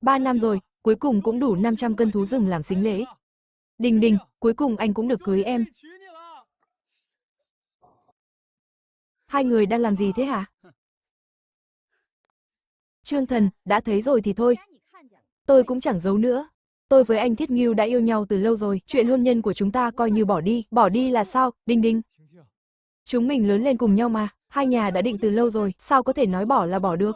3 năm rồi, cuối cùng cũng đủ 500 cân thú rừng làm sính lễ. Đình Đình, cuối cùng anh cũng được cưới em. Hai người đang làm gì thế hả? Trương Thần, đã thấy rồi thì thôi. Tôi cũng chẳng giấu nữa. Tôi với anh Thiết Ngưu đã yêu nhau từ lâu rồi, chuyện hôn nhân của chúng ta coi như bỏ đi là sao, Đình Đình? Chúng mình lớn lên cùng nhau mà, hai nhà đã định từ lâu rồi, sao có thể nói bỏ là bỏ được?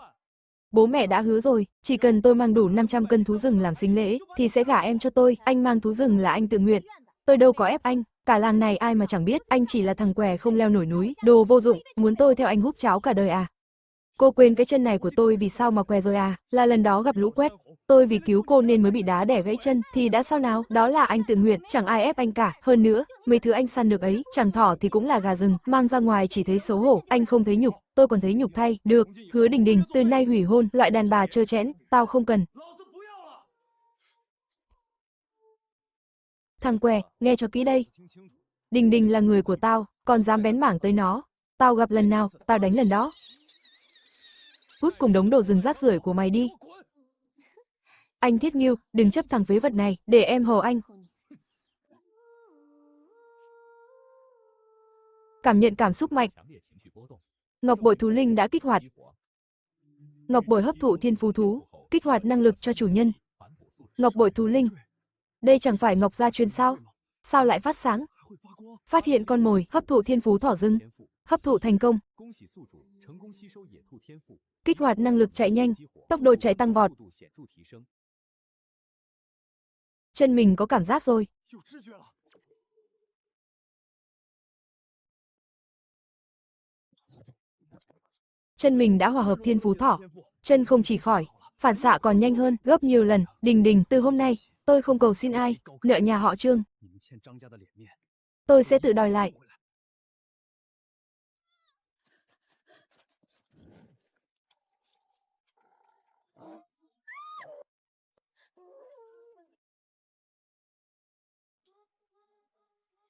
Bố mẹ đã hứa rồi, chỉ cần tôi mang đủ 500 cân thú rừng làm sính lễ, thì sẽ gả em cho tôi, anh mang thú rừng là anh tự nguyện. Tôi đâu có ép anh, cả làng này ai mà chẳng biết, anh chỉ là thằng què không leo nổi núi, đồ vô dụng, muốn tôi theo anh húp cháo cả đời à? Cô quên cái chân này của tôi vì sao mà què rồi à, là lần đó gặp lũ quét. Tôi vì cứu cô nên mới bị đá đẻ gãy chân, thì đã sao nào, đó là anh tự nguyện, chẳng ai ép anh cả. Hơn nữa, mấy thứ anh săn được ấy, chẳng thỏ thì cũng là gà rừng, mang ra ngoài chỉ thấy xấu hổ, anh không thấy nhục, tôi còn thấy nhục thay. Được, hứa Đình Đình, từ nay hủy hôn, loại đàn bà trơ trẽn, tao không cần. Thằng què, nghe cho kỹ đây. Đình Đình là người của tao, còn dám bén mảng tới nó. Tao gặp lần nào, tao đánh lần đó. Hút cùng đống đồ rừng rác rưởi của mày đi. Anh Thiết Ngưu, đừng chấp thằng phế vật này, để em hầu anh. Cảm nhận cảm xúc mạnh. Ngọc bội thú linh đã kích hoạt. Ngọc bội hấp thụ thiên phú thú, kích hoạt năng lực cho chủ nhân. Ngọc bội thú linh. Đây chẳng phải ngọc gia truyền sao? Sao lại phát sáng? Phát hiện con mồi, hấp thụ thiên phú thỏ rừng. Hấp thụ thành công. Kích hoạt năng lực chạy nhanh, tốc độ chạy tăng vọt. Chân mình có cảm giác rồi. Chân mình đã hòa hợp thiên phú thỏ. Chân không chỉ khỏi, phản xạ còn nhanh hơn, gấp nhiều lần. Đình Đình, từ hôm nay, tôi không cầu xin ai, nợ nhà họ Trương. Tôi sẽ tự đòi lại.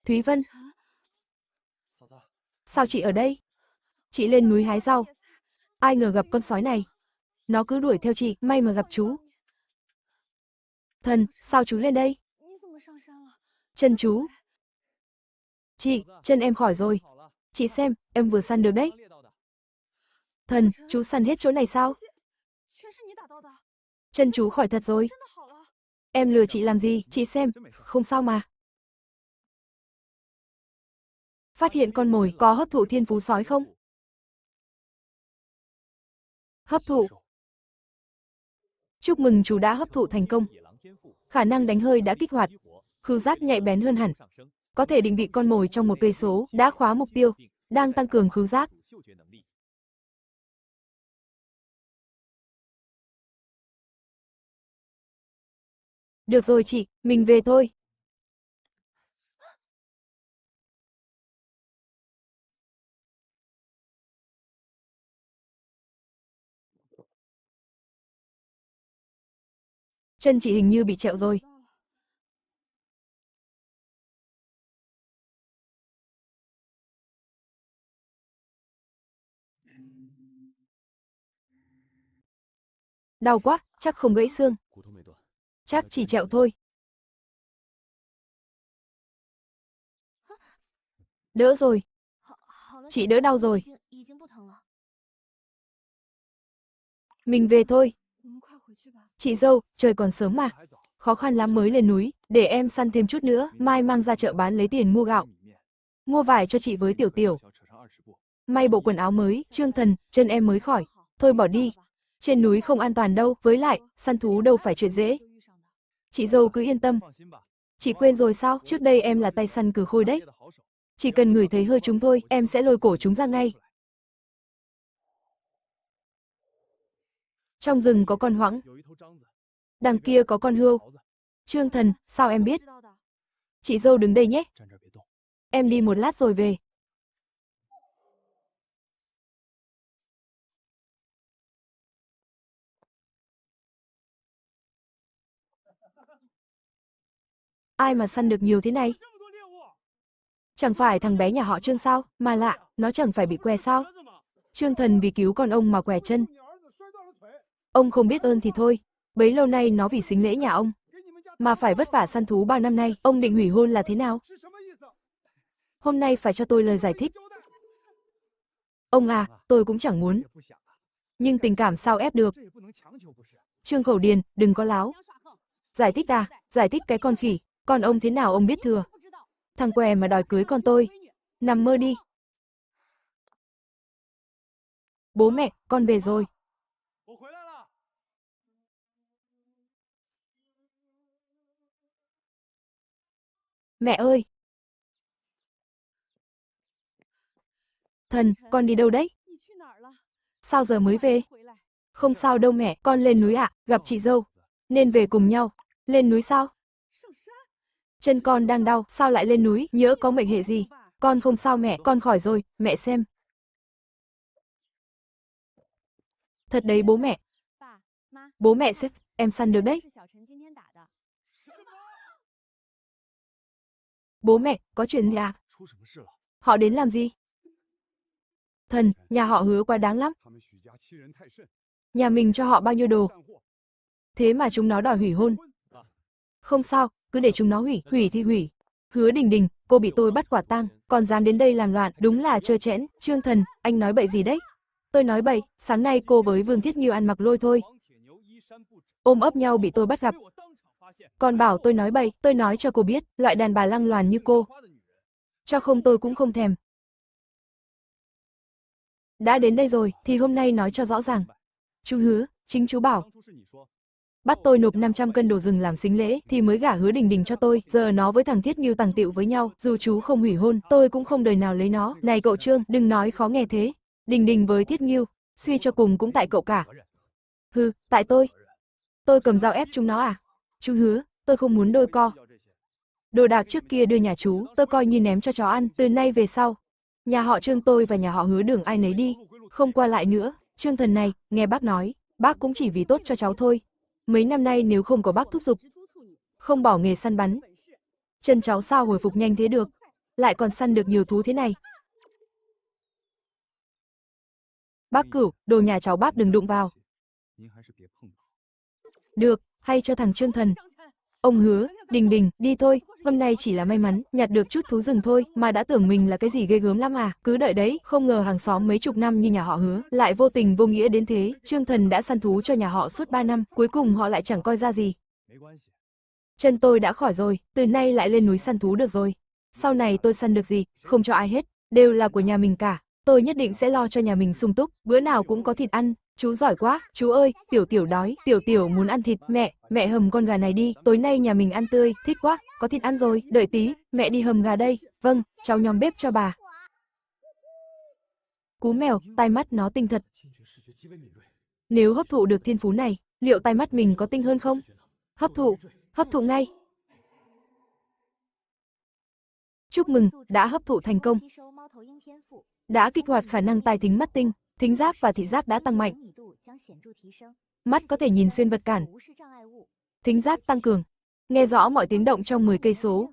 Thúy Vân. Sao chị ở đây? Chị lên núi hái rau. Ai ngờ gặp con sói này. Nó cứ đuổi theo chị, may mà gặp chú. Thần, sao chú lên đây? Chân chú. Chị, chân em khỏi rồi. Chị xem, em vừa săn được đấy. Thần, chú săn hết chỗ này sao? Chân chú khỏi thật rồi. Em lừa chị làm gì, chị xem, không sao mà. Phát hiện con mồi, có hấp thụ thiên phú sói không? Hấp thụ. Chúc mừng chú đã hấp thụ thành công. Khả năng đánh hơi đã kích hoạt. Khứu giác nhạy bén hơn hẳn. Có thể định vị con mồi trong 1 cây số, đã khóa mục tiêu, đang tăng cường khứu giác. Được rồi chị, mình về thôi. Chân chị hình như bị trẹo rồi. Đau quá, chắc không gãy xương. Chắc chỉ trẹo thôi. Đỡ rồi. Chị đỡ đau rồi. Mình về thôi. Chị dâu, trời còn sớm mà. Khó khăn lắm mới lên núi, để em săn thêm chút nữa, mai mang ra chợ bán lấy tiền mua gạo. Mua vải cho chị với Tiểu Tiểu. May bộ quần áo mới, Trương Thần, chân em mới khỏi. Thôi bỏ đi. Trên núi không an toàn đâu, với lại, săn thú đâu phải chuyện dễ. Chị dâu cứ yên tâm. Chị quên rồi sao, trước đây em là tay săn cừ khôi đấy. Chỉ cần ngửi thấy hơi chúng thôi, em sẽ lôi cổ chúng ra ngay. Trong rừng có con hoãng. Đằng kia có con hươu. Trương Thần, sao em biết? Chị dâu đứng đây nhé. Em đi một lát rồi về. Ai mà săn được nhiều thế này? Chẳng phải thằng bé nhà họ Trương sao, mà lạ, nó chẳng phải bị què sao? Trương Thần vì cứu con ông mà què chân. Ông không biết ơn thì thôi, Bấy lâu nay nó vì sính lễ nhà ông mà phải vất vả săn thú bao năm nay, ông định hủy hôn là thế nào? Hôm nay phải cho tôi lời giải thích. Ông à, tôi cũng chẳng muốn. Nhưng tình cảm sao ép được? Trương Khẩu Điền, đừng có láo. Giải thích à? Giải thích cái con khỉ. Còn ông thế nào ông biết thừa? Thằng què mà đòi cưới con tôi. Nằm mơ đi. Bố mẹ, con về rồi. Mẹ ơi! Thần, con đi đâu đấy? Sao giờ mới về? Không sao đâu mẹ, con lên núi ạ, gặp chị dâu. Nên về cùng nhau. Lên núi sao? Chân con đang đau, sao lại lên núi, nhỡ có mệnh hệ gì? Con không sao mẹ, con khỏi rồi, mẹ xem. Thật đấy bố mẹ. Bố mẹ xếp, em săn được đấy. Bố mẹ, có chuyện gì à? Họ đến làm gì? Thần, nhà họ Hứa quá đáng lắm. Nhà mình cho họ bao nhiêu đồ. Thế mà chúng nó đòi hủy hôn. Không sao, cứ để chúng nó hủy, hủy thì hủy. Hứa Đình Đình, cô bị tôi bắt quả tang, còn dám đến đây làm loạn, đúng là trơ trẽn. Trương Thần, anh nói bậy gì đấy? Tôi nói bậy, sáng nay cô với Vương Thiết Nghiêu ăn mặc lôi thôi. Ôm ấp nhau bị tôi bắt gặp. Còn bảo tôi nói bậy, tôi nói cho cô biết, loại đàn bà lăng loàn như cô. Cho không tôi cũng không thèm. Đã đến đây rồi, thì hôm nay nói cho rõ ràng. Chú Hứa, chính chú bảo. Bắt tôi nộp 500 cân đồ rừng làm sính lễ, thì mới gả Hứa Đình Đình cho tôi, giờ nó với thằng Thiết Nghiêu tàng tịu với nhau, dù chú không hủy hôn, tôi cũng không đời nào lấy nó. Này cậu Trương, đừng nói khó nghe thế. Đình Đình với Thiết Nghiêu, suy cho cùng cũng tại cậu cả. Hừ, tại tôi. Tôi cầm dao ép chúng nó à? Chú Hứa, tôi không muốn đôi co. Đồ đạc trước kia đưa nhà chú, tôi coi như ném cho chó ăn, từ nay về sau. Nhà họ Trương tôi và nhà họ Hứa đường ai nấy đi, không qua lại nữa. Trương Thần này, nghe bác nói, bác cũng chỉ vì tốt cho cháu thôi. Mấy năm nay nếu không có bác thúc giục, không bỏ nghề săn bắn, chân cháu sao hồi phục nhanh thế được, lại còn săn được nhiều thú thế này. Bác Cửu, đồ nhà cháu bác đừng đụng vào. Được, hay cho thằng Trương Thần. Ông Hứa, Đình Đình, đi thôi, hôm nay chỉ là may mắn, nhặt được chút thú rừng thôi, mà đã tưởng mình là cái gì ghê gớm lắm à, cứ đợi đấy, không ngờ hàng xóm mấy chục năm như nhà họ Hứa, lại vô tình vô nghĩa đến thế, Trương Thần đã săn thú cho nhà họ suốt 3 năm, cuối cùng họ lại chẳng coi ra gì. Chân tôi đã khỏi rồi, từ nay lại lên núi săn thú được rồi. Sau này tôi săn được gì, không cho ai hết, đều là của nhà mình cả, tôi nhất định sẽ lo cho nhà mình sung túc, bữa nào cũng có thịt ăn. Chú giỏi quá, chú ơi, Tiểu Tiểu đói, Tiểu Tiểu muốn ăn thịt, mẹ hầm con gà này đi, tối nay nhà mình ăn tươi, thích quá, có thịt ăn rồi, đợi tí, mẹ đi hầm gà đây, vâng, cháu nhóm bếp cho bà. Cú mèo, tai mắt nó tinh thật. Nếu hấp thụ được thiên phú này, liệu tai mắt mình có tinh hơn không? Hấp thụ ngay. Chúc mừng, đã hấp thụ thành công. Đã kích hoạt khả năng tai thính mắt tinh, thính giác và thị giác đã tăng mạnh. Mắt có thể nhìn xuyên vật cản. Thính giác tăng cường, nghe rõ mọi tiếng động trong 10 cây số.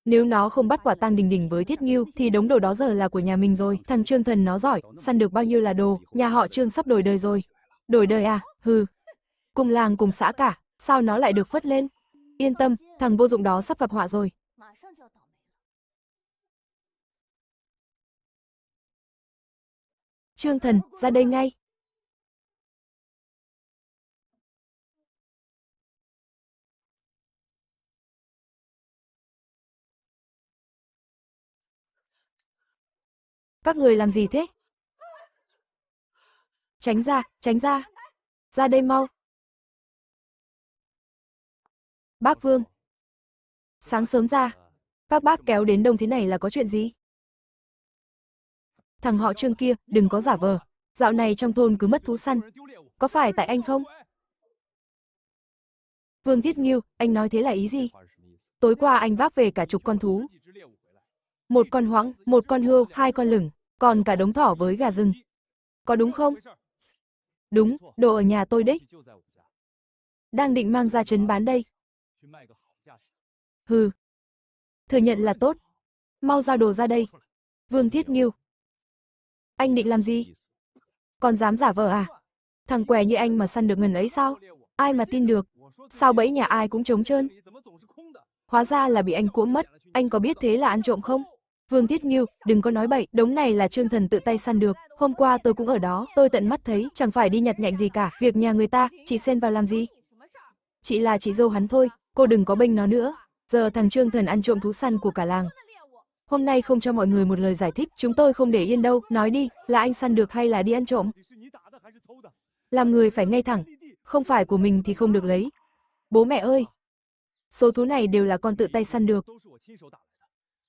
Nếu nó không bắt quả tang Đình Đình với Thiết Nghiêu thì đống đồ đó giờ là của nhà mình rồi. Thằng Trương Thần nó giỏi, săn được bao nhiêu là đồ, nhà họ Trương sắp đổi đời rồi. Đổi đời à? Hừ. Cùng làng cùng xã cả, sao nó lại được phất lên? Yên tâm, thằng vô dụng đó sắp gặp họa rồi. Trương Thần, ra đây ngay. Các người làm gì thế? Tránh ra, tránh ra. Ra đây mau. Bác Vương. Sáng sớm ra. Các bác kéo đến đông thế này là có chuyện gì? Thằng họ Trương kia, đừng có giả vờ. Dạo này trong thôn cứ mất thú săn. Có phải tại anh không? Vương Thiết Nghiêu, anh nói thế là ý gì? Tối qua anh vác về cả chục con thú. Một con hoãng, một con hươu, 2 con lửng, còn cả đống thỏ với gà rừng. Có đúng không? Đúng, đồ ở nhà tôi đấy. Đang định mang ra trấn bán đây. Hừ. Thừa nhận là tốt. Mau giao đồ ra đây. Vương Thiết Nghiêu. Anh định làm gì? Còn dám giả vờ à? Thằng què như anh mà săn được ngần ấy sao? Ai mà tin được? Sao bẫy nhà ai cũng trống trơn? Hóa ra là bị anh cuỗm mất, anh có biết thế là ăn trộm không? Vương Tiết Ngưu, đừng có nói bậy, đống này là Trương Thần tự tay săn được, hôm qua tôi cũng ở đó, tôi tận mắt thấy, chẳng phải đi nhặt nhạnh gì cả, việc nhà người ta, chị xen vào làm gì? Chị là chị dâu hắn thôi, cô đừng có bênh nó nữa. Giờ thằng Trương Thần ăn trộm thú săn của cả làng. Hôm nay không cho mọi người một lời giải thích, chúng tôi không để yên đâu, nói đi, là anh săn được hay là đi ăn trộm? Làm người phải ngay thẳng, không phải của mình thì không được lấy. Bố mẹ ơi, số thú này đều là con tự tay săn được.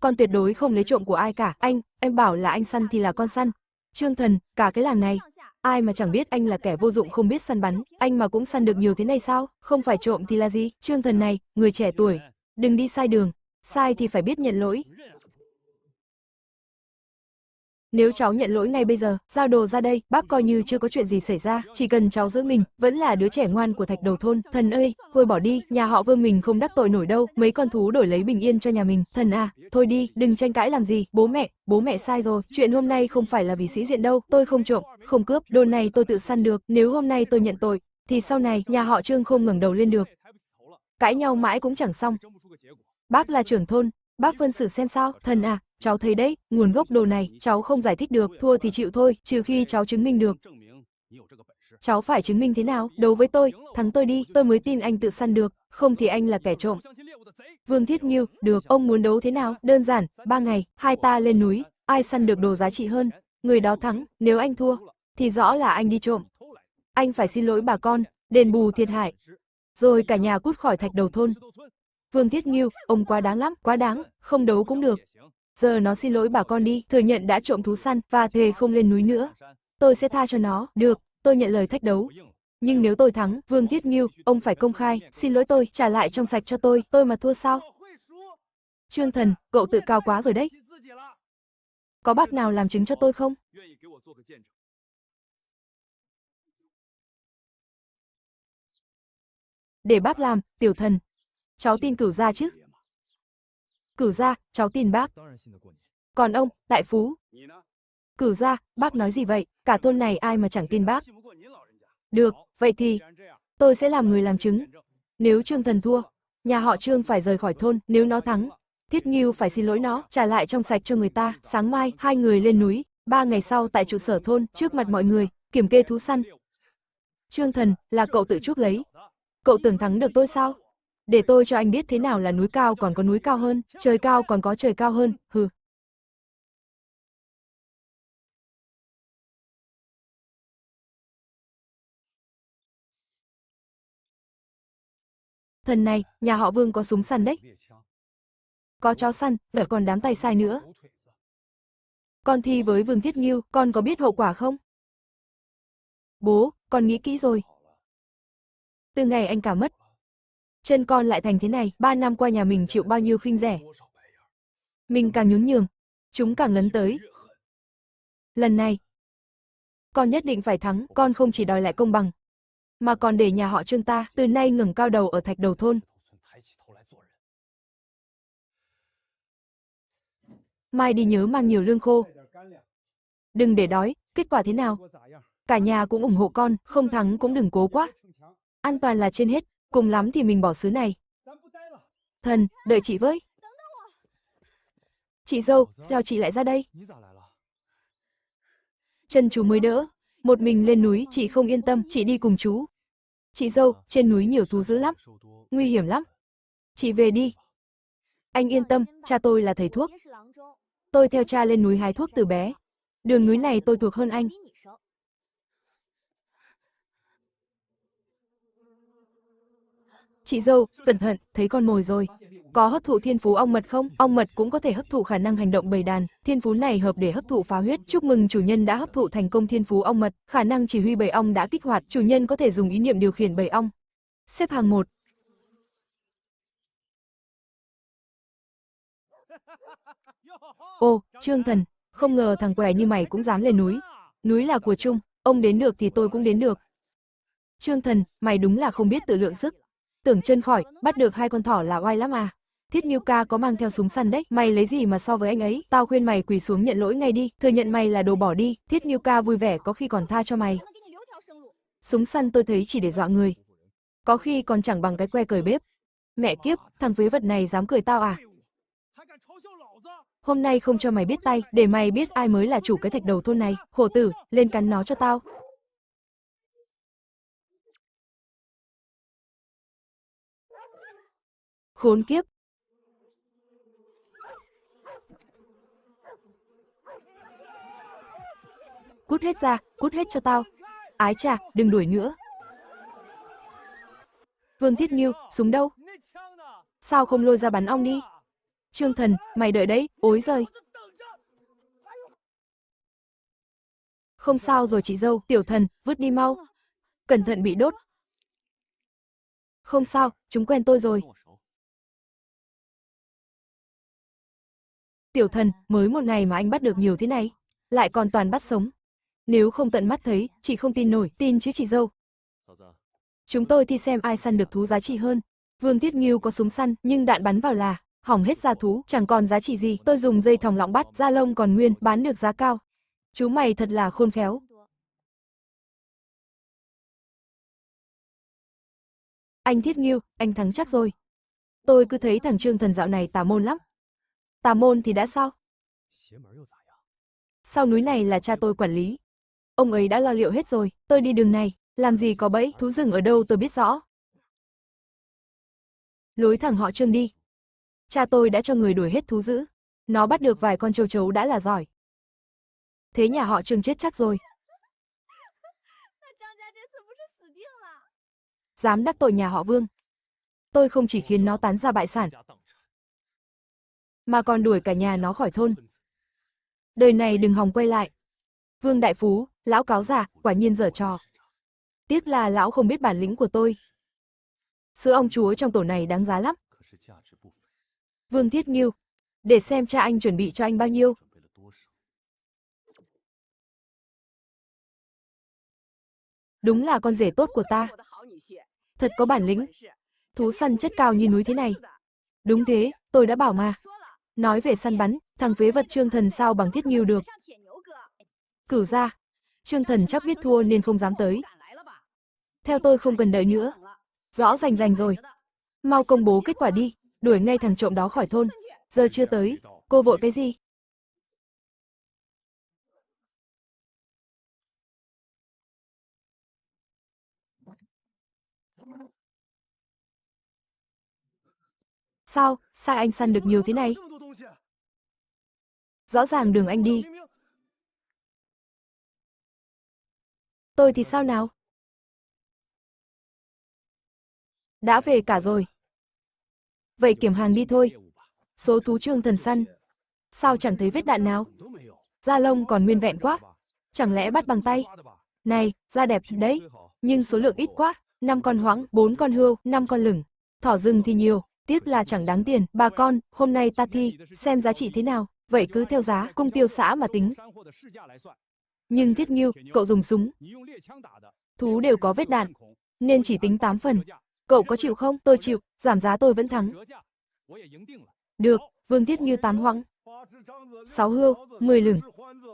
Con tuyệt đối không lấy trộm của ai cả, em bảo là anh săn thì là con săn. Trương Thần, cả cái làng này, ai mà chẳng biết anh là kẻ vô dụng không biết săn bắn, anh mà cũng săn được nhiều thế này sao, không phải trộm thì là gì? Trương Thần này, người trẻ tuổi, đừng đi sai đường, sai thì phải biết nhận lỗi. Nếu cháu nhận lỗi ngay bây giờ, giao đồ ra đây, bác coi như chưa có chuyện gì xảy ra, chỉ cần cháu giữ mình, vẫn là đứa trẻ ngoan của Thạch Đầu thôn. Thần ơi, thôi bỏ đi, nhà họ Vương mình không đắc tội nổi đâu, mấy con thú đổi lấy bình yên cho nhà mình. Thần à, thôi đi, đừng tranh cãi làm gì, bố mẹ sai rồi, chuyện hôm nay không phải là vì sĩ diện đâu, tôi không trộm, không cướp, đồ này tôi tự săn được, nếu hôm nay tôi nhận tội, thì sau này nhà họ Trương không ngẩng đầu lên được. Cãi nhau mãi cũng chẳng xong. Bác là trưởng thôn, bác phân xử xem sao. Thần à, cháu thấy đấy, nguồn gốc đồ này, cháu không giải thích được, thua thì chịu thôi, trừ khi cháu chứng minh được. Cháu phải chứng minh thế nào? Đấu với tôi, thắng tôi đi, tôi mới tin anh tự săn được, không thì anh là kẻ trộm. Vương Thiết Ngưu, được, ông muốn đấu thế nào? Đơn giản, 3 ngày, hai ta lên núi, ai săn được đồ giá trị hơn, người đó thắng, nếu anh thua, thì rõ là anh đi trộm. Anh phải xin lỗi bà con, đền bù thiệt hại. Rồi cả nhà cút khỏi Thạch Đầu thôn. Vương Thiết Ngưu, ông quá đáng lắm, quá đáng, không đấu cũng được. Giờ nó xin lỗi bà con đi, thừa nhận đã trộm thú săn và thề không lên núi nữa. Tôi sẽ tha cho nó, được, tôi nhận lời thách đấu. Nhưng nếu tôi thắng, Vương Thiết Ngưu, ông phải công khai, xin lỗi tôi, trả lại trong sạch cho tôi mà thua sao? Trương Thần, cậu tự cao quá rồi đấy. Có bác nào làm chứng cho tôi không? Để bác làm, Tiểu Thần. Cháu tin Cửu gia chứ? Cửu gia, cháu tin bác. Còn ông, Đại Phú? Cửu gia, bác nói gì vậy? Cả thôn này ai mà chẳng tin bác. Được, vậy thì tôi sẽ làm người làm chứng. Nếu Trương Thần thua, nhà họ Trương phải rời khỏi thôn, nếu nó thắng, Thiết Ngưu phải xin lỗi nó, trả lại trong sạch cho người ta. Sáng mai, hai người lên núi, 3 ngày sau tại trụ sở thôn, trước mặt mọi người, kiểm kê thú săn. Trương Thần, là cậu tự chuốc lấy. Cậu tưởng thắng được tôi sao? Để tôi cho anh biết thế nào là núi cao còn có núi cao hơn, trời cao còn có trời cao hơn, hừ. Thần này, nhà họ Vương có súng săn đấy. Có chó săn, và còn đám tay sai nữa. Con thi với Vương Thiết Ngưu, con có biết hậu quả không? Bố, con nghĩ kỹ rồi. Từ ngày anh cả mất, chân con lại thành thế này, 3 năm qua nhà mình chịu bao nhiêu khinh rẻ. Mình càng nhún nhường, chúng càng lấn tới. Lần này, con nhất định phải thắng, con không chỉ đòi lại công bằng, mà còn để nhà họ Trương ta từ nay ngẩng cao đầu ở Thạch Đầu thôn. Mai đi nhớ mang nhiều lương khô. Đừng để đói, kết quả thế nào? Cả nhà cũng ủng hộ con, không thắng cũng đừng cố quá. An toàn là trên hết, cùng lắm thì mình bỏ xứ này. Thần, đợi chị với. Chị dâu, sao chị lại ra đây? Chân chú mới đỡ, một mình lên núi chị không yên tâm, chị đi cùng chú. Chị dâu, trên núi nhiều thú dữ lắm, nguy hiểm lắm. Chị về đi. Anh yên tâm, cha tôi là thầy thuốc. Tôi theo cha lên núi hái thuốc từ bé. Đường núi này tôi thuộc hơn anh. Chị dâu, cẩn thận, thấy con mồi rồi. Có hấp thụ thiên phú ong mật không? Ong mật cũng có thể hấp thụ khả năng hành động bầy đàn. Thiên phú này hợp để hấp thụ phá huyết. Chúc mừng chủ nhân đã hấp thụ thành công thiên phú ong mật. Khả năng chỉ huy bầy ong đã kích hoạt. Chủ nhân có thể dùng ý niệm điều khiển bầy ong. Xếp hàng 1. Ô, Trương Thần, không ngờ thằng què như mày cũng dám lên núi. Núi là của chung, ông đến được thì tôi cũng đến được. Trương Thần, mày đúng là không biết tự lượng sức. Tưởng chân khỏi, bắt được 2 con thỏ là oai lắm à. Thiết Ngưu ca có mang theo súng săn đấy, mày lấy gì mà so với anh ấy, tao khuyên mày quỳ xuống nhận lỗi ngay đi, thừa nhận mày là đồ bỏ đi, Thiết Ngưu ca vui vẻ có khi còn tha cho mày. Súng săn tôi thấy chỉ để dọa người. Có khi còn chẳng bằng cái que cởi bếp. Mẹ kiếp, thằng phế vật này dám cười tao à? Hôm nay không cho mày biết tay, để mày biết ai mới là chủ cái thạch đầu thôn này. Hổ tử, lên cắn nó cho tao. Khốn kiếp. Cút hết ra, cút hết cho tao. Ái chà, đừng đuổi nữa. Vương Thiết Ngưu, súng đâu? Sao không lôi ra bắn ong đi? Trương Thần, mày đợi đấy, ối giời. Không sao rồi chị dâu, Tiểu Thần, vứt đi mau. Cẩn thận bị đốt. Không sao, chúng quen tôi rồi. Tiểu Thần, mới một ngày mà anh bắt được nhiều thế này. Lại còn toàn bắt sống. Nếu không tận mắt thấy, chị không tin nổi, tin chứ chị dâu. Chúng tôi thì xem ai săn được thú giá trị hơn. Vương Thiết Ngưu có súng săn, nhưng đạn bắn vào là hỏng hết da thú, chẳng còn giá trị gì. Tôi dùng dây thòng lọng bắt, da lông còn nguyên, bán được giá cao. Chú mày thật là khôn khéo. Anh Thiết Ngưu, anh thắng chắc rồi. Tôi cứ thấy thằng Trương Thần dạo này tà môn lắm. Tà môn thì đã sao? Sau núi này là cha tôi quản lý. Ông ấy đã lo liệu hết rồi, tôi đi đường này, làm gì có bẫy, thú rừng ở đâu tôi biết rõ. Lối thẳng họ Trương đi. Cha tôi đã cho người đuổi hết thú dữ. Nó bắt được vài con châu chấu đã là giỏi. Thế nhà họ Trương chết chắc rồi. Dám đắc tội nhà họ Vương. Tôi không chỉ khiến nó tán ra bại sản, mà còn đuổi cả nhà nó khỏi thôn. Đời này đừng hòng quay lại. Vương Đại Phú, lão cáo già, quả nhiên giở trò. Tiếc là lão không biết bản lĩnh của tôi. Sữa ong chúa trong tổ này đáng giá lắm. Vương Thiết Ngưu, để xem cha anh chuẩn bị cho anh bao nhiêu. Đúng là con rể tốt của ta. Thật có bản lĩnh. Thú săn chất cao như núi thế này. Đúng thế, tôi đã bảo mà. Nói về săn bắn, thằng phế vật Trương Thần sao bằng Thiết Ngưu được. Cử ra, Trương Thần chắc biết thua nên không dám tới. Theo tôi không cần đợi nữa. Rõ rành rành rồi. Mau công bố kết quả đi, đuổi ngay thằng trộm đó khỏi thôn. Giờ chưa tới, cô vội cái gì? Sao anh săn được nhiều thế này? Rõ ràng đường anh đi. Tôi thì sao nào? Đã về cả rồi. Vậy kiểm hàng đi thôi. Số thú Trương Thần săn. Sao chẳng thấy vết đạn nào? Da lông còn nguyên vẹn quá. Chẳng lẽ bắt bằng tay? Này, da đẹp đấy. Nhưng số lượng ít quá. 5 con hoãng, 4 con hươu, 5 con lửng. Thỏ rừng thì nhiều. Tiếc là chẳng đáng tiền. Bà con, hôm nay ta thi, xem giá trị thế nào. Vậy cứ theo giá cung tiêu xã mà tính. Nhưng Thiết Ngưu, cậu dùng súng. Thú đều có vết đạn. Nên chỉ tính 8 phần. Cậu có chịu không? Tôi chịu. Giảm giá tôi vẫn thắng. Được, Vương Thiết Ngưu 8 hoãng. 6 hươu, 10 lửng,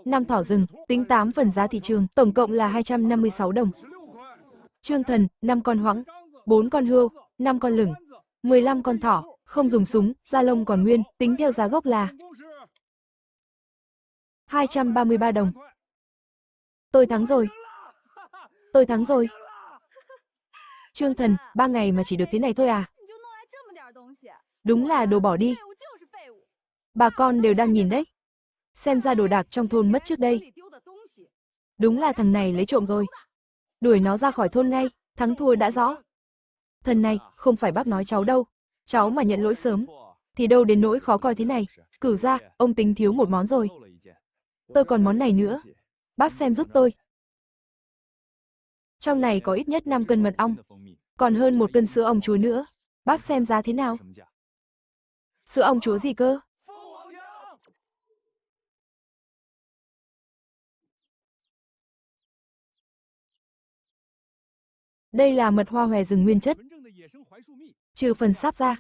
5 thỏ rừng, tính 8 phần giá thị trường, tổng cộng là 256 đồng. Trương Thần, 5 con hoãng, 4 con hươu, 5 con lửng, 15 con thỏ, không dùng súng, da lông còn nguyên, tính theo giá gốc là 233 đồng. Tôi thắng rồi. Tôi thắng rồi. Trương Thần, 3 ngày mà chỉ được thế này thôi à? Đúng là đồ bỏ đi. Bà con đều đang nhìn đấy. Xem ra đồ đạc trong thôn mất trước đây. Đúng là thằng này lấy trộm rồi. Đuổi nó ra khỏi thôn ngay, thắng thua đã rõ. Thần này, không phải bác nói cháu đâu. Cháu mà nhận lỗi sớm, thì đâu đến nỗi khó coi thế này. Cử ra, ông tính thiếu một món rồi. Tôi còn món này nữa. Bác xem giúp tôi. Trong này có ít nhất 5 cân mật ong, còn hơn 1 cân sữa ong chúa nữa. Bác xem giá thế nào? Sữa ong chúa gì cơ? Đây là mật hoa hòe rừng nguyên chất. Trừ phần sáp ra,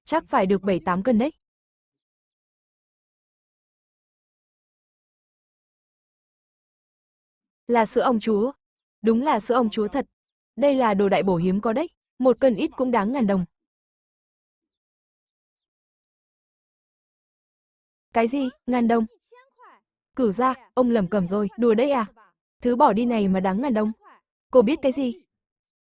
chắc phải được 7-8 cân đấy. Là sữa ong chúa. Đúng là sữa ong chúa thật. Đây là đồ đại bổ hiếm có đấy, 1 cân ít cũng đáng ngàn đồng. Cái gì, ngàn đồng? Cửu gia, ông lẩm cẩm rồi, đùa đấy à? Thứ bỏ đi này mà đáng ngàn đồng. Cô biết cái gì?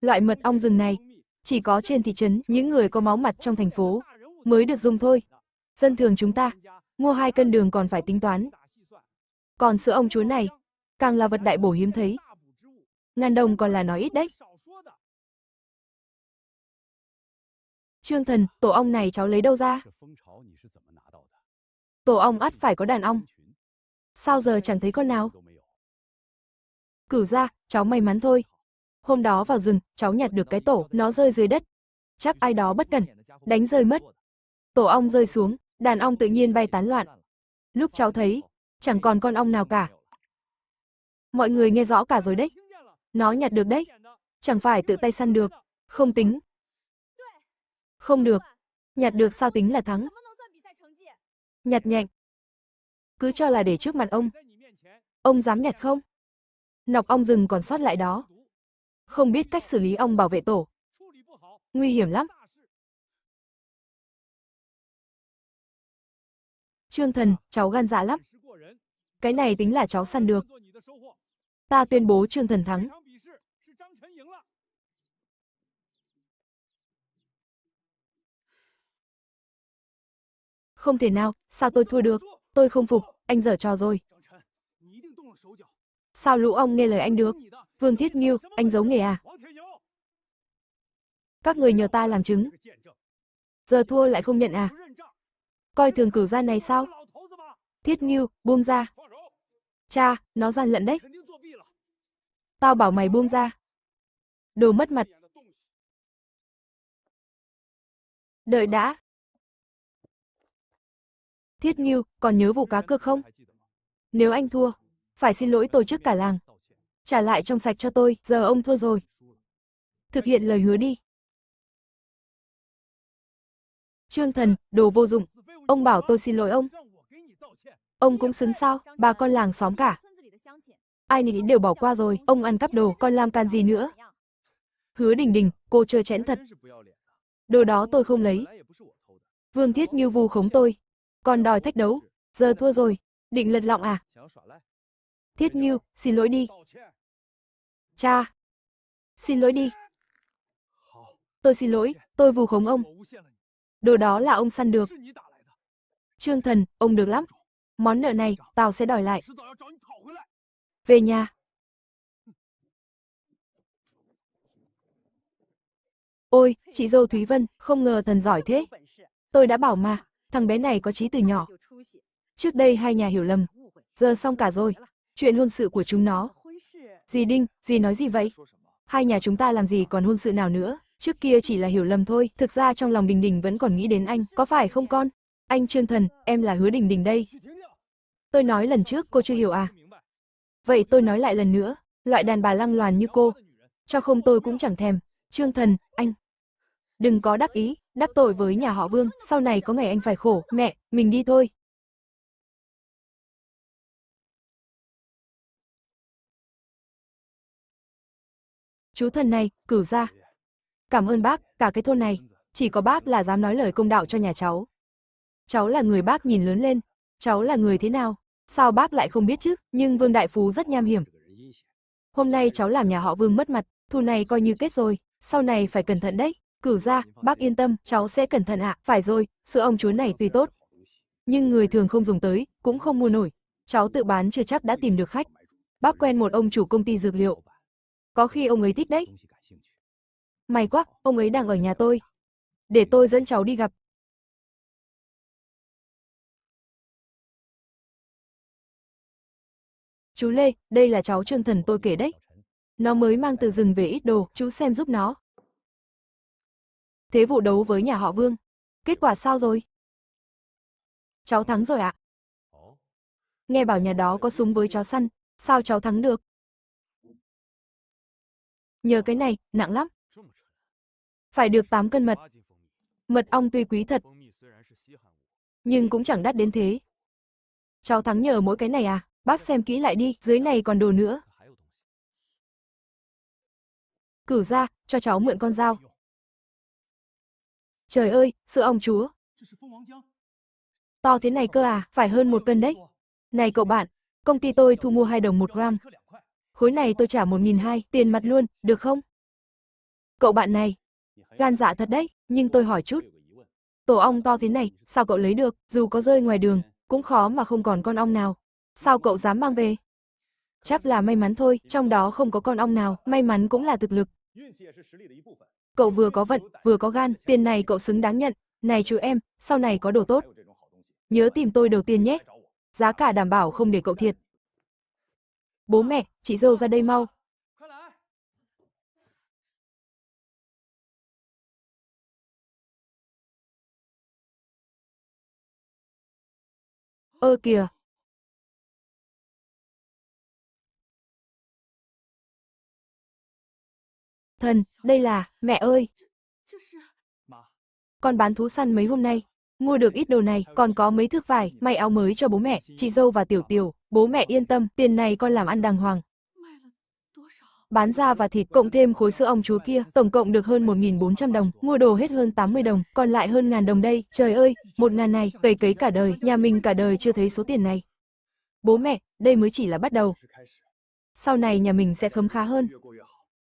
Loại mật ong rừng này, chỉ có trên thị trấn, những người có máu mặt trong thành phố mới được dùng thôi. Dân thường chúng ta, mua 2 cân đường còn phải tính toán. Còn sữa ong chúa này, càng là vật đại bổ hiếm thấy. Ngàn đồng còn là nói ít đấy. Trương Thần, tổ ong này cháu lấy đâu ra? Tổ ong ắt phải có đàn ong. Sao giờ chẳng thấy con nào? Cửu gia, cháu may mắn thôi. Hôm đó vào rừng, cháu nhặt được cái tổ, nó rơi dưới đất. Chắc ai đó bất cẩn, đánh rơi mất. Tổ ong rơi xuống, đàn ong tự nhiên bay tán loạn. Lúc cháu thấy, chẳng còn con ong nào cả. Mọi người nghe rõ cả rồi đấy. Nó nhặt được đấy. Chẳng phải tự tay săn được. Không tính. Không được. Nhặt được sao tính là thắng. Nhặt nhạnh. Cứ cho là để trước mặt ông. Ông dám nhặt không? Nọc ong rừng còn sót lại đó. Không biết cách xử lý ong bảo vệ tổ. Nguy hiểm lắm. Trương Thần, cháu gan dạ lắm. Cái này tính là cháu săn được. Ta tuyên bố Trương Thần thắng. Không thể nào, sao tôi thua được? Tôi không phục, anh giở trò rồi. Sao lũ ong nghe lời anh được? Vương Thiết Nghiêu, anh giấu nghề à? Các người nhờ ta làm chứng. Giờ thua lại không nhận à? Coi thường cửu gia này sao? Thiết Nghiêu, buông ra. Cha, nó gian lận đấy. Tao bảo mày buông ra. Đồ mất mặt. Đợi đã. Thiết Nghiêu, còn nhớ vụ cá cược không? Nếu anh thua, phải xin lỗi tổ chức cả làng. Trả lại trong sạch cho tôi, giờ ông thua rồi. Thực hiện lời hứa đi. Trương Thần, đồ vô dụng. Ông bảo tôi xin lỗi ông. Ông cũng xứng sao, bà con làng xóm cả. Ai nấy đều bỏ qua rồi, ông ăn cắp đồ, còn làm can gì nữa? Hứa Đình Đình, cô chơi chẽn thật. Đồ đó tôi không lấy. Vương Thiết Nghiêu vu khống tôi, còn đòi thách đấu. Giờ thua rồi, định lật lọng à? Thiết Nghiêu, xin lỗi đi. Cha, xin lỗi đi. Tôi xin lỗi, tôi vu khống ông. Đồ đó là ông săn được. Trương Thần, ông được lắm. Món nợ này, tao sẽ đòi lại. Về nhà. Ôi, chị dâu Thúy Vân, không ngờ thần giỏi thế. Tôi đã bảo mà, thằng bé này có chí từ nhỏ. Trước đây hai nhà hiểu lầm, giờ xong cả rồi. Chuyện hôn sự của chúng nó. Dì Đinh, dì nói gì vậy? Hai nhà chúng ta làm gì còn hôn sự nào nữa? Trước kia chỉ là hiểu lầm thôi, thực ra trong lòng Đình Đình vẫn còn nghĩ đến anh, có phải không con? Anh Trương Thần, em là Hứa Đình Đình đây. Tôi nói lần trước cô chưa hiểu à? Vậy tôi nói lại lần nữa, loại đàn bà lăng loàn như cô, cho không tôi cũng chẳng thèm. Trương Thần, anh đừng có đắc ý, đắc tội với nhà họ Vương, sau này có ngày anh phải khổ. Mẹ, mình đi thôi. Chú Thần này, Cửu gia. Cảm ơn bác, cả cái thôn này, chỉ có bác là dám nói lời công đạo cho nhà cháu. Cháu là người bác nhìn lớn lên, cháu là người thế nào? Sao bác lại không biết chứ? Nhưng Vương Đại Phú rất nham hiểm. Hôm nay cháu làm nhà họ Vương mất mặt, thù này coi như kết rồi, sau này phải cẩn thận đấy. Cửu gia, bác yên tâm, cháu sẽ cẩn thận ạ. Phải rồi, sữa ông chúa này tuy tốt, nhưng người thường không dùng tới, cũng không mua nổi. Cháu tự bán chưa chắc đã tìm được khách. Bác quen một ông chủ công ty dược liệu. Có khi ông ấy thích đấy. May quá, ông ấy đang ở nhà tôi. Để tôi dẫn cháu đi gặp. Chú Lê, đây là cháu Trương Thần tôi kể đấy. Nó mới mang từ rừng về ít đồ, chú xem giúp nó. Thế vụ đấu với nhà họ Vương, kết quả sao rồi? Cháu thắng rồi ạ. Nghe bảo nhà đó có súng với chó săn, sao cháu thắng được? Nhờ cái này, nặng lắm. Phải được 8 cân mật. Mật ong tuy quý thật, nhưng cũng chẳng đắt đến thế. Cháu thắng nhờ mỗi cái này à? Bác xem kỹ lại đi, dưới này còn đồ nữa. Cửu gia, cho cháu mượn con dao. Trời ơi, sữa ong chúa. To thế này cơ à, phải hơn 1 cân đấy. Này cậu bạn, công ty tôi thu mua 2 đồng 1 gram. Khối này tôi trả 1.200, tiền mặt luôn, được không? Cậu bạn này, gan dạ thật đấy, nhưng tôi hỏi chút. Tổ ong to thế này, sao cậu lấy được, dù có rơi ngoài đường, cũng khó mà không còn con ong nào. Sao cậu dám mang về? Chắc là may mắn thôi, trong đó không có con ong nào, may mắn cũng là thực lực. Cậu vừa có vận, vừa có gan, tiền này cậu xứng đáng nhận. Này chú em, sau này có đồ tốt, nhớ tìm tôi đầu tiên nhé. Giá cả đảm bảo không để cậu thiệt. Bố mẹ, chị dâu ra đây mau. Ơ kìa. Thần, đây là, mẹ ơi. Con bán thú săn mấy hôm nay, mua được ít đồ này, còn có mấy thước vải, may áo mới cho bố mẹ, chị dâu và tiểu tiểu. Bố mẹ yên tâm, tiền này con làm ăn đàng hoàng. Bán da và thịt cộng thêm khối sữa ong chúa kia, tổng cộng được hơn 1.400 đồng, mua đồ hết hơn 80 đồng, còn lại hơn 1.000 đồng đây. Trời ơi, 1.000 này, cày cấy cả đời, nhà mình cả đời chưa thấy số tiền này. Bố mẹ, đây mới chỉ là bắt đầu. Sau này nhà mình sẽ khấm khá hơn.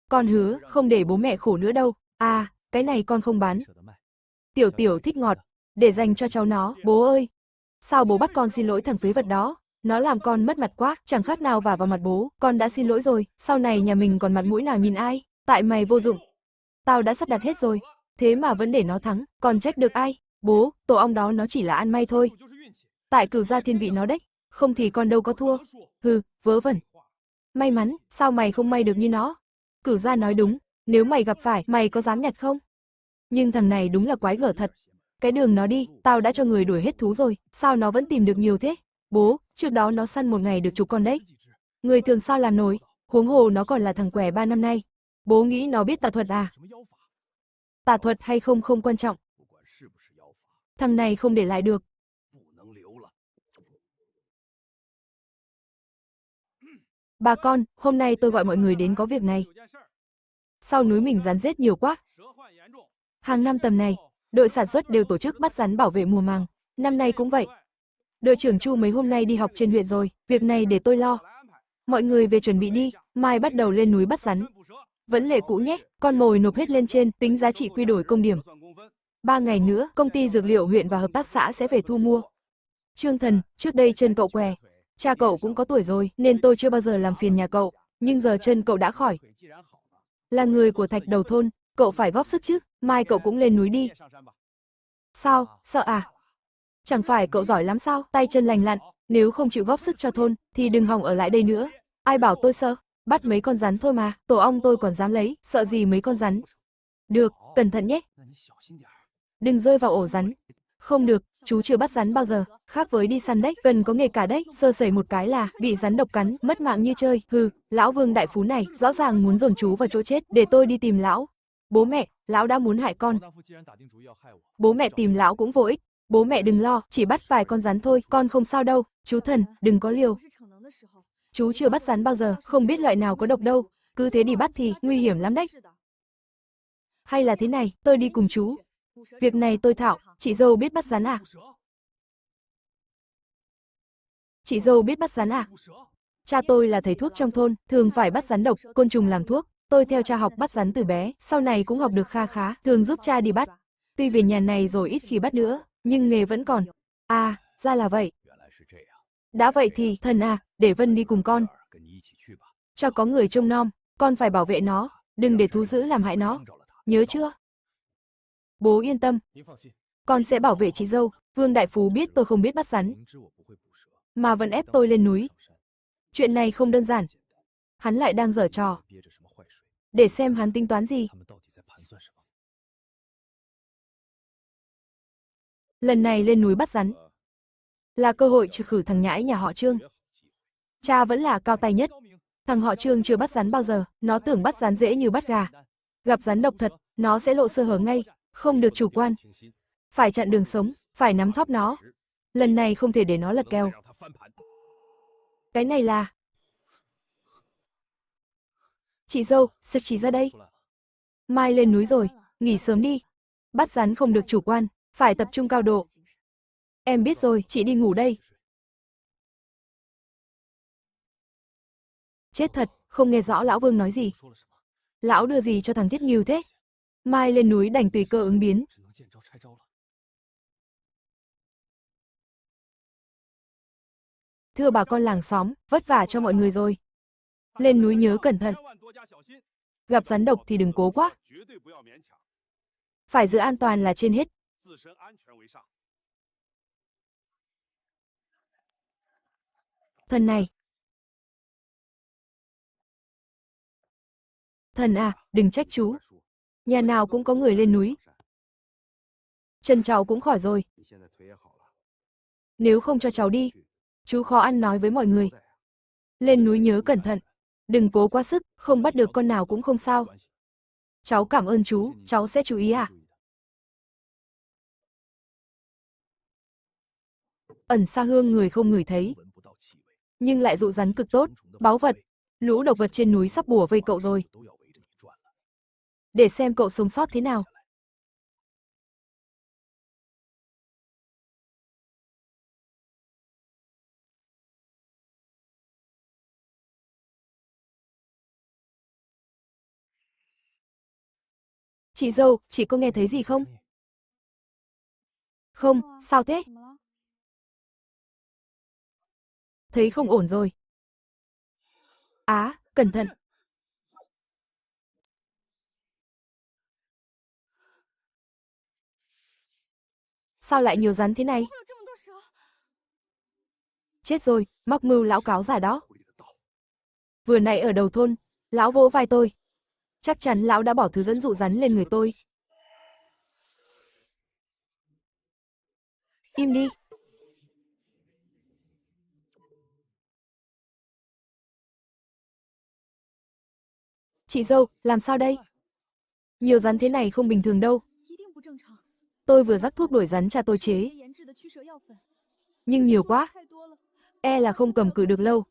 Con hứa, không để bố mẹ khổ nữa đâu. À, cái này con không bán. Tiểu tiểu thích ngọt, để dành cho cháu nó. Bố ơi, sao bố bắt con xin lỗi thằng phế vật đó? Nó làm con mất mặt quá, chẳng khác nào vả vào mặt bố. Con đã xin lỗi rồi, sau này nhà mình còn mặt mũi nào nhìn ai? Tại mày vô dụng. Tao đã sắp đặt hết rồi, thế mà vẫn để nó thắng, còn trách được ai? Bố, tổ ong đó nó chỉ là ăn may thôi. Tại Cửu gia thiên vị nó đấy, không thì con đâu có thua. Hừ, vớ vẩn. May mắn, sao mày không may được như nó? Cửu gia nói đúng, nếu mày gặp phải, mày có dám nhặt không? Nhưng thằng này đúng là quái gở thật. Cái đường nó đi, tao đã cho người đuổi hết thú rồi, sao nó vẫn tìm được nhiều thế? Bố, trước đó nó săn một ngày được chục con đấy. Người thường sao làm nổi, huống hồ nó còn là thằng què 3 năm nay. Bố nghĩ nó biết tà thuật à? Tà thuật hay không không quan trọng. Thằng này không để lại được. Bà con, hôm nay tôi gọi mọi người đến có việc này. Sau núi mình rắn rết nhiều quá. Hàng năm tầm này, đội sản xuất đều tổ chức bắt rắn bảo vệ mùa màng. Năm nay cũng vậy. Đội trưởng Chu mấy hôm nay đi học trên huyện rồi, việc này để tôi lo. Mọi người về chuẩn bị đi, mai bắt đầu lên núi bắt rắn. Vẫn lệ cũ nhé, con mồi nộp hết lên trên, tính giá trị quy đổi công điểm. 3 ngày nữa, công ty dược liệu huyện và hợp tác xã sẽ về thu mua. Trương Thần, trước đây chân cậu què. Cha cậu cũng có tuổi rồi, nên tôi chưa bao giờ làm phiền nhà cậu. Nhưng giờ chân cậu đã khỏi. Là người của Thạch Đầu thôn, cậu phải góp sức chứ, mai cậu cũng lên núi đi. Sao, sợ à? Chẳng phải cậu giỏi lắm sao, tay chân lành lặn, nếu không chịu góp sức cho thôn, thì đừng hòng ở lại đây nữa. Ai bảo tôi sợ, bắt mấy con rắn thôi mà, tổ ong tôi còn dám lấy, sợ gì mấy con rắn. Được, cẩn thận nhé. Đừng rơi vào ổ rắn. Không được, chú chưa bắt rắn bao giờ, khác với đi săn đấy, cần có nghề cả đấy, sơ sẩy một cái là bị rắn độc cắn, mất mạng như chơi. Hừ, lão Vương đại phú này, rõ ràng muốn dồn chú vào chỗ chết, để tôi đi tìm lão. Bố mẹ, lão đã muốn hại con. Bố mẹ tìm lão cũng vô ích. Bố mẹ đừng lo, chỉ bắt vài con rắn thôi, con không sao đâu. Chú Thần, đừng có liều. Chú chưa bắt rắn bao giờ, không biết loại nào có độc đâu. Cứ thế đi bắt thì nguy hiểm lắm đấy. Hay là thế này, tôi đi cùng chú. Việc này tôi thạo, chị dâu biết bắt rắn à? Chị dâu biết bắt rắn à? Cha tôi là thầy thuốc trong thôn, thường phải bắt rắn độc, côn trùng làm thuốc. Tôi theo cha học bắt rắn từ bé, sau này cũng học được kha khá, thường giúp cha đi bắt. Tuy về nhà này rồi ít khi bắt nữa, nhưng nghề vẫn còn. À, ra là vậy. Đã vậy thì, Thần à, để Vân đi cùng con. Cho có người trông nom, con phải bảo vệ nó, đừng để thú dữ làm hại nó. Nhớ chưa? Bố yên tâm. Con sẽ bảo vệ chị dâu. Vương đại phú biết tôi không biết bắt rắn, mà vẫn ép tôi lên núi. Chuyện này không đơn giản. Hắn lại đang giở trò. Để xem hắn tính toán gì. Lần này lên núi bắt rắn là cơ hội trừ khử thằng nhãi nhà họ Trương. Cha vẫn là cao tay nhất. Thằng họ Trương chưa bắt rắn bao giờ, nó tưởng bắt rắn dễ như bắt gà. Gặp rắn độc thật, nó sẽ lộ sơ hở ngay, không được chủ quan. Phải chặn đường sống, phải nắm thóp nó. Lần này không thể để nó lật kèo. Cái này là... Chị dâu, sao chị ra đây? Mai lên núi rồi, nghỉ sớm đi. Bắt rắn không được chủ quan, phải tập trung cao độ. Em biết rồi, chị đi ngủ đây. Chết thật, không nghe rõ lão Vương nói gì. Lão đưa gì cho thằng Thiết Ngưu thế? Mai lên núi đành tùy cơ ứng biến. Thưa bà con làng xóm, vất vả cho mọi người rồi. Lên núi nhớ cẩn thận. Gặp rắn độc thì đừng cố quá. Phải giữ an toàn là trên hết. Thần này. Thần à, đừng trách chú. Nhà nào cũng có người lên núi. Chân cháu cũng khỏi rồi. Nếu không cho cháu đi, chú khó ăn nói với mọi người. Lên núi nhớ cẩn thận. Đừng cố quá sức, không bắt được con nào cũng không sao. Cháu cảm ơn chú, cháu sẽ chú ý à. Ẩn xa hương người không ngửi thấy. Nhưng lại dụ rắn cực tốt, báu vật. Lũ độc vật trên núi sắp bủa vây cậu rồi. Để xem cậu sống sót thế nào. Chị dâu, chị có nghe thấy gì không? Không, sao thế? Thấy không ổn rồi. Á, cẩn thận. Sao lại nhiều rắn thế này? Chết rồi, mắc mưu lão cáo giả đó. Vừa nãy ở đầu thôn, lão vỗ vai tôi. Chắc chắn lão đã bỏ thứ dẫn dụ rắn lên người tôi. Im đi. Chị dâu, làm sao đây? Nhiều rắn thế này không bình thường đâu. Tôi vừa rắc thuốc đuổi rắn cha tôi chế. Nhưng nhiều quá. E là không cầm cự được lâu.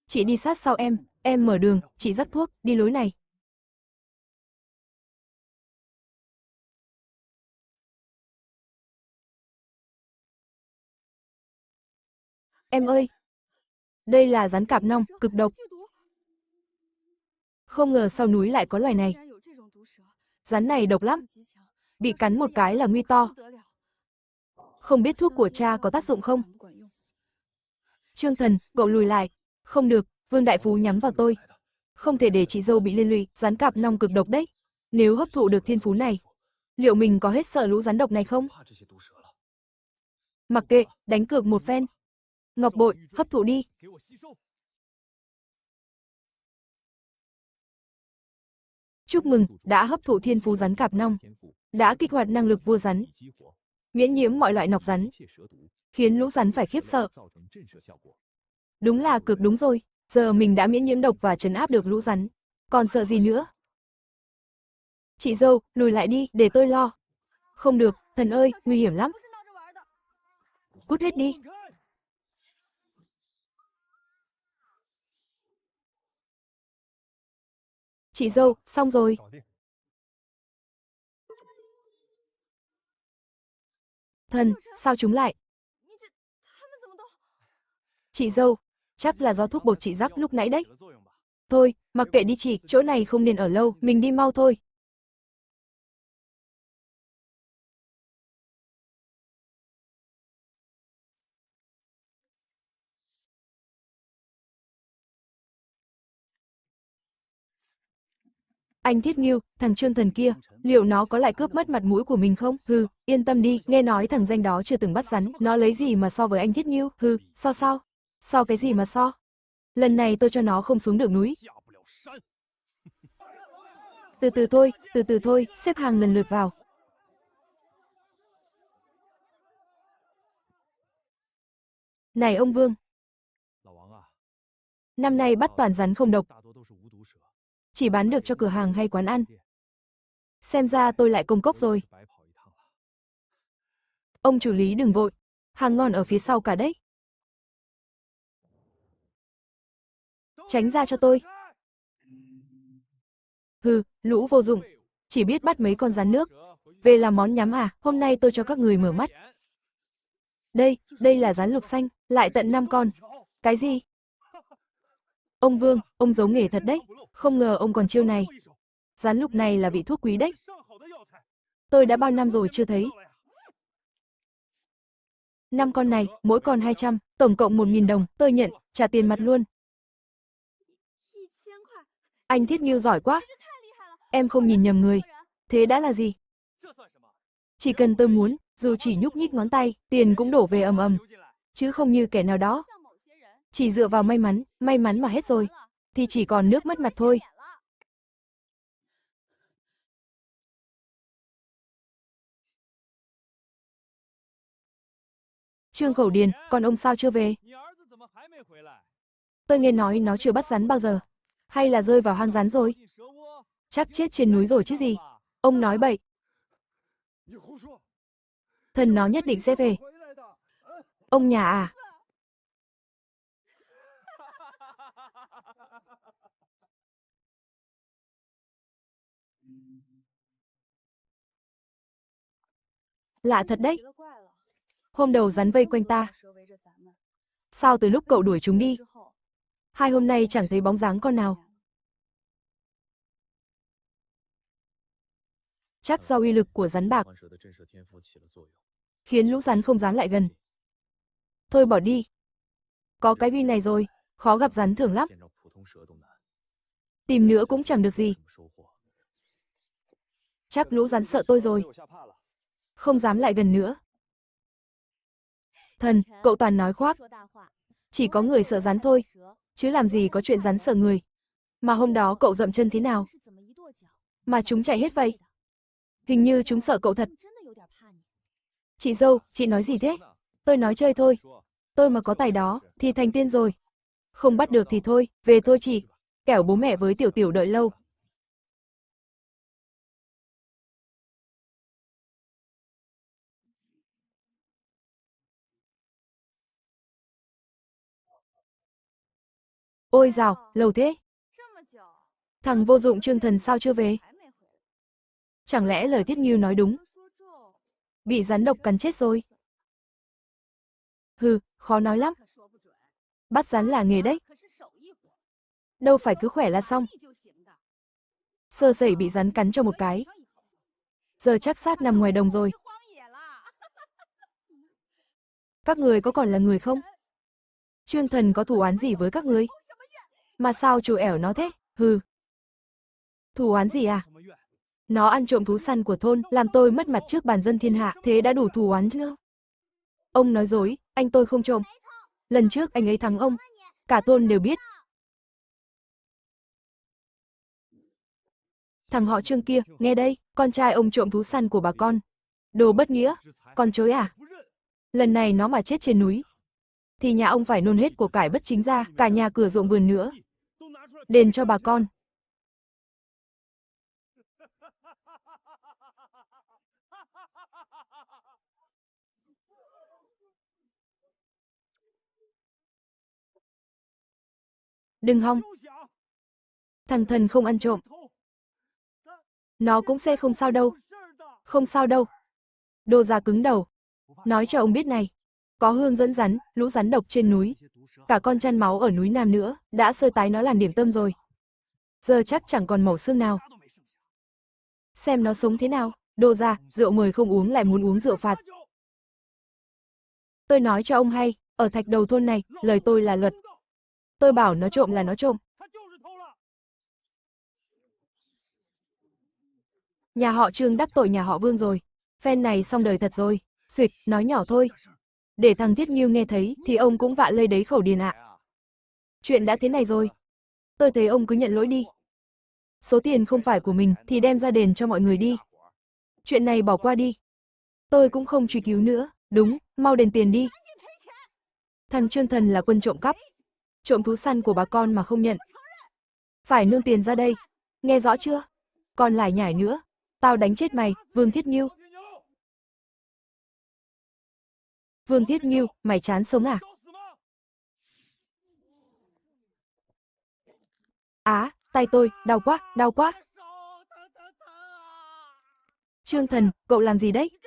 Chị đi sát sau em mở đường, chị rắc thuốc, đi lối này. Em ơi, đây là rắn cạp nong, cực độc. Không ngờ sau núi lại có loài này. Rắn này độc lắm, bị cắn một cái là nguy to. Không biết thuốc của cha có tác dụng không? Trương Thần, cậu lùi lại. Không được, Vương Đại Phú nhắm vào tôi. Không thể để chị dâu bị liên lụy, rắn cạp nong cực độc đấy. Nếu hấp thụ được thiên phú này, liệu mình có hết sợ lũ rắn độc này không? Mặc kệ, đánh cược một phen. Ngọc bội, hấp thụ đi. Chúc mừng, đã hấp thụ thiên phú rắn cạp nong. Đã kích hoạt năng lực vua rắn. Miễn nhiễm mọi loại nọc rắn. Khiến lũ rắn phải khiếp sợ. Đúng là cực đúng rồi. Giờ mình đã miễn nhiễm độc và trấn áp được lũ rắn. Còn sợ gì nữa? Chị dâu, lùi lại đi, để tôi lo. Không được, thần ơi, nguy hiểm lắm. Cút hết đi. Chị dâu, xong rồi. Thần, sao chúng lại? Chị dâu, chắc là do thuốc bột chị rắc lúc nãy đấy. Thôi, mặc kệ đi chị, chỗ này không nên ở lâu, mình đi mau thôi. Anh Thiết Ngưu, thằng Trương Thần kia, liệu nó có lại cướp mất mặt mũi của mình không? Hừ, yên tâm đi, nghe nói thằng danh đó chưa từng bắt rắn, nó lấy gì mà so với anh Thiết Ngưu? Hừ, so sao? So cái gì mà so? Lần này tôi cho nó không xuống được núi. Từ từ thôi, xếp hàng lần lượt vào. Này ông Vương, năm nay bắt toàn rắn không độc, chỉ bán được cho cửa hàng hay quán ăn. Xem ra tôi lại công cốc rồi. Ông chủ lý đừng vội, hàng ngon ở phía sau cả đấy. tránh ra cho tôi. Hừ, lũ vô dụng, chỉ biết bắt mấy con rắn nước. Về làm món nhắm à, hôm nay tôi cho các người mở mắt. Đây là rắn lục xanh, lại tận 5 con. Cái gì? Ông Vương, ông giấu nghề thật đấy, không ngờ ông còn chiêu này. Rắn lục này là vị thuốc quý đấy. Tôi đã bao năm rồi chưa thấy. 5 con này, mỗi con 200, tổng cộng 1.000 đồng, tôi nhận, trả tiền mặt luôn. Anh Thiết Nghiêu giỏi quá. Em không nhìn nhầm người. Thế đã là gì? Chỉ cần tôi muốn, dù chỉ nhúc nhích ngón tay, tiền cũng đổ về ầm ầm. Chứ không như kẻ nào đó. Chỉ dựa vào may mắn mà hết rồi. Thì chỉ còn nước mất mặt thôi. Trương Khẩu Điền, còn ông sao chưa về? Tôi nghe nói nó chưa bắt rắn bao giờ. Hay là rơi vào hang rắn rồi? Chắc chết trên núi rồi chứ gì. Ông nói bậy. Thần nó nhất định sẽ về. Ông nhà à? Lạ thật đấy. Hôm đầu rắn vây quanh ta. Sao từ lúc cậu đuổi chúng đi? 2 hôm nay chẳng thấy bóng dáng con nào. Chắc do uy lực của rắn bạc khiến lũ rắn không dám lại gần. Thôi bỏ đi. Có cái uy này rồi, khó gặp rắn thường lắm. Tìm nữa cũng chẳng được gì. Chắc lũ rắn sợ tôi rồi. Không dám lại gần nữa. Thần, cậu toàn nói khoác. Chỉ có người sợ rắn thôi, chứ làm gì có chuyện rắn sợ người. Mà hôm đó cậu dậm chân thế nào? Mà chúng chạy hết vậy? Hình như chúng sợ cậu thật. Chị dâu, chị nói gì thế? Tôi nói chơi thôi. Tôi mà có tài đó, thì thành tiên rồi. Không bắt được thì thôi, về thôi chị. Kẻo bố mẹ với Tiểu Tiểu đợi lâu. Ôi dào, lâu thế. Thằng vô dụng Trương Thần sao chưa về? Chẳng lẽ lời Thiết Nghiêu nói đúng? Bị rắn độc cắn chết rồi. Hừ, khó nói lắm. Bắt rắn là nghề đấy. Đâu phải cứ khỏe là xong. Sơ sẩy bị rắn cắn cho một cái. Giờ chắc xác nằm ngoài đồng rồi. Các người có còn là người không? Trương Thần có thù oán gì với các người? Mà sao chủ ẻo nó thế? Hừ. Thù oán gì à? Nó ăn trộm thú săn của thôn, làm tôi mất mặt trước bàn dân thiên hạ, thế đã đủ thù oán chưa? Ông nói dối, anh tôi không trộm. Lần trước anh ấy thắng ông, cả thôn đều biết. Thằng họ Trương kia, nghe đây, con trai ông trộm thú săn của bà con. Đồ bất nghĩa, con chối à? Lần này nó mà chết trên núi, thì nhà ông phải nôn hết của cải bất chính ra, cả nhà cửa ruộng vườn nữa. Đền cho bà con. Đừng hòng. Thằng Thần không ăn trộm. Nó cũng sẽ không sao đâu. Không sao đâu. Đồ già cứng đầu. Nói cho ông biết này. Có hương dẫn rắn, lũ rắn độc trên núi. Cả con chăn máu ở núi Nam nữa, đã sơ tái nó làm điểm tâm rồi. Giờ chắc chẳng còn mẩu xương nào. Xem nó sống thế nào. Đồ già, rượu mời không uống lại muốn uống rượu phạt. Tôi nói cho ông hay, ở thạch đầu thôn này, lời tôi là luật. Tôi bảo nó trộm là nó trộm. Nhà họ Trương đắc tội nhà họ Vương rồi. Phen này xong đời thật rồi. Xuyệt, nói nhỏ thôi. Để thằng Thiết Nghiêu nghe thấy, thì ông cũng vạ lây đấy Khẩu Điền ạ. Chuyện đã thế này rồi. Tôi thấy ông cứ nhận lỗi đi. Số tiền không phải của mình, thì đem ra đền cho mọi người đi. Chuyện này bỏ qua đi. Tôi cũng không truy cứu nữa. Đúng, mau đền tiền đi. Thằng Trương Thần là quân trộm cắp. Trộm thú săn của bà con mà không nhận. Phải nương tiền ra đây. Nghe rõ chưa? Còn lải nhải nữa. Tao đánh chết mày, Vương Thiết Nghiêu. Vương Thiết Nghiêu, mày chán sống à? Á, tay tôi, đau quá, đau quá. Trương Thần, cậu làm gì đấy?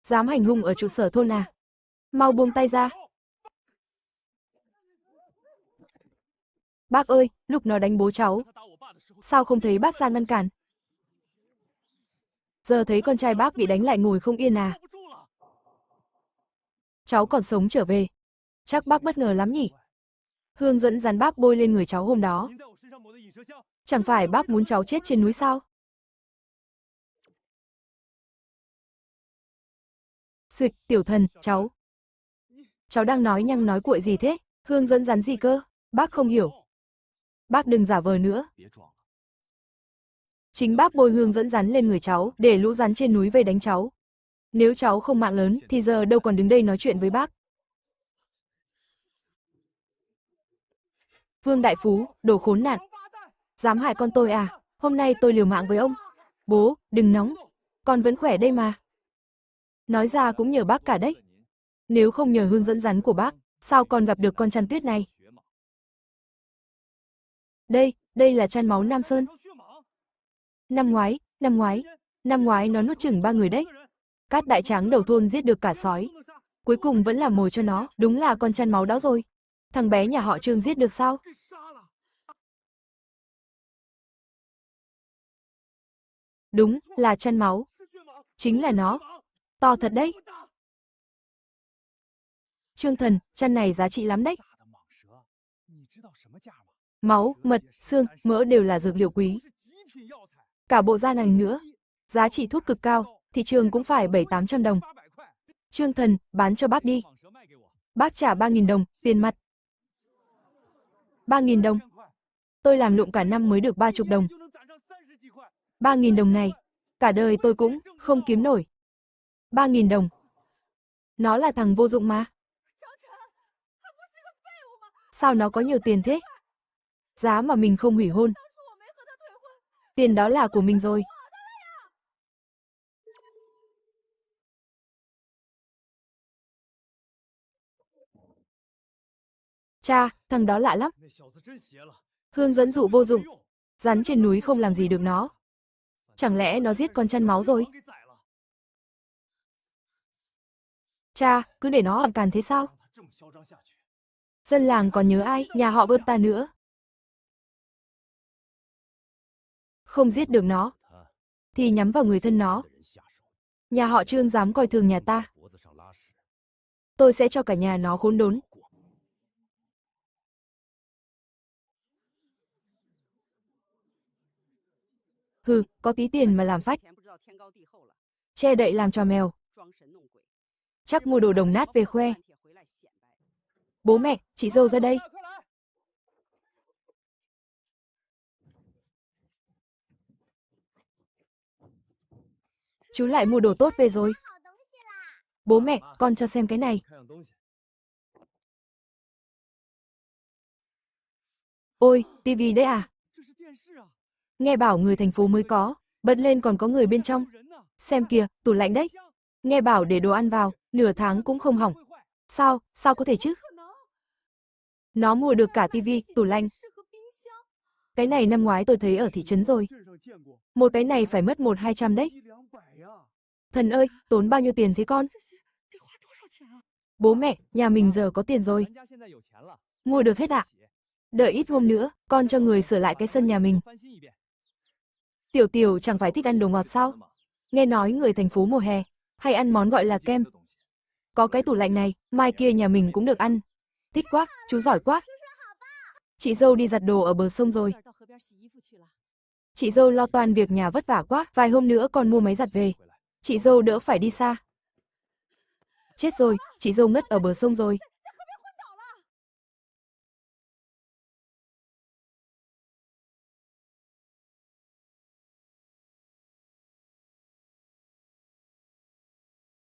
Dám hành hung ở trụ sở thôn à? Mau buông tay ra. Bác ơi, lúc nó đánh bố cháu, sao không thấy bác ra ngăn cản? Giờ thấy con trai bác bị đánh lại ngồi không yên à? Cháu còn sống trở về. Chắc bác bất ngờ lắm nhỉ? Hương dẫn rắn bác bôi lên người cháu hôm đó. Chẳng phải bác muốn cháu chết trên núi sao? Xuyệt, tiểu thần, cháu. Cháu đang nói nhăng nói cuội gì thế? Hương dẫn rắn gì cơ? Bác không hiểu. Bác đừng giả vờ nữa. Chính bác bôi hương dẫn rắn lên người cháu, để lũ rắn trên núi về đánh cháu. Nếu cháu không mạng lớn, thì giờ đâu còn đứng đây nói chuyện với bác. Vương Đại Phú, đồ khốn nạn. Dám hại con tôi à? Hôm nay tôi liều mạng với ông. Bố, đừng nóng. Con vẫn khỏe đây mà. Nói ra cũng nhờ bác cả đấy. Nếu không nhờ hương dẫn rắn của bác, sao con gặp được con chăn tuyết này? Đây là chăn máu Nam Sơn. Năm ngoái nó nuốt chửng 3 người đấy. Cát đại tráng đầu thôn giết được cả sói. Cuối cùng vẫn là mồi cho nó, đúng là con chăn máu đó rồi. Thằng bé nhà họ Trương giết được sao? Đúng, là chăn máu. Chính là nó. To thật đấy. Trương Thần, chăn này giá trị lắm đấy. Máu, mật, xương, mỡ đều là dược liệu quý. Cả bộ da này nữa. Giá trị thuốc cực cao, thị trường cũng phải 700-800 đồng. Trương Thần, bán cho bác đi. Bác trả 3.000 đồng, tiền mặt. 3.000 đồng. Tôi làm lụng cả năm mới được 30 đồng. 3.000 đồng này, cả đời tôi cũng không kiếm nổi. 3.000 đồng. Nó là thằng vô dụng mà. Sao nó có nhiều tiền thế? Giá mà mình không hủy hôn. Tiền đó là của mình rồi. Cha, thằng đó lạ lắm. Hương dẫn dụ vô dụng. Rắn trên núi không làm gì được nó. Chẳng lẽ nó giết con chăn máu rồi? Cha, cứ để nó làm càn thế sao? Dân làng còn nhớ ai, nhà họ Vương ta nữa. Không giết được nó, thì nhắm vào người thân nó. Nhà họ Trương dám coi thường nhà ta. Tôi sẽ cho cả nhà nó khốn đốn. Hừ, có tí tiền mà làm phách. Che đậy làm trò mèo. Chắc mua đồ đồng nát về khoe. Bố mẹ, chị dâu ra đây. Chú lại mua đồ tốt về rồi. Bố mẹ, con cho xem cái này. Ôi, tivi đấy à? Nghe bảo người thành phố mới có, bật lên còn có người bên trong. Xem kìa, tủ lạnh đấy. Nghe bảo để đồ ăn vào, nửa tháng cũng không hỏng. Sao có thể chứ? Nó mua được cả tivi, tủ lạnh. Cái này năm ngoái tôi thấy ở thị trấn rồi. Một cái này phải mất 100-200 đấy. Thần ơi, tốn bao nhiêu tiền thế con? Bố mẹ, nhà mình giờ có tiền rồi. Mua được hết ạ. Đợi ít hôm nữa, con cho người sửa lại cái sân nhà mình. Tiểu Tiểu chẳng phải thích ăn đồ ngọt sao? Nghe nói người thành phố mùa hè, hay ăn món gọi là kem. Có cái tủ lạnh này, mai kia nhà mình cũng được ăn. Thích quá, chú giỏi quá. Chị dâu đi giặt đồ ở bờ sông rồi. Chị dâu lo toan việc nhà vất vả quá, vài hôm nữa còn mua máy giặt về. Chị dâu đỡ phải đi xa. Chết rồi, chị dâu ngất ở bờ sông rồi.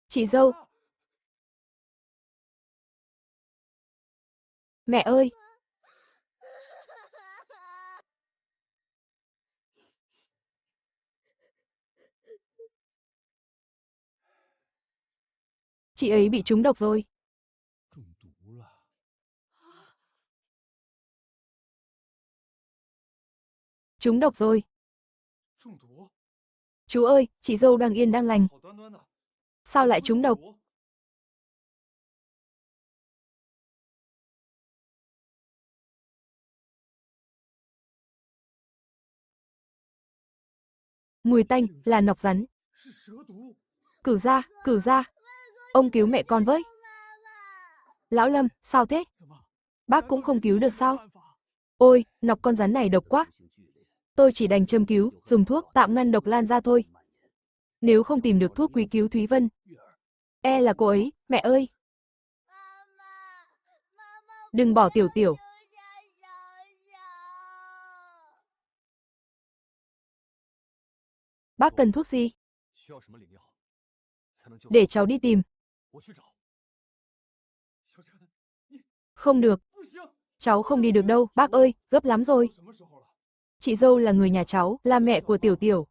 Chị dâu. Mẹ ơi. Chị ấy bị trúng độc rồi. Trúng độc rồi. Chú ơi, chị dâu đang yên đang lành. Sao lại trúng độc? Mùi tanh, là nọc rắn. Cửu gia, ông cứu mẹ con với. Lão Lâm, sao thế? Bác cũng không cứu được sao? Ôi, nọc con rắn này độc quá. Tôi chỉ đành châm cứu, dùng thuốc tạm ngăn độc lan ra thôi. Nếu không tìm được thuốc quý cứu Thúy Vân, e là cô ấy, mẹ ơi. Đừng bỏ Tiểu Tiểu. Bác cần thuốc gì? Để cháu đi tìm. Không được. Cháu không đi được đâu, bác ơi, gấp lắm rồi. Chị dâu là người nhà cháu, là mẹ của Tiểu Tiểu.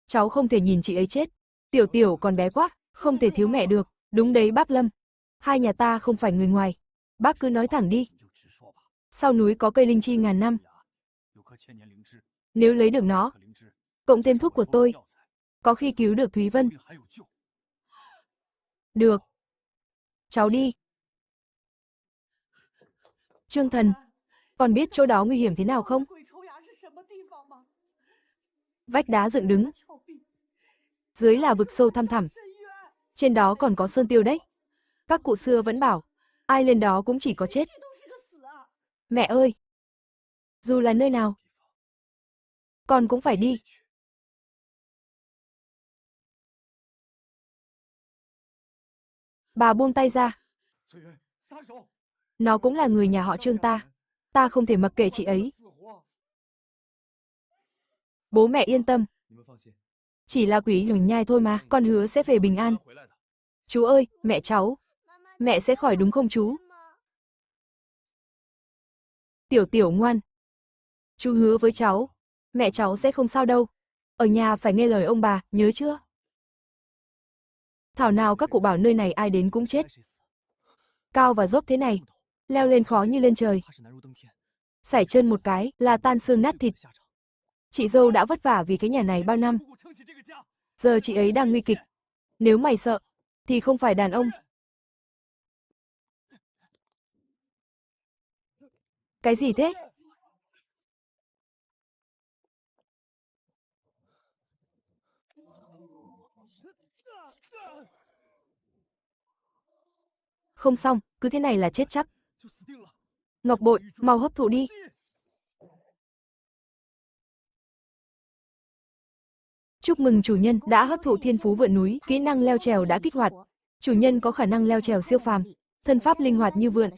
Cháu không thể nhìn chị ấy chết. Tiểu Tiểu còn bé quá, không thể thiếu mẹ được. Đúng đấy bác Lâm. Hai nhà ta không phải người ngoài. Bác cứ nói thẳng đi. Sau núi có cây linh chi ngàn năm. Nếu lấy được nó, cộng thêm thuốc của tôi, có khi cứu được Thúy Vân. Được. Cháu đi. Trương Thần, còn biết chỗ đó nguy hiểm thế nào không? Vách đá dựng đứng. Dưới là vực sâu thăm thẳm. Trên đó còn có sơn tiêu đấy. Các cụ xưa vẫn bảo, ai lên đó cũng chỉ có chết. Mẹ ơi! Dù là nơi nào, con cũng phải đi. Bà buông tay ra. Nó cũng là người nhà họ Trương ta. Ta không thể mặc kệ chị ấy. Bố mẹ yên tâm. Chỉ là quỷ hồn nhai thôi mà, con hứa sẽ về bình an. Chú ơi, mẹ cháu. Mẹ sẽ khỏi đúng không chú? Tiểu Tiểu ngoan. Chú hứa với cháu, mẹ cháu sẽ không sao đâu. Ở nhà phải nghe lời ông bà, nhớ chưa? Thảo nào các cụ bảo nơi này ai đến cũng chết. Cao và dốc thế này, leo lên khó như lên trời. Sải chân một cái là tan xương nát thịt. Chị dâu đã vất vả vì cái nhà này bao năm. Giờ chị ấy đang nguy kịch. Nếu mày sợ, thì không phải đàn ông. Cái gì thế? Không xong, cứ thế này là chết chắc. Ngọc bội, mau hấp thụ đi. Chúc mừng chủ nhân đã hấp thụ thiên phú vượn núi, kỹ năng leo trèo đã kích hoạt. Chủ nhân có khả năng leo trèo siêu phàm, thân pháp linh hoạt như vượn.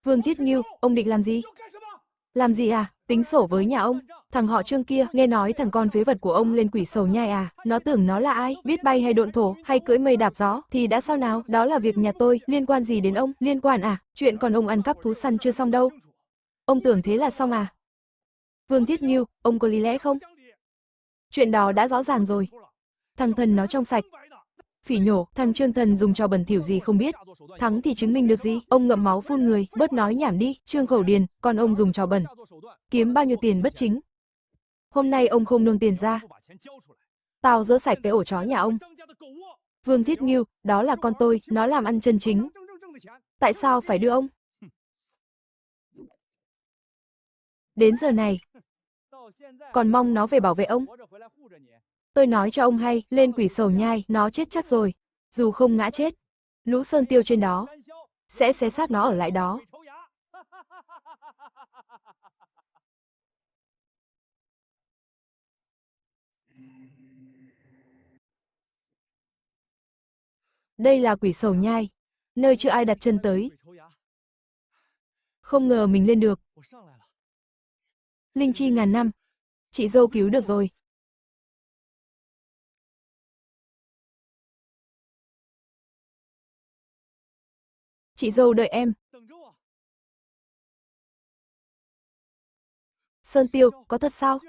Vương Thiết Nghiêu, ông định làm gì? Làm gì à? Tính sổ với nhà ông. Thằng họ Trương kia, nghe nói thằng con phế vật của ông lên quỷ sầu nhai à? Nó tưởng nó là ai? Biết bay hay độn thổ, hay cưỡi mây đạp gió, thì đã sao nào? Đó là việc nhà tôi, liên quan gì đến ông? Liên quan à? Chuyện còn ông ăn cắp thú săn chưa xong đâu. Ông tưởng thế là xong à? Vương Thiết Nghiêu, ông có lý lẽ không? Chuyện đó đã rõ ràng rồi. Thằng thần nó trong sạch. Phỉ nhổ, thằng Trương Thần dùng trò bẩn thỉu gì không biết. Thắng thì chứng minh được gì? Ông ngậm máu phun người, bớt nói nhảm đi. Trương Khẩu Điền, con ông dùng trò bẩn. Kiếm bao nhiêu tiền bất chính. Hôm nay ông không nương tiền ra. Tao dỡ sạch cái ổ chó nhà ông. Vương Thiết Nghiêu, đó là con tôi, nó làm ăn chân chính. Tại sao phải đưa ông? Đến giờ này, còn mong nó về bảo vệ ông. Tôi nói cho ông hay, lên quỷ sầu nhai, nó chết chắc rồi. Dù không ngã chết, lũ sơn tiêu trên đó sẽ xé xác nó ở lại đó. Đây là quỷ sầu nhai, nơi chưa ai đặt chân tới. Không ngờ mình lên được. Linh chi ngàn năm, chị dâu cứu được rồi. Chị dâu đợi em. Sơn tiêu, có thật sao?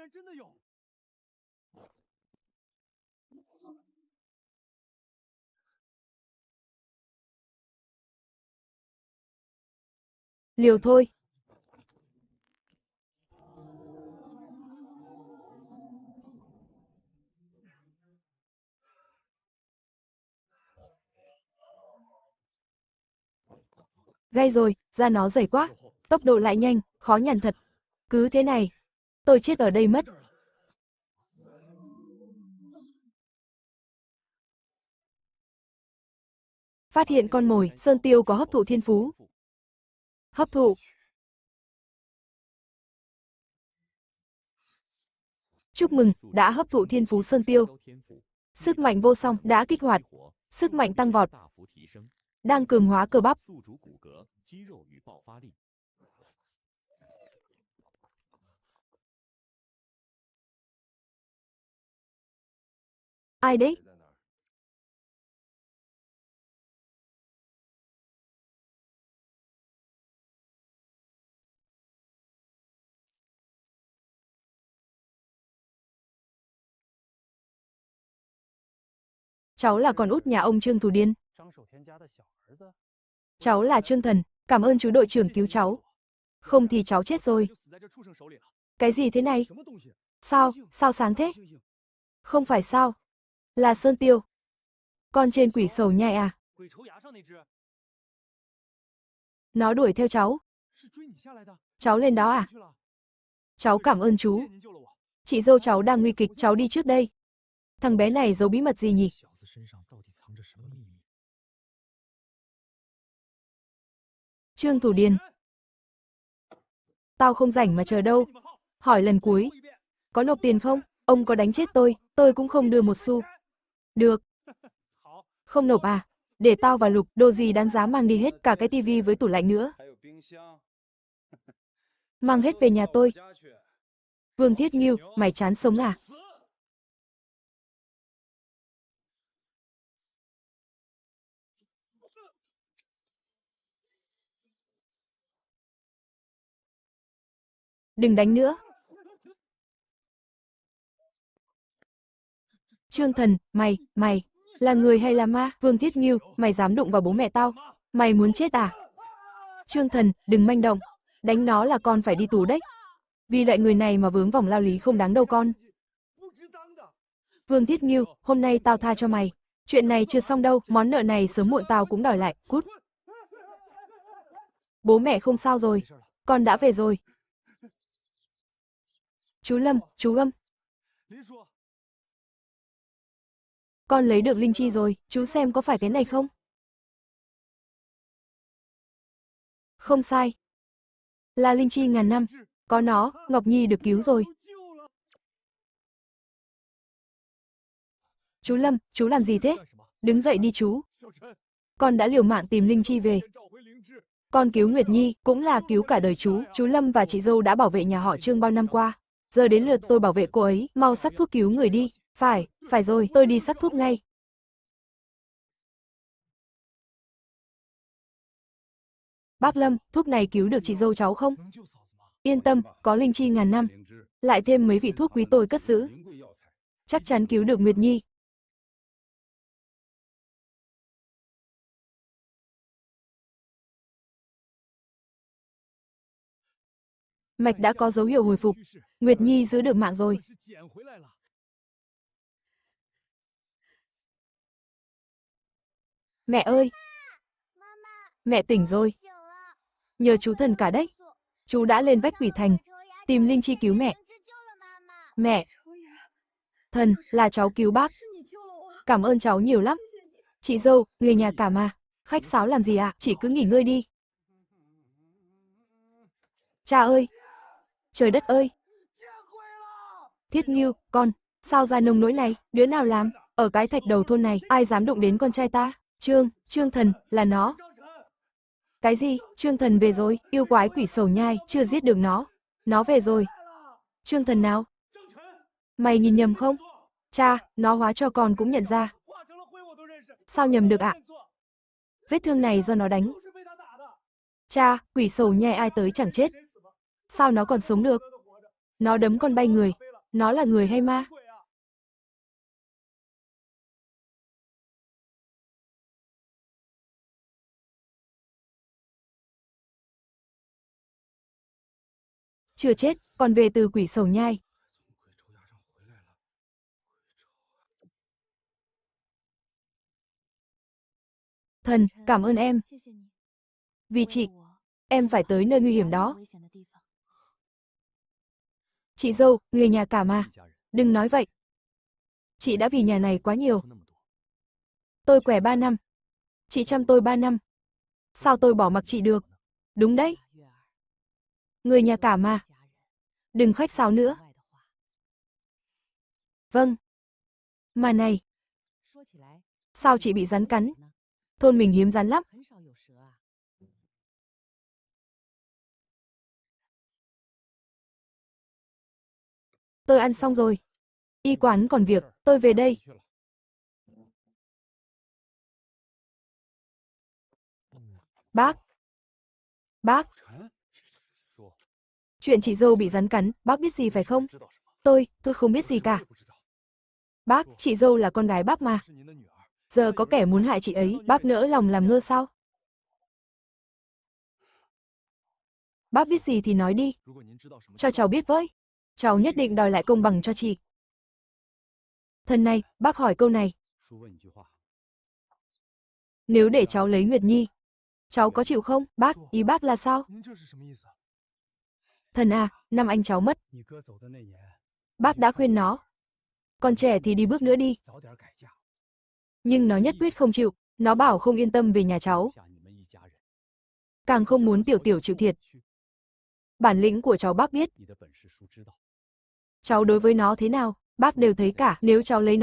Liều thôi. Gay rồi, da nó dày quá. Tốc độ lại nhanh, khó nhằn thật. Cứ thế này, tôi chết ở đây mất. Phát hiện con mồi, Sơn Tiêu có hấp thụ thiên phú. Hấp thụ. Chúc mừng, đã hấp thụ thiên phú Sơn Tiêu. Sức mạnh vô song đã kích hoạt. Sức mạnh tăng vọt. Đang cường hóa cơ bắp. Ai đấy? Cháu là con út nhà ông Trương Thủ Điên. Cháu là Trương Thần, cảm ơn chú đội trưởng cứu cháu. Không thì cháu chết rồi. Cái gì thế này? Sao, sao sáng thế? Không phải sao? Là Sơn Tiêu. Con trên quỷ sầu nhai à? Nó đuổi theo cháu. Cháu lên đó à? Cháu cảm ơn chú. Chị dâu cháu đang nguy kịch, cháu đi trước đây. Thằng bé này giấu bí mật gì nhỉ? Trương Thủ Điền. Tao không rảnh mà chờ đâu. Hỏi lần cuối. Có nộp tiền không? Ông có đánh chết tôi cũng không đưa một xu. Được. Không nộp à? Để tao và Lục, đồ gì đáng giá mang đi hết, cả cái tivi với tủ lạnh nữa. Mang hết về nhà tôi. Vương Thiết Nghiêu, mày chán sống à? Đừng đánh nữa. Trương Thần, mày, là người hay là ma? Vương Thiết Nghiêu, mày dám đụng vào bố mẹ tao? Mày muốn chết à? Trương Thần, đừng manh động. Đánh nó là con phải đi tù đấy. Vì loại người này mà vướng vòng lao lý không đáng đâu con. Vương Thiết Nghiêu, hôm nay tao tha cho mày. Chuyện này chưa xong đâu, món nợ này sớm muộn tao cũng đòi lại, cút. Bố mẹ không sao rồi, con đã về rồi. Chú Lâm, con lấy được linh chi rồi, chú xem có phải cái này không? Không sai. Là linh chi ngàn năm, có nó, Ngọc Nhi được cứu rồi. Chú Lâm, chú làm gì thế? Đứng dậy đi chú. Con đã liều mạng tìm linh chi về. Con cứu Nguyệt Nhi, cũng là cứu cả đời chú Lâm và chị dâu đã bảo vệ nhà họ Trương bao năm qua. Giờ đến lượt tôi bảo vệ cô ấy, mau sắc thuốc cứu người đi. Phải rồi, tôi đi sắc thuốc ngay. Bác Lâm, thuốc này cứu được chị dâu cháu không? Yên tâm, có linh chi ngàn năm. Lại thêm mấy vị thuốc quý tôi cất giữ. Chắc chắn cứu được Nguyệt Nhi. Mạch đã có dấu hiệu hồi phục. Nguyệt Nhi giữ được mạng rồi. Mẹ ơi! Mẹ tỉnh rồi. Nhờ chú Thần cả đấy. Chú đã lên vách quỷ thành, tìm linh chi cứu mẹ. Mẹ! Thần, là cháu cứu bác. Cảm ơn cháu nhiều lắm. Chị dâu, người nhà cả mà. Khách sáo làm gì ạ? Chỉ cứ nghỉ ngơi đi. Cha ơi! Trời đất ơi! Thiết Nghiêu, con, sao ra nông nỗi này, đứa nào làm? Ở cái thạch đầu thôn này, ai dám đụng đến con trai ta? Trương Thần, là nó. Cái gì? Trương Thần về rồi, yêu quái quỷ sầu nhai, chưa giết được nó. Nó về rồi. Trương Thần nào? Mày nhìn nhầm không? Cha, nó hóa cho con cũng nhận ra. Sao nhầm được ạ? Vết thương này do nó đánh. Cha, quỷ sầu nhai ai tới chẳng chết. Sao nó còn sống được? Nó đấm con bay người. Nó là người hay ma? Chưa chết, còn về từ quỷ sầu nhai. Thần, cảm ơn em. Vì chị, em phải tới nơi nguy hiểm đó. Chị dâu, người nhà cả mà. Đừng nói vậy. Chị đã vì nhà này quá nhiều. Tôi khỏe 3 năm. Chị chăm tôi 3 năm. Sao tôi bỏ mặc chị được? Đúng đấy. Người nhà cả mà. Đừng khách sáo nữa. Vâng. Mà này. Sao chị bị rắn cắn? Thôn mình hiếm rắn lắm. Tôi ăn xong rồi. Y quán còn việc, tôi về đây. Bác. Bác. Chuyện chị dâu bị rắn cắn, bác biết gì phải không? Tôi không biết gì cả. Bác, chị dâu là con gái bác mà. Giờ có kẻ muốn hại chị ấy, bác nỡ lòng làm ngơ sao? Bác biết gì thì nói đi. Cho cháu biết với. Cháu nhất định đòi lại công bằng cho chị. Thần này, bác hỏi câu này. Nếu để cháu lấy Nguyệt Nhi, cháu có chịu không? Bác, ý bác là sao? Thần à, năm anh cháu mất. Bác đã khuyên nó. Còn trẻ thì đi bước nữa đi. Nhưng nó nhất quyết không chịu. Nó bảo không yên tâm về nhà cháu. Càng không muốn tiểu tiểu chịu thiệt. Bản lĩnh của cháu bác biết. Cháu đối với nó thế nào, bác đều thấy cả. Nếu cháu lấy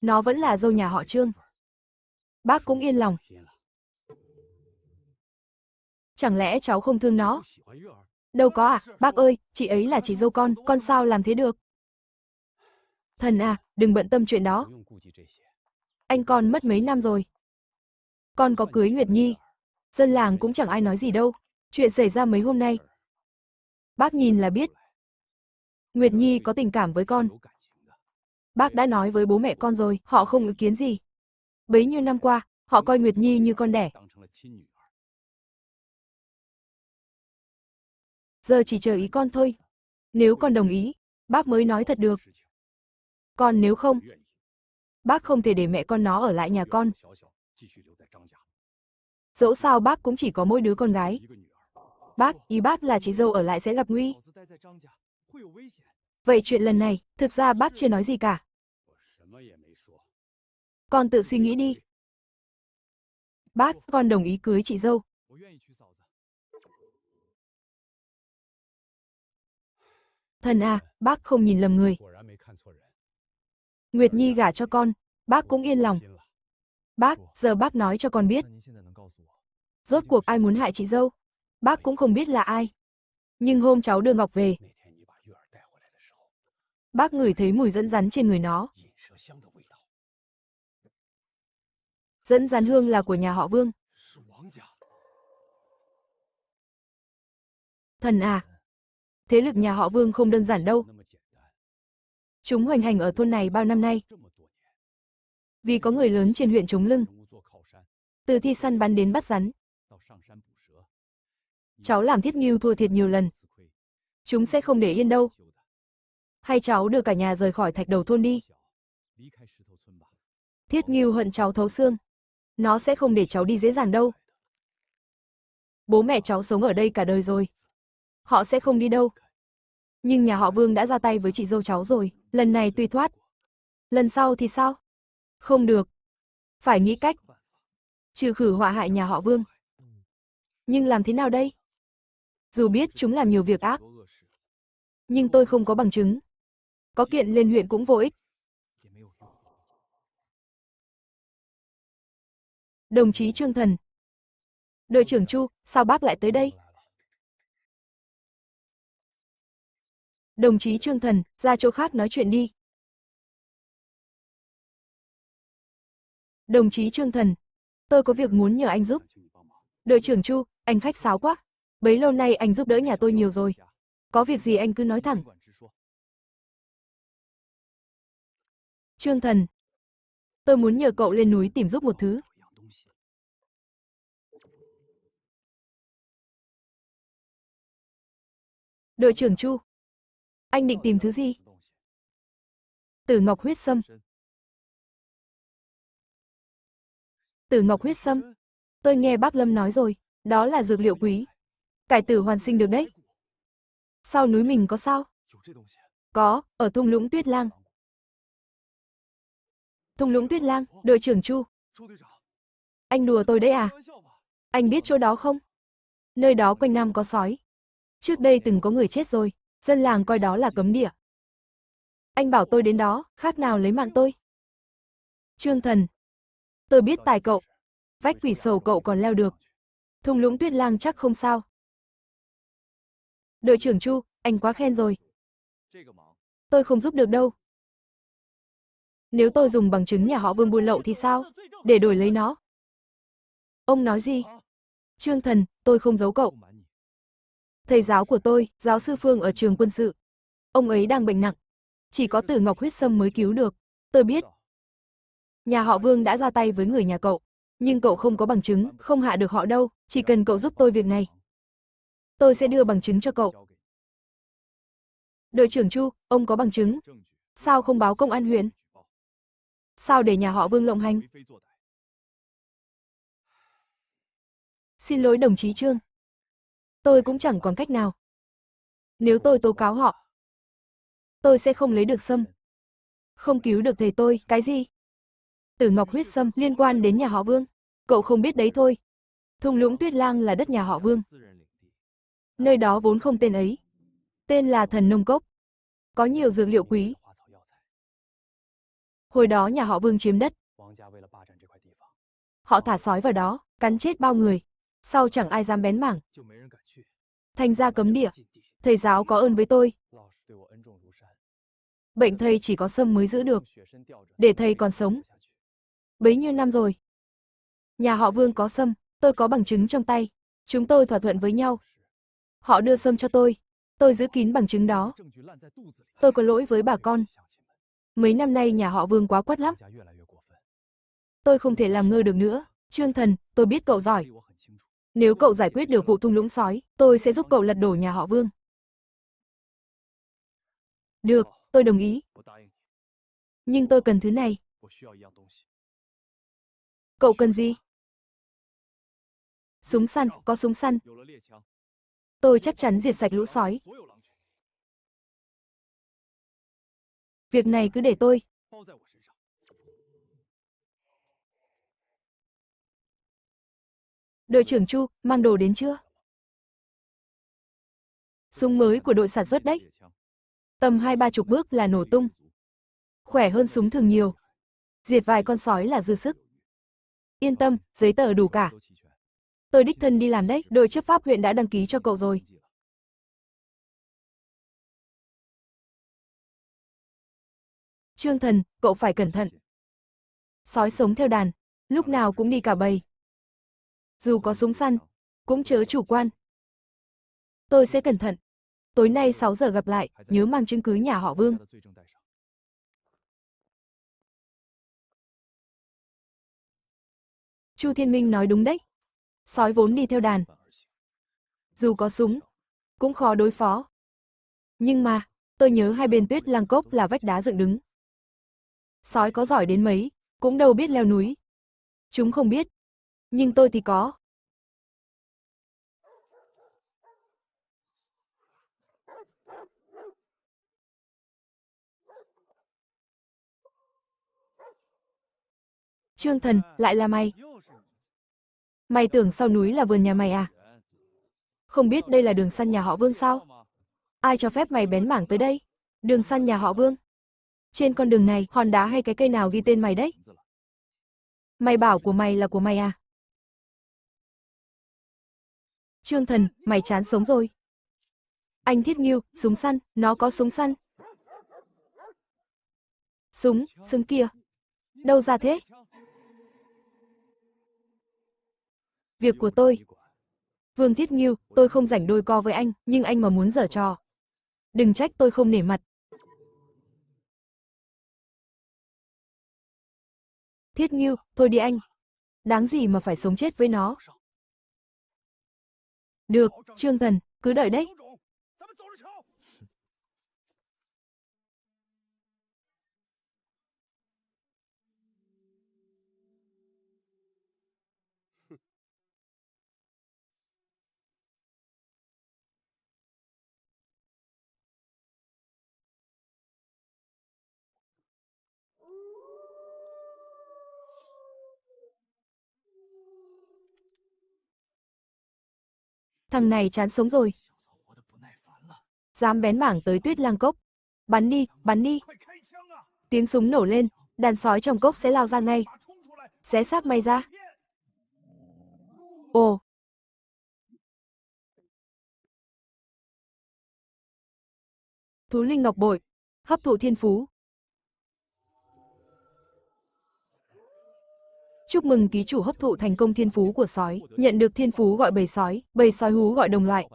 nó vẫn là dâu nhà họ Trương. Bác cũng yên lòng. Chẳng lẽ cháu không thương nó? Đâu có à, bác ơi, chị ấy là chị dâu con sao làm thế được? Thần à, đừng bận tâm chuyện đó. Anh con mất mấy năm rồi. Con có cưới Nguyệt Nhi. Dân làng cũng chẳng ai nói gì đâu. Chuyện xảy ra mấy hôm nay. Bác nhìn là biết. Nguyệt Nhi có tình cảm với con. Bác đã nói với bố mẹ con rồi, họ không ý kiến gì. Bấy nhiêu năm qua, họ coi Nguyệt Nhi như con đẻ. Giờ chỉ chờ ý con thôi. Nếu con đồng ý, bác mới nói thật được. Còn nếu không, bác không thể để mẹ con nó ở lại nhà con. Dẫu sao bác cũng chỉ có mỗi đứa con gái. Ý bác là chị dâu ở lại sẽ gặp nguy. Vậy chuyện lần này, thực ra bác chưa nói gì cả. Con tự suy nghĩ đi. Bác, con đồng ý cưới chị dâu. Thần à, bác không nhìn lầm người. Nguyệt Nhi gả cho con, bác cũng yên lòng. Bác, giờ bác nói cho con biết. Rốt cuộc ai muốn hại chị dâu? Bác cũng không biết là ai. Nhưng hôm cháu đưa Ngọc về, bác ngửi thấy mùi dẫn rắn trên người nó. Dẫn rắn hương là của nhà họ Vương. Thần à, thế lực nhà họ Vương không đơn giản đâu. Chúng hoành hành ở thôn này bao năm nay. Vì có người lớn trên huyện chống lưng. Từ thi săn bắn đến bắt rắn. Cháu làm Thiết Ngưu thua thiệt nhiều lần. Chúng sẽ không để yên đâu. Hay cháu đưa cả nhà rời khỏi Thạch Đầu thôn đi. Thiết Ngưu hận cháu thấu xương. Nó sẽ không để cháu đi dễ dàng đâu. Bố mẹ cháu sống ở đây cả đời rồi. Họ sẽ không đi đâu. Nhưng nhà họ Vương đã ra tay với chị dâu cháu rồi. Lần này tuy thoát. Lần sau thì sao? Không được. Phải nghĩ cách. Trừ khử họa hại nhà họ Vương. Nhưng làm thế nào đây? Dù biết chúng làm nhiều việc ác. Nhưng tôi không có bằng chứng. Có kiện lên huyện cũng vô ích. Đồng chí Trương Thần. Đội trưởng Chu, sao bác lại tới đây? Đồng chí Trương Thần, ra chỗ khác nói chuyện đi. Đồng chí Trương Thần, tôi có việc muốn nhờ anh giúp. Đội trưởng Chu, anh khách sáo quá. Bấy lâu nay anh giúp đỡ nhà tôi nhiều rồi. Có việc gì anh cứ nói thẳng. Trương Thần, tôi muốn nhờ cậu lên núi tìm giúp một thứ. Đội trưởng Chu, anh định tìm thứ gì? Tử ngọc huyết sâm. Tử ngọc huyết sâm. Tôi nghe bác Lâm nói rồi, đó là dược liệu quý. Cải tử hoàn sinh được đấy. Sau núi mình có sao? Có, ở thung lũng Tuyết Lang. Thung lũng Tuyết Lang, đội trưởng Chu. Anh đùa tôi đấy à? Anh biết chỗ đó không? Nơi đó quanh năm có sói. Trước đây từng có người chết rồi, dân làng coi đó là cấm địa. Anh bảo tôi đến đó, khác nào lấy mạng tôi. Trương Thần, tôi biết tài cậu. Vách quỷ sầu cậu còn leo được. Thung lũng Tuyết Lang chắc không sao. Đội trưởng Chu, anh quá khen rồi. Tôi không giúp được đâu. Nếu tôi dùng bằng chứng nhà họ Vương buôn lậu thì sao? Để đổi lấy nó. Ông nói gì? Trương Thần, tôi không giấu cậu. Thầy giáo của tôi, giáo sư Phương ở trường quân sự. Ông ấy đang bệnh nặng. Chỉ có Tử Ngọc huyết sâm mới cứu được. Tôi biết. Nhà họ Vương đã ra tay với người nhà cậu. Nhưng cậu không có bằng chứng, không hạ được họ đâu. Chỉ cần cậu giúp tôi việc này. Tôi sẽ đưa bằng chứng cho cậu. Đội trưởng Chu, ông có bằng chứng. Sao không báo công an huyện? Sao để nhà họ Vương lộng hành? Xin lỗi đồng chí Trương. Tôi cũng chẳng còn cách nào. Nếu tôi tố cáo họ, tôi sẽ không lấy được sâm. Không cứu được thầy tôi, cái gì? Tử ngọc huyết sâm liên quan đến nhà họ Vương. Cậu không biết đấy thôi. Thung lũng Tuyết Lang là đất nhà họ Vương. Nơi đó vốn không tên ấy. Tên là Thần Nông Cốc. Có nhiều dược liệu quý. Hồi đó nhà họ Vương chiếm đất. Họ thả sói vào đó, cắn chết bao người. Sau chẳng ai dám bén mảng. Thành ra cấm địa. Thầy giáo có ơn với tôi. Bệnh thầy chỉ có sâm mới giữ được. Để thầy còn sống. Bấy nhiêu năm rồi. Nhà họ Vương có sâm, tôi có bằng chứng trong tay. Chúng tôi thỏa thuận với nhau. Họ đưa sâm cho tôi giữ kín bằng chứng đó. Tôi có lỗi với bà con. Mấy năm nay nhà họ Vương quá quắt lắm. Tôi không thể làm ngơ được nữa. Trương Thần, tôi biết cậu giỏi. Nếu cậu giải quyết được vụ thung lũng sói, tôi sẽ giúp cậu lật đổ nhà họ Vương. Được, tôi đồng ý. Nhưng tôi cần thứ này. Cậu cần gì? Súng săn, có súng săn. Tôi chắc chắn diệt sạch lũ sói. Việc này cứ để tôi. Đội trưởng Chu, mang đồ đến chưa? Súng mới của đội sản xuất đấy. Tầm 20-30 bước là nổ tung. Khỏe hơn súng thường nhiều. Diệt vài con sói là dư sức. Yên tâm, giấy tờ đủ cả. Tôi đích thân đi làm đấy, đội chấp pháp huyện đã đăng ký cho cậu rồi. Trương Thần, cậu phải cẩn thận. Sói sống theo đàn, lúc nào cũng đi cả bầy. Dù có súng săn, cũng chớ chủ quan. Tôi sẽ cẩn thận. Tối nay 6 giờ gặp lại, nhớ mang chứng cứ nhà họ Vương. Chu Thiên Minh nói đúng đấy. Sói vốn đi theo đàn. Dù có súng, cũng khó đối phó. Nhưng mà, tôi nhớ hai bên Tuyết Lang Cốc là vách đá dựng đứng. Sói có giỏi đến mấy, cũng đâu biết leo núi. Chúng không biết, nhưng tôi thì có. Trương Thần, lại là mày. Mày tưởng sau núi là vườn nhà mày à? Không biết đây là đường săn nhà họ Vương sao? Ai cho phép mày bén mảng tới đây? Đường săn nhà họ Vương. Trên con đường này, hòn đá hay cái cây nào ghi tên mày đấy? Mày bảo của mày là của mày à? Trương Thần, mày chán sống rồi. Anh Thiết Ngưu, súng săn, nó có súng săn. Súng kia. Đâu ra thế? Việc của tôi. Vương Thiết Ngưu, tôi không rảnh đôi co với anh, nhưng anh mà muốn giở trò. Đừng trách tôi không nể mặt. Thiết Ngưu, thôi đi anh. Đáng gì mà phải sống chết với nó. Được, Trương Thần, cứ đợi đấy. Thằng này chán sống rồi. Dám bén mảng tới Tuyết Lang Cốc. Bắn đi, bắn đi. Tiếng súng nổ lên, đàn sói trong cốc sẽ lao ra ngay. Xé xác mày ra. Ồ. Thú linh ngọc bội. Hấp thụ thiên phú. Chúc mừng ký chủ hấp thụ thành công thiên phú của sói, nhận được thiên phú gọi bầy sói hú gọi đồng loại.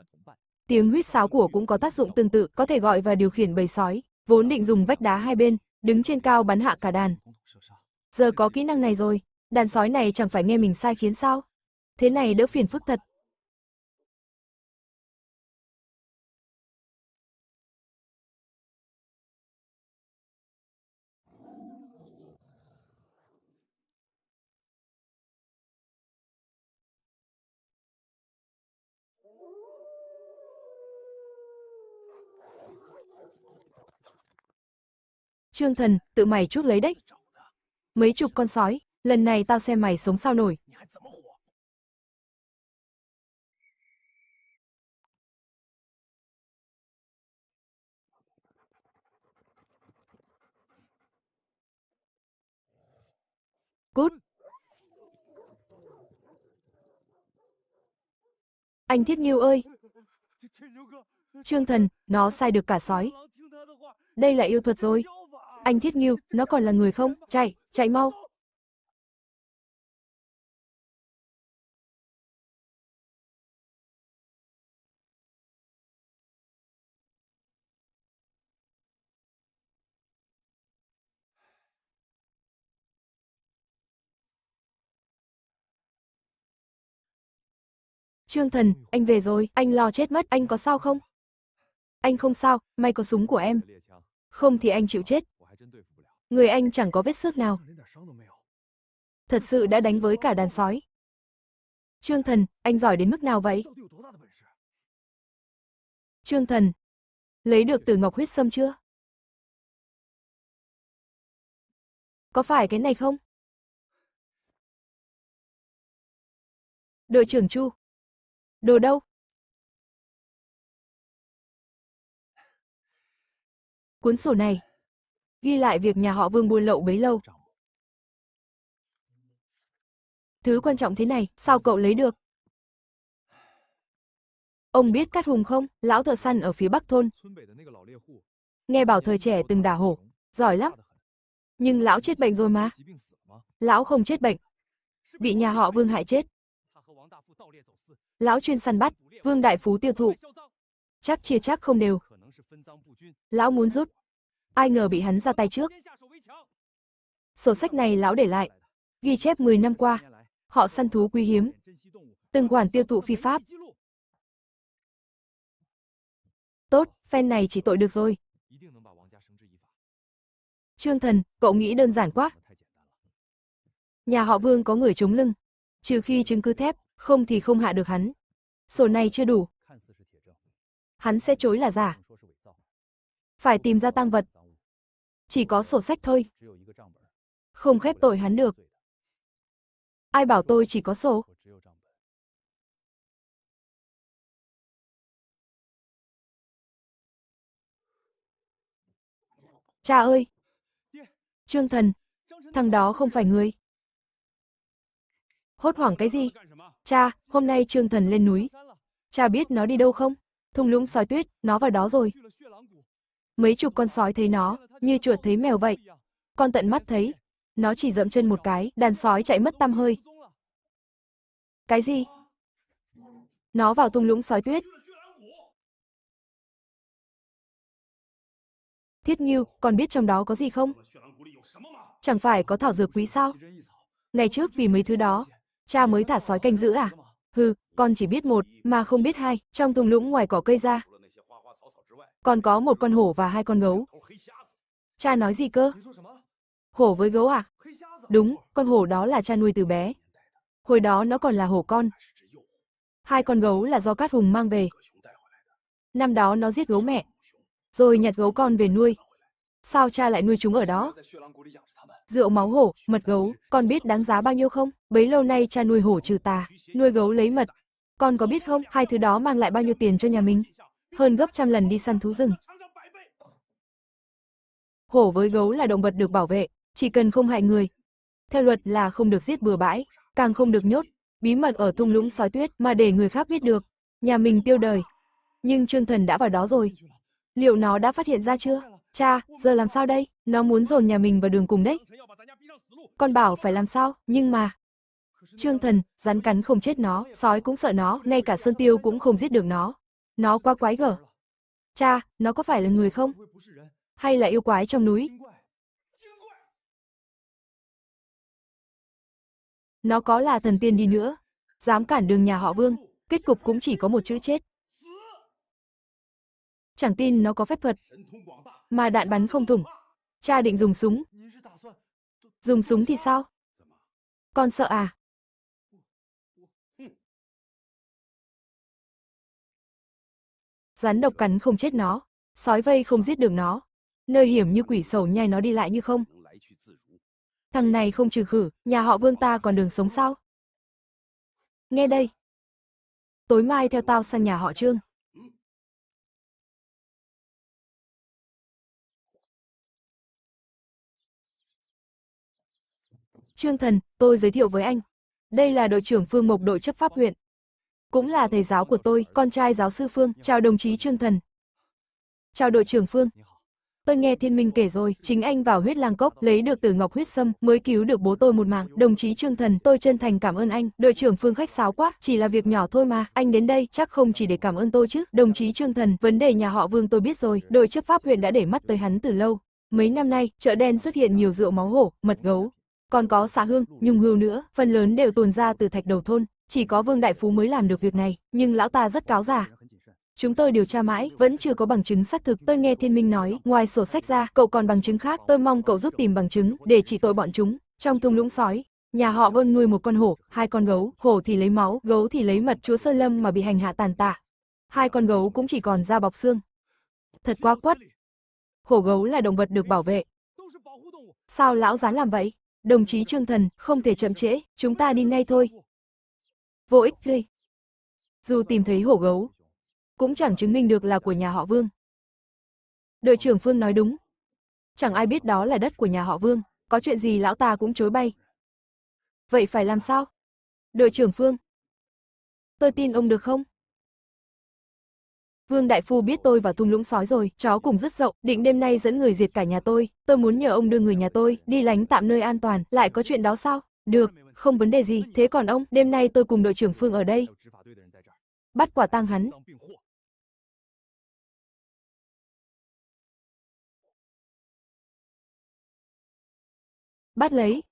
Tiếng huýt sáo của cũng có tác dụng tương tự, có thể gọi và điều khiển bầy sói, vốn định dùng vách đá hai bên, đứng trên cao bắn hạ cả đàn. Giờ có kỹ năng này rồi, đàn sói này chẳng phải nghe mình sai khiến sao? Thế này đỡ phiền phức thật. Trương Thần, tự mày chuốc lấy đấy. Mấy chục con sói, lần này tao xem mày sống sao nổi. Cút. Anh Thiết Nghiêu ơi. Trương Thần, nó sai được cả sói. Đây là yêu thuật rồi. Anh Thiết Nghiêu, nó còn là người không? Chạy, chạy mau. Trương Thần, anh về rồi, anh lo chết mất, anh có sao không? Anh không sao, may có súng của em. Không thì anh chịu chết. Người anh chẳng có vết xước nào. Thật sự đã đánh với cả đàn sói. Trương Thần, anh giỏi đến mức nào vậy? Trương Thần, lấy được Tử Ngọc huyết sâm chưa? Có phải cái này không? Đội trưởng Chu. Đồ đâu? Cuốn sổ này ghi lại việc nhà họ Vương buôn lậu bấy lâu. Thứ quan trọng thế này, sao cậu lấy được? Ông biết Cát Hùng không? Lão thợ săn ở phía bắc thôn. Nghe bảo thời trẻ từng đả hổ, giỏi lắm. Nhưng lão chết bệnh rồi mà. Lão không chết bệnh, bị nhà họ Vương hại chết. Lão chuyên săn bắt, Vương đại phú tiêu thụ. Chắc chia chắc không đều. Lão muốn rút, ai ngờ bị hắn ra tay trước. Sổ sách này lão để lại, ghi chép 10 năm qua, họ săn thú quý hiếm, từng khoản tiêu thụ phi pháp. Tốt, phen này chỉ tội được rồi. Trương Thần, cậu nghĩ đơn giản quá. Nhà họ Vương có người chống lưng, trừ khi chứng cứ thép, không thì không hạ được hắn. Sổ này chưa đủ. Hắn sẽ chối là giả. Phải tìm ra tang vật. Chỉ có sổ sách thôi. Không khép tội hắn được. Ai bảo tôi chỉ có sổ? Cha ơi! Trương Thần, thằng đó không phải người. Hốt hoảng cái gì? Cha, hôm nay Trương Thần lên núi. Cha biết nó đi đâu không? Thung lũng sói tuyết, nó vào đó rồi. Mấy chục con sói thấy nó, như chuột thấy mèo vậy. Con tận mắt thấy, nó chỉ dậm chân một cái, đàn sói chạy mất tăm hơi. Cái gì? Nó vào thung lũng sói tuyết. Thiết Nghiêu, con biết trong đó có gì không? Chẳng phải có thảo dược quý sao? Ngày trước vì mấy thứ đó, cha mới thả sói canh giữ à? Hừ, con chỉ biết một, mà không biết hai, trong thung lũng ngoài cỏ cây ra. Còn có một con hổ và hai con gấu. Cha nói gì cơ? Hổ với gấu à? Đúng, con hổ đó là cha nuôi từ bé. Hồi đó nó còn là hổ con. Hai con gấu là do Cát Hùng mang về. Năm đó nó giết gấu mẹ, rồi nhặt gấu con về nuôi. Sao cha lại nuôi chúng ở đó? Rượu máu hổ, mật gấu, con biết đáng giá bao nhiêu không? Bấy lâu nay cha nuôi hổ trừ tà, nuôi gấu lấy mật. Con có biết không, hai thứ đó mang lại bao nhiêu tiền cho nhà mình? Hơn gấp trăm lần đi săn thú rừng. Hổ với gấu là động vật được bảo vệ, chỉ cần không hại người. Theo luật là không được giết bừa bãi, càng không được nhốt bí mật ở thung lũng sói tuyết mà để người khác biết được, nhà mình tiêu đời. Nhưng Trương Thần đã vào đó rồi. Liệu nó đã phát hiện ra chưa? Cha, giờ làm sao đây? Nó muốn dồn nhà mình vào đường cùng đấy. Con bảo phải làm sao, nhưng mà... Trương Thần, rắn cắn không chết nó, sói cũng sợ nó, ngay cả sơn tiêu cũng không giết được nó. Nó quá quái gở. Cha, nó có phải là người không? Hay là yêu quái trong núi? Nó có là thần tiên đi nữa, dám cản đường nhà họ Vương, kết cục cũng chỉ có một chữ chết. Chẳng tin nó có phép thuật, mà đạn bắn không thủng. Cha định dùng súng. Dùng súng thì sao? Con sợ à? Rắn độc cắn không chết nó, sói vây không giết được nó, nơi hiểm như quỷ sầu nhai nó đi lại như không. Thằng này không trừ khử, nhà họ Vương ta còn đường sống sao? Nghe đây. Tối mai theo tao sang nhà họ Trương. Trương Thần, tôi giới thiệu với anh. Đây là đội trưởng Phương Mộc đội chấp pháp huyện. Cũng là thầy giáo của tôi, con trai giáo sư Phương. Chào đồng chí Trương Thần. Chào đội trưởng Phương. Tôi nghe Thiên Minh kể rồi, chính anh vào huyết lang cốc, lấy được Tử Ngọc huyết sâm, mới cứu được bố tôi một mạng. Đồng chí Trương Thần, tôi chân thành cảm ơn anh. Đội trưởng Phương khách sáo quá, chỉ là việc nhỏ thôi mà. Anh đến đây, chắc không chỉ để cảm ơn tôi chứ. Đồng chí Trương Thần, vấn đề nhà họ Vương tôi biết rồi. Đội chấp pháp huyện đã để mắt tới hắn từ lâu. Mấy năm nay, chợ đen xuất hiện nhiều rượu máu hổ, mật gấu. Còn có xạ hương, nhung hươu nữa, phần lớn đều tuồn ra từ thạch đầu thôn. Chỉ có Vương Đại Phú mới làm được việc này, nhưng lão ta rất cáo giả. Chúng tôi điều tra mãi, vẫn chưa có bằng chứng xác thực. Tôi nghe Thiên Minh nói, ngoài sổ sách ra, cậu còn bằng chứng khác. Tôi mong cậu giúp tìm bằng chứng, để trị tội bọn chúng. Trong thung lũng sói, nhà họ Vương nuôi một con hổ, hai con gấu. Hổ thì lấy máu, gấu thì lấy mật. Chúa Sơn Lâm mà bị hành hạ tàn tạ. Hai con gấu cũng chỉ còn da bọc xương. Thật quá quắt. Hổ gấu là động vật được bảo vệ. Sao lão dám làm vậy? Đồng chí Trương Thần, không thể chậm trễ, chúng ta đi ngay thôi. Vô ích ghê. Dù tìm thấy hổ gấu, cũng chẳng chứng minh được là của nhà họ Vương. Đội trưởng Phương nói đúng. Chẳng ai biết đó là đất của nhà họ Vương, có chuyện gì lão ta cũng chối bay. Vậy phải làm sao? Đội trưởng Phương, tôi tin ông được không? Vương Đại Phu biết tôi vào thung lũng sói rồi, chó cùng rất rộng, định đêm nay dẫn người diệt cả nhà tôi muốn nhờ ông đưa người nhà tôi đi lánh tạm nơi an toàn, lại có chuyện đó sao? Được, không vấn đề gì, thế còn ông, đêm nay tôi cùng đội trưởng Phương ở đây. Bắt quả tang hắn. Bắt lấy.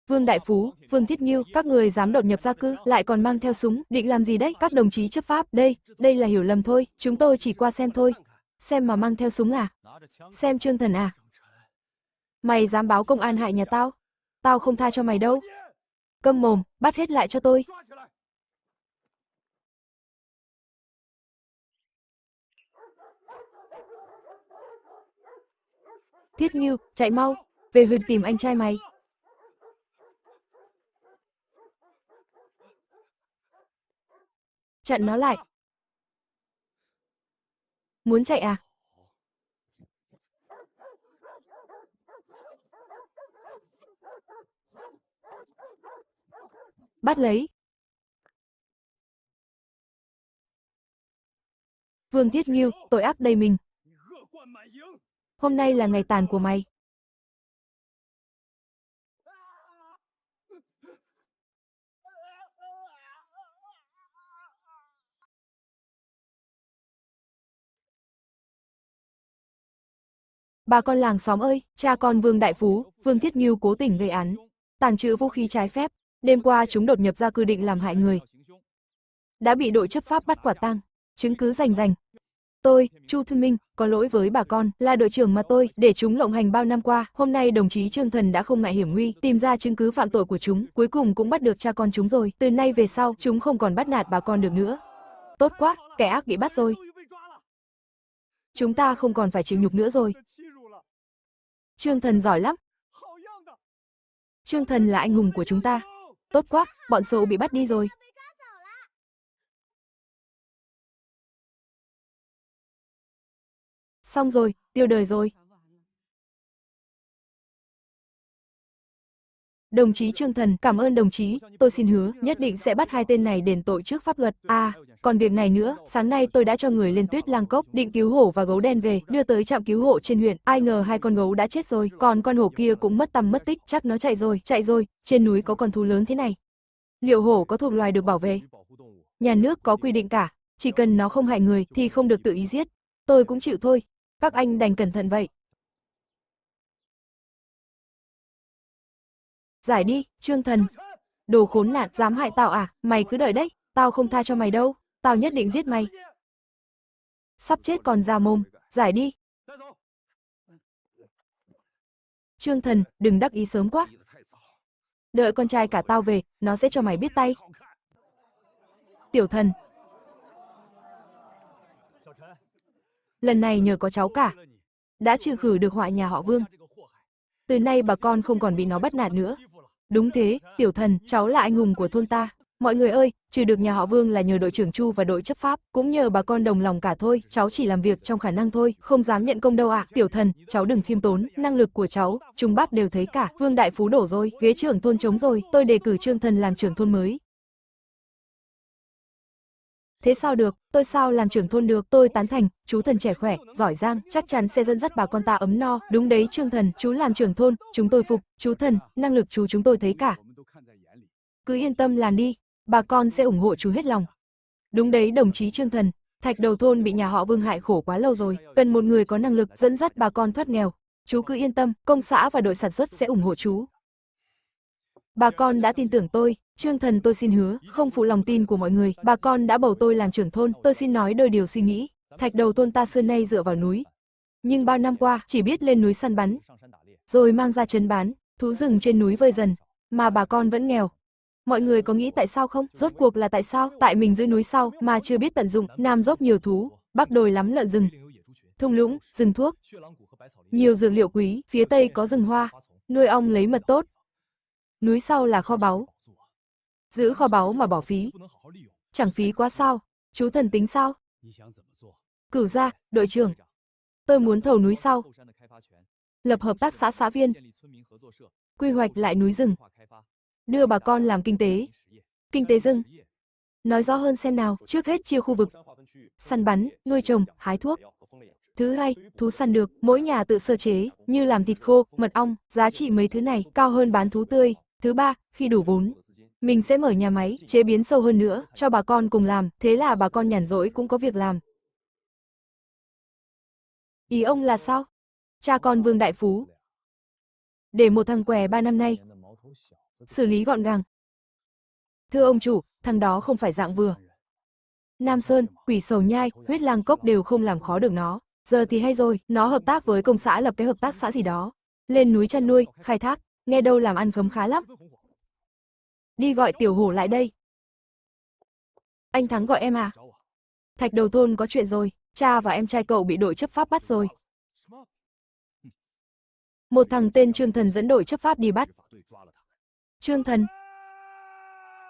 Vương Đại Phú, Vương Thiết Nghiêu, các người dám đột nhập gia cư, lại còn mang theo súng, định làm gì đấy? Các đồng chí chấp pháp, đây là hiểu lầm thôi, chúng tôi chỉ qua xem thôi. Xem mà mang theo súng à? Xem Trương Thần à? Mày dám báo công an hại nhà tao? Tao không tha cho mày đâu. Câm mồm, bắt hết lại cho tôi. Thiết Nghiêu, chạy mau, về huyện tìm anh trai mày. Chặn nó lại. Muốn chạy à? Bắt lấy. Vương Thiết Nghiêu, tội ác đầy mình. Hôm nay là ngày tàn của mày. Bà con làng xóm ơi, cha con Vương Đại Phú, Vương Thiết Nghiêu cố tình gây án, tàng trữ vũ khí trái phép. Đêm qua chúng đột nhập gia cư định làm hại người. Đã bị đội chấp pháp bắt quả tang, chứng cứ rành rành. Tôi, Chu Thư Minh, có lỗi với bà con, là đội trưởng mà tôi, để chúng lộng hành bao năm qua. Hôm nay đồng chí Trương Thần đã không ngại hiểm nguy, tìm ra chứng cứ phạm tội của chúng, cuối cùng cũng bắt được cha con chúng rồi. Từ nay về sau, chúng không còn bắt nạt bà con được nữa. Tốt quá, kẻ ác bị bắt rồi. Chúng ta không còn phải chịu nhục nữa rồi. Trương Thần giỏi lắm, Trương Thần là anh hùng của chúng ta. Tốt quá, bọn xấu bị bắt đi rồi. Xong rồi, tiêu đời rồi. Đồng chí Trương Thần, cảm ơn đồng chí, tôi xin hứa, nhất định sẽ bắt hai tên này đền tội trước pháp luật. À, còn việc này nữa, sáng nay tôi đã cho người lên Tuyết Lang Cốc, định cứu hổ và gấu đen về, đưa tới trạm cứu hộ trên huyện, ai ngờ hai con gấu đã chết rồi, còn con hổ kia cũng mất tăm mất tích, chắc nó chạy rồi, trên núi có con thú lớn thế này. Liệu hổ có thuộc loài được bảo vệ? Nhà nước có quy định cả, chỉ cần nó không hại người thì không được tự ý giết. Tôi cũng chịu thôi, các anh đành cẩn thận vậy. Giải đi, Trương Thần. Đồ khốn nạn, dám hại tao à, mày cứ đợi đấy, tao không tha cho mày đâu, tao nhất định giết mày. Sắp chết còn ra mồm, giải đi. Trương Thần, đừng đắc ý sớm quá. Đợi con trai cả tao về, nó sẽ cho mày biết tay. Tiểu Thần. Lần này nhờ có cháu cả, đã trừ khử được họa nhà họ Vương. Từ nay bà con không còn bị nó bắt nạt nữa. Đúng thế, Tiểu Thần, cháu là anh hùng của thôn ta. Mọi người ơi, trừ được nhà họ Vương là nhờ đội trưởng Chu và đội chấp pháp, cũng nhờ bà con đồng lòng cả thôi, cháu chỉ làm việc trong khả năng thôi, không dám nhận công đâu ạ. Tiểu Thần, cháu đừng khiêm tốn, năng lực của cháu, Trung Bác đều thấy cả, Vương Đại Phú đổ rồi, ghế trưởng thôn trống rồi, tôi đề cử Trương Thần làm trưởng thôn mới. Thế sao được, tôi sao làm trưởng thôn được, tôi tán thành, chú Thần trẻ khỏe, giỏi giang, chắc chắn sẽ dẫn dắt bà con ta ấm no, đúng đấy Trương Thần, chú làm trưởng thôn, chúng tôi phục, chú Thần, năng lực chú chúng tôi thấy cả. Cứ yên tâm làm đi, bà con sẽ ủng hộ chú hết lòng. Đúng đấy đồng chí Trương Thần, Thạch Đầu thôn bị nhà họ Vương hại khổ quá lâu rồi, cần một người có năng lực dẫn dắt bà con thoát nghèo. Chú cứ yên tâm, công xã và đội sản xuất sẽ ủng hộ chú. Bà con đã tin tưởng tôi, Trương Thần tôi xin hứa, không phụ lòng tin của mọi người, bà con đã bầu tôi làm trưởng thôn, tôi xin nói đôi điều suy nghĩ. Thạch Đầu thôn ta xưa nay dựa vào núi, nhưng bao năm qua chỉ biết lên núi săn bắn, rồi mang ra trấn bán, thú rừng trên núi vơi dần, mà bà con vẫn nghèo. Mọi người có nghĩ tại sao không? Rốt cuộc là tại sao? Tại mình dưới núi sau mà chưa biết tận dụng, Nam dốc nhiều thú, Bắc đồi lắm lợn rừng, thung lũng, rừng thuốc, nhiều dược liệu quý, phía Tây có rừng hoa, nuôi ong lấy mật tốt. Núi sau là kho báu. Giữ kho báu mà bỏ phí, chẳng phí quá sao? Chú Thần tính sao? Cửu gia, đội trưởng, tôi muốn thầu núi sau, lập hợp tác xã xã viên, quy hoạch lại núi rừng, đưa bà con làm kinh tế rừng. Nói rõ hơn xem nào, trước hết chia khu vực, săn bắn, nuôi trồng, hái thuốc. Thứ hai, thú săn được, mỗi nhà tự sơ chế, như làm thịt khô, mật ong, giá trị mấy thứ này cao hơn bán thú tươi. Thứ ba, khi đủ vốn, mình sẽ mở nhà máy, chế biến sâu hơn nữa, cho bà con cùng làm, thế là bà con nhàn rỗi cũng có việc làm. Ý ông là sao? Cha con Vương Đại Phú, để một thằng què 3 năm nay, xử lý gọn gàng. Thưa ông chủ, thằng đó không phải dạng vừa. Nam Sơn, Quỷ Sầu Nhai, Huyết Lang Cốc đều không làm khó được nó. Giờ thì hay rồi, nó hợp tác với công xã lập cái hợp tác xã gì đó. Lên núi chăn nuôi, khai thác, nghe đâu làm ăn khấm khá lắm. Đi gọi Tiểu Hổ lại đây. Anh Thắng gọi em à? Thạch Đầu thôn có chuyện rồi, cha và em trai cậu bị đội chấp pháp bắt rồi. Một thằng tên Trương Thần dẫn đội chấp pháp đi bắt. Trương Thần?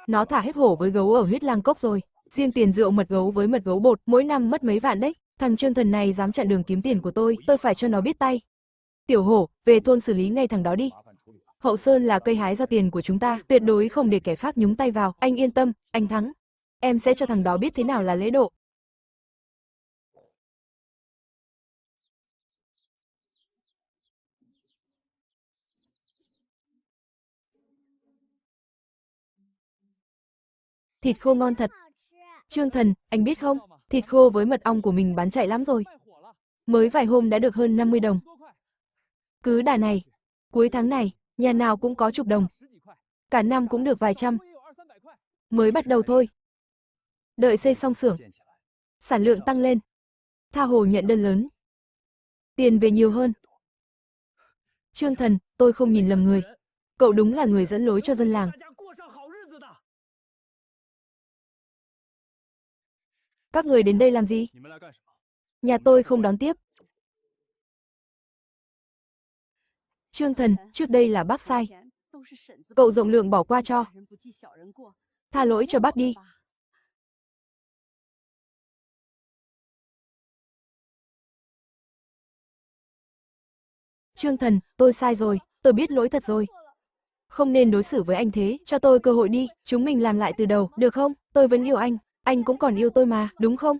Nó thả hết hổ với gấu ở Huyết Lang Cốc rồi. Riêng tiền rượu mật gấu với mật gấu bột mỗi năm mất mấy vạn đấy. Thằng Trương Thần này dám chặn đường kiếm tiền của tôi phải cho nó biết tay. Tiểu Hổ, về thôn xử lý ngay thằng đó đi. Hậu Sơn là cây hái ra tiền của chúng ta, tuyệt đối không để kẻ khác nhúng tay vào. Anh yên tâm, anh Thắng. Em sẽ cho thằng đó biết thế nào là lễ độ. Thịt khô ngon thật. Trương Thần, anh biết không, thịt khô với mật ong của mình bán chạy lắm rồi. Mới vài hôm đã được hơn 50 đồng. Cứ đà này, cuối tháng này, nhà nào cũng có chục đồng. Cả năm cũng được vài trăm. Mới bắt đầu thôi. Đợi xây xong xưởng, sản lượng tăng lên, tha hồ nhận đơn lớn, tiền về nhiều hơn. Trương Thần, tôi không nhìn lầm người. Cậu đúng là người dẫn lối cho dân làng. Các người đến đây làm gì? Nhà tôi không đón tiếp. Trương Thần, trước đây là bác sai. Cậu rộng lượng bỏ qua cho. Tha lỗi cho bác đi. Trương Thần, tôi sai rồi, tôi biết lỗi thật rồi. Không nên đối xử với anh thế, cho tôi cơ hội đi, chúng mình làm lại từ đầu, được không? Tôi vẫn yêu anh cũng còn yêu tôi mà, đúng không?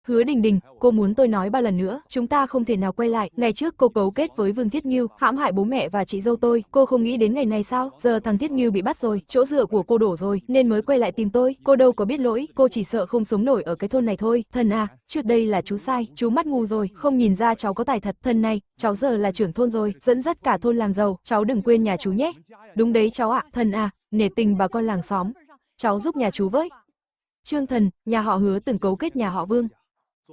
Hứa Đình Đình, cô muốn tôi nói bao lần nữa, chúng ta không thể nào quay lại. Ngày trước cô cấu kết với Vương Thiết Ngưu, hãm hại bố mẹ và chị dâu tôi, cô không nghĩ đến ngày này sao? Giờ thằng Thiết Ngưu bị bắt rồi, chỗ dựa của cô đổ rồi, nên mới quay lại tìm tôi. Cô đâu có biết lỗi, cô chỉ sợ không sống nổi ở cái thôn này thôi. Thần à, trước đây là chú sai, chú mắt ngu rồi, không nhìn ra cháu có tài thật. Thần này, cháu giờ là trưởng thôn rồi, dẫn dắt cả thôn làm giàu, cháu đừng quên nhà chú nhé. Đúng đấy cháu ạ, thần à, nể tình bà con làng xóm, cháu giúp nhà chú với. Trương Thần, nhà họ Hứa từng cấu kết nhà họ Vương,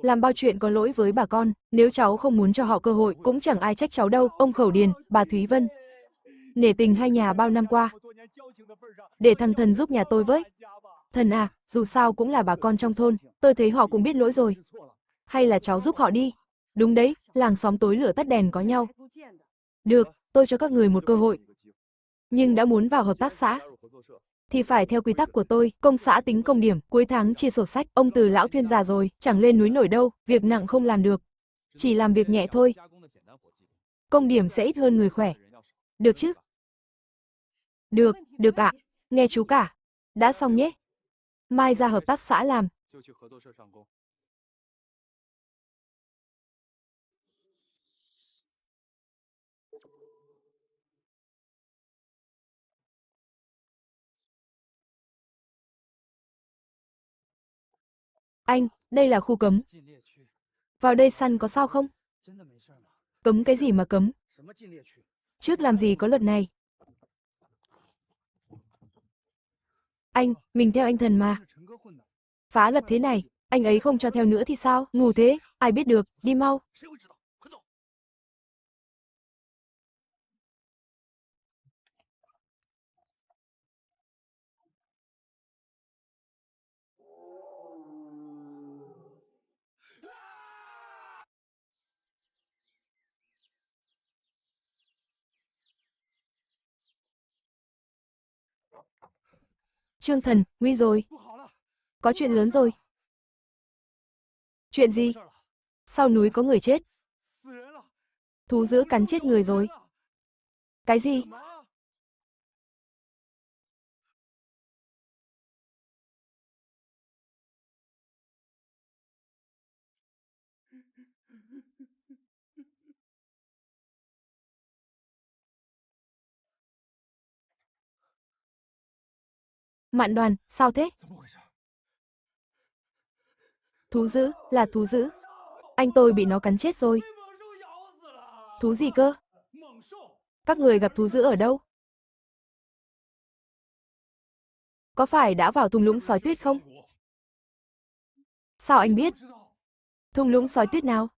làm bao chuyện có lỗi với bà con, nếu cháu không muốn cho họ cơ hội, cũng chẳng ai trách cháu đâu. Ông Khẩu Điền, bà Thúy Vân, nể tình hai nhà bao năm qua, để thằng Thần giúp nhà tôi với. Thần à, dù sao cũng là bà con trong thôn, tôi thấy họ cũng biết lỗi rồi. Hay là cháu giúp họ đi. Đúng đấy, làng xóm tối lửa tắt đèn có nhau. Được, tôi cho các người một cơ hội. Nhưng đã muốn vào hợp tác xã thì phải theo quy tắc của tôi, công xã tính công điểm, cuối tháng chia sổ sách. Ông Từ lão thuyên già rồi, chẳng lên núi nổi đâu, việc nặng không làm được, chỉ làm việc nhẹ thôi. Công điểm sẽ ít hơn người khỏe. Được chứ? Được, được ạ. Nghe chú cả. Đã xong nhé. Mai ra hợp tác xã làm. Anh, đây là khu cấm. Vào đây săn có sao không? Cấm cái gì mà cấm? Trước làm gì có luật này? Anh, mình theo anh Thần mà. Phá luật thế này, anh ấy không cho theo nữa thì sao? Ngu thế, ai biết được, đi mau. Trương Thần, nguy rồi. Có chuyện lớn rồi. Chuyện gì? Sau núi có người chết. Thú dữ cắn chết người rồi. Cái gì? Mạn Đoàn, sao thế? Thú dữ, là thú dữ. Anh tôi bị nó cắn chết rồi. Thú gì cơ? Các người gặp thú dữ ở đâu? Có phải đã vào thung lũng sói tuyết không? Sao anh biết? Thung lũng sói tuyết nào?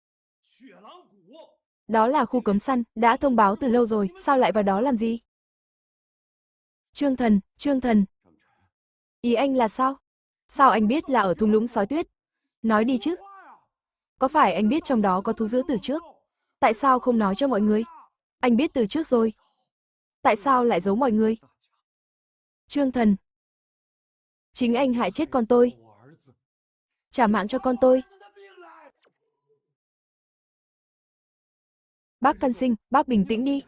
Đó là khu cấm săn, đã thông báo từ lâu rồi, sao lại vào đó làm gì? Trương Thần. Ý anh là sao? Sao anh biết là ở thung lũng sói tuyết? Nói đi chứ. Có phải anh biết trong đó có thú dữ từ trước? Tại sao không nói cho mọi người? Anh biết từ trước rồi. Tại sao lại giấu mọi người? Trương Thần. Chính anh hại chết con tôi. Trả mạng cho con tôi. Bác Căn Sinh, bác bình tĩnh đi.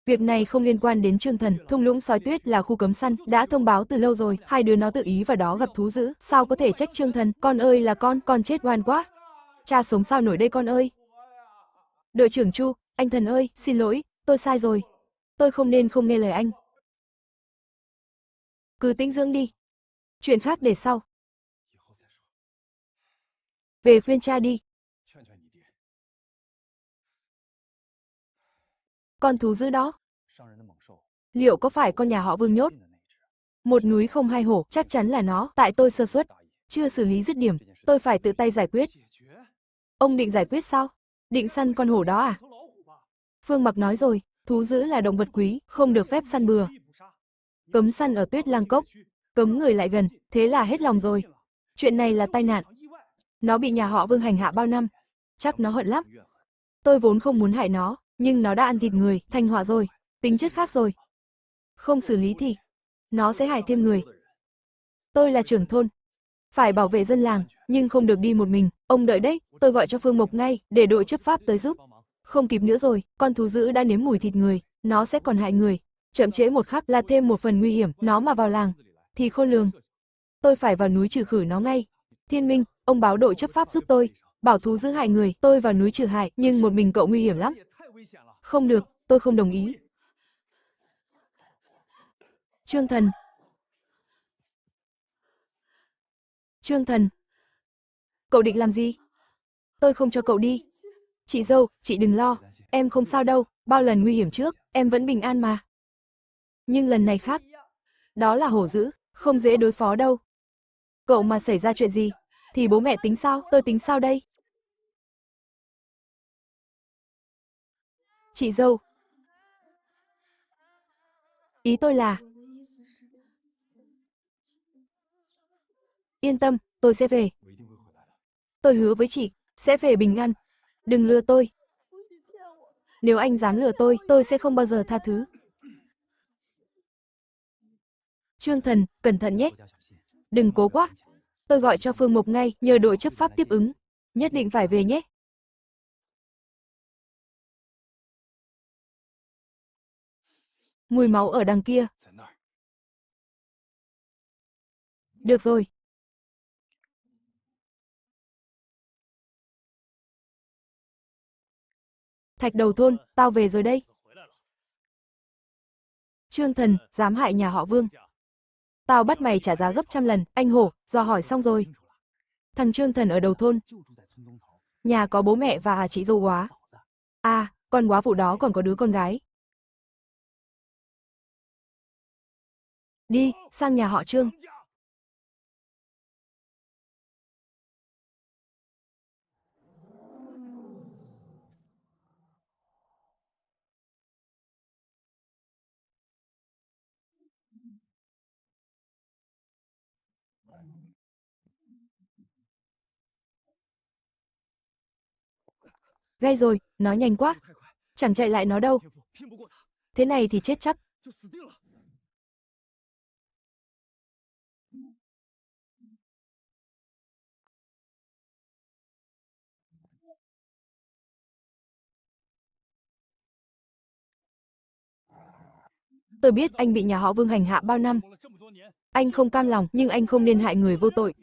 Việc này không liên quan đến Trương Thần, thung lũng sói tuyết là khu cấm săn, đã thông báo từ lâu rồi, hai đứa nó tự ý vào đó gặp thú dữ, sao có thể trách Trương Thần, con ơi là con chết oan quá. Cha sống sao nổi đây con ơi. Đội trưởng Chu, anh Thần ơi, xin lỗi, tôi sai rồi. Tôi không nên không nghe lời anh. Cứ tĩnh dưỡng đi. Chuyện khác để sau. Về khuyên cha đi. Con thú dữ đó, liệu có phải con nhà họ Vương nhốt? Một núi không hai hổ, chắc chắn là nó, tại tôi sơ suất, chưa xử lý dứt điểm, tôi phải tự tay giải quyết. Ông định giải quyết sao? Định săn con hổ đó à? Phương Mặc nói rồi, thú dữ là động vật quý, không được phép săn bừa. Cấm săn ở Tuyết Lang Cốc, cấm người lại gần, thế là hết lòng rồi. Chuyện này là tai nạn. Nó bị nhà họ Vương hành hạ bao năm, chắc nó hận lắm. Tôi vốn không muốn hại nó, nhưng nó đã ăn thịt người, thành họa rồi, tính chất khác rồi. Không xử lý thì nó sẽ hại thêm người. Tôi là trưởng thôn, phải bảo vệ dân làng, nhưng không được đi một mình. Ông đợi đấy, tôi gọi cho Phương Mộc ngay, để đội chấp pháp tới giúp. Không kịp nữa rồi, con thú dữ đã nếm mùi thịt người, nó sẽ còn hại người. Chậm trễ một khắc là thêm một phần nguy hiểm, nó mà vào làng, thì khôn lường. Tôi phải vào núi trừ khử nó ngay. Thiên Minh, ông báo đội chấp pháp giúp tôi, bảo thú dữ hại người, tôi vào núi trừ hại, nhưng một mình cậu nguy hiểm lắm. Không được, tôi không đồng ý. Trương Thần. Trương Thần. Cậu định làm gì? Tôi không cho cậu đi. Chị dâu, chị đừng lo, em không sao đâu, bao lần nguy hiểm trước, em vẫn bình an mà. Nhưng lần này khác, đó là hổ dữ, không dễ đối phó đâu. Cậu mà xảy ra chuyện gì, thì bố mẹ tính sao, tôi tính sao đây? Chị dâu, ý tôi là, yên tâm, tôi sẽ về. Tôi hứa với chị, sẽ về bình an. Đừng lừa tôi. Nếu anh dám lừa tôi sẽ không bao giờ tha thứ. Trương Thần, cẩn thận nhé. Đừng cố quá. Tôi gọi cho Phương Mộc ngay, nhờ đội chấp pháp tiếp ứng. Nhất định phải về nhé. Mùi máu ở đằng kia. Được rồi. Thạch Đầu thôn, tao về rồi đây. Trương Thần, dám hại nhà họ Vương. Tao bắt mày trả giá gấp trăm lần, anh hổ, dò hỏi xong rồi. Thằng Trương Thần ở đầu thôn. Nhà có bố mẹ và chị dâu góa. À, con góa phụ đó còn có đứa con gái. Đi, sang nhà họ Trương. Gây rồi, nó nhanh quá. Chẳng chạy lại nó đâu. Thế này thì chết chắc. Tôi biết anh bị nhà họ Vương hành hạ bao năm. Anh không cam lòng, nhưng anh không nên hại người vô tội.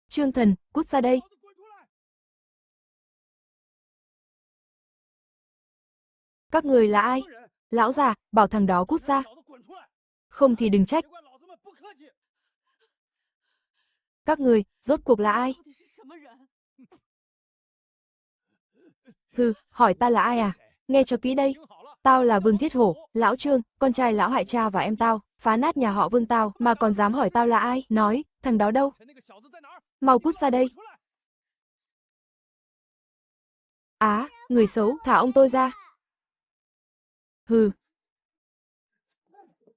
Trương Thần, cút ra đây. Các người là ai? Lão già, bảo thằng đó cút ra. Không thì đừng trách. Các người, rốt cuộc là ai? Hừ, hỏi ta là ai à? Nghe cho kỹ đây. Tao là Vương Thiết Hổ, lão Trương, con trai lão hại cha và em tao, phá nát nhà họ Vương tao, mà còn dám hỏi tao là ai? Nói, thằng đó đâu? Mau cút ra đây. Á, người xấu, thả ông tôi ra. Hừ.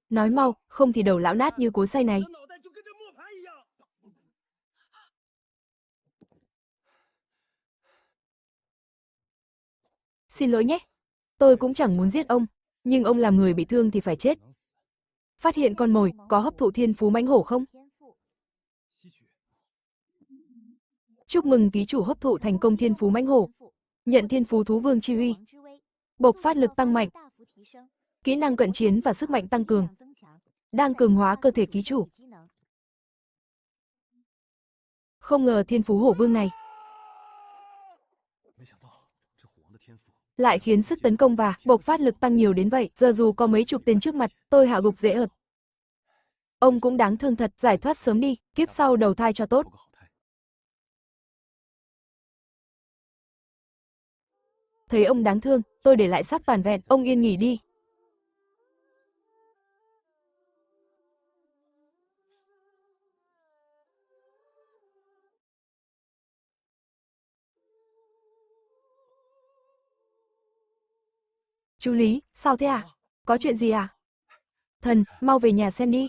Nói mau, không thì đầu lão nát như cối xay này. Xin lỗi nhé. Tôi cũng chẳng muốn giết ông, nhưng ông làm người bị thương thì phải chết. Phát hiện con mồi, có hấp thụ thiên phú mãnh hổ không? Chúc mừng ký chủ hấp thụ thành công thiên phú mãnh hổ. Nhận thiên phú thú vương chi uy. Bộc phát lực tăng mạnh. Kỹ năng cận chiến và sức mạnh tăng cường. Đang cường hóa cơ thể ký chủ. Không ngờ thiên phú hổ vương này lại khiến sức tấn công và bộc phát lực tăng nhiều đến vậy. Giờ dù có mấy chục tên trước mặt, tôi hạ gục dễ ợt. Ông cũng đáng thương thật, giải thoát sớm đi, kiếp sau đầu thai cho tốt. Thấy ông đáng thương, tôi để lại xác toàn vẹn, ông yên nghỉ đi. Chú Lý, sao thế à? Có chuyện gì à? Thần, mau về nhà xem đi.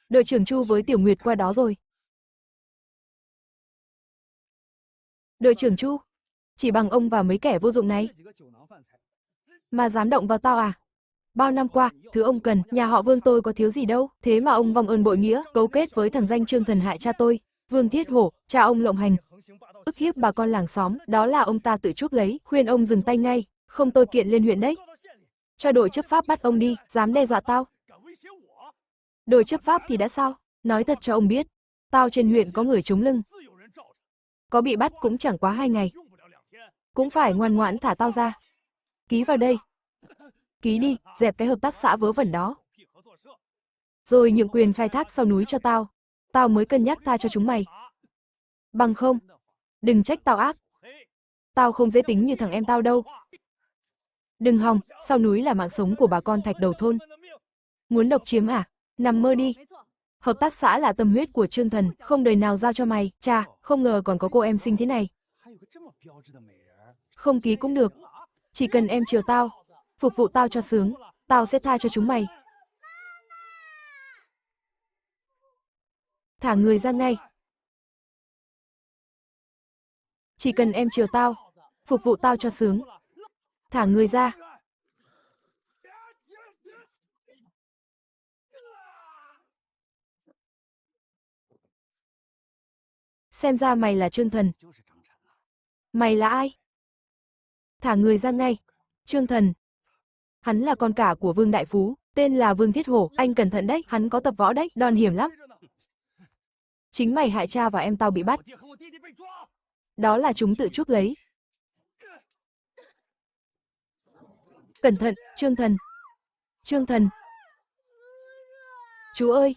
Đội trưởng Chu với Tiểu Nguyệt qua đó rồi. Đội trưởng Chu, chỉ bằng ông và mấy kẻ vô dụng này mà dám động vào tao à? Bao năm qua, thứ ông cần, nhà họ Vương tôi có thiếu gì đâu, thế mà ông vong ơn bội nghĩa, cấu kết với thằng danh Trương Thần hại cha tôi, Vương Thiết Hổ, cha ông lộng hành, ức hiếp bà con làng xóm, đó là ông ta tự chuốc lấy, khuyên ông dừng tay ngay, không tôi kiện lên huyện đấy. Cho đội chấp pháp bắt ông đi, dám đe dọa tao. Đội chấp pháp thì đã sao? Nói thật cho ông biết, tao trên huyện có người chống lưng. Có bị bắt cũng chẳng quá 2 ngày. Cũng phải ngoan ngoãn thả tao ra. Ký vào đây. Ký đi, dẹp cái hợp tác xã vớ vẩn đó. Rồi nhượng quyền khai thác sau núi cho tao. Tao mới cân nhắc tha cho chúng mày. Bằng không, đừng trách tao ác. Tao không dễ tính như thằng em tao đâu. Đừng hòng, sau núi là mạng sống của bà con thạch đầu thôn. Muốn độc chiếm à? Nằm mơ đi. Hợp tác xã là tâm huyết của Trương Thần, không đời nào giao cho mày. Chà, không ngờ còn có cô em xinh thế này. Không ký cũng được. Chỉ cần em chiều tao, phục vụ tao cho sướng, tao sẽ tha cho chúng mày. Thả người ra ngay. Chỉ cần em chiều tao, phục vụ tao cho sướng. Thả người ra. Xem ra mày là Trương Thần. Mày là ai? Thả người ra ngay. Trương Thần. Hắn là con cả của Vương Đại Phú, tên là Vương Thiết Hổ, anh cẩn thận đấy, hắn có tập võ đấy, đòn hiểm lắm. Chính mày hại cha và em tao bị bắt. Đó là chúng tự chuốc lấy. Cẩn thận, Trương Thần. Trương Thần. Chú ơi.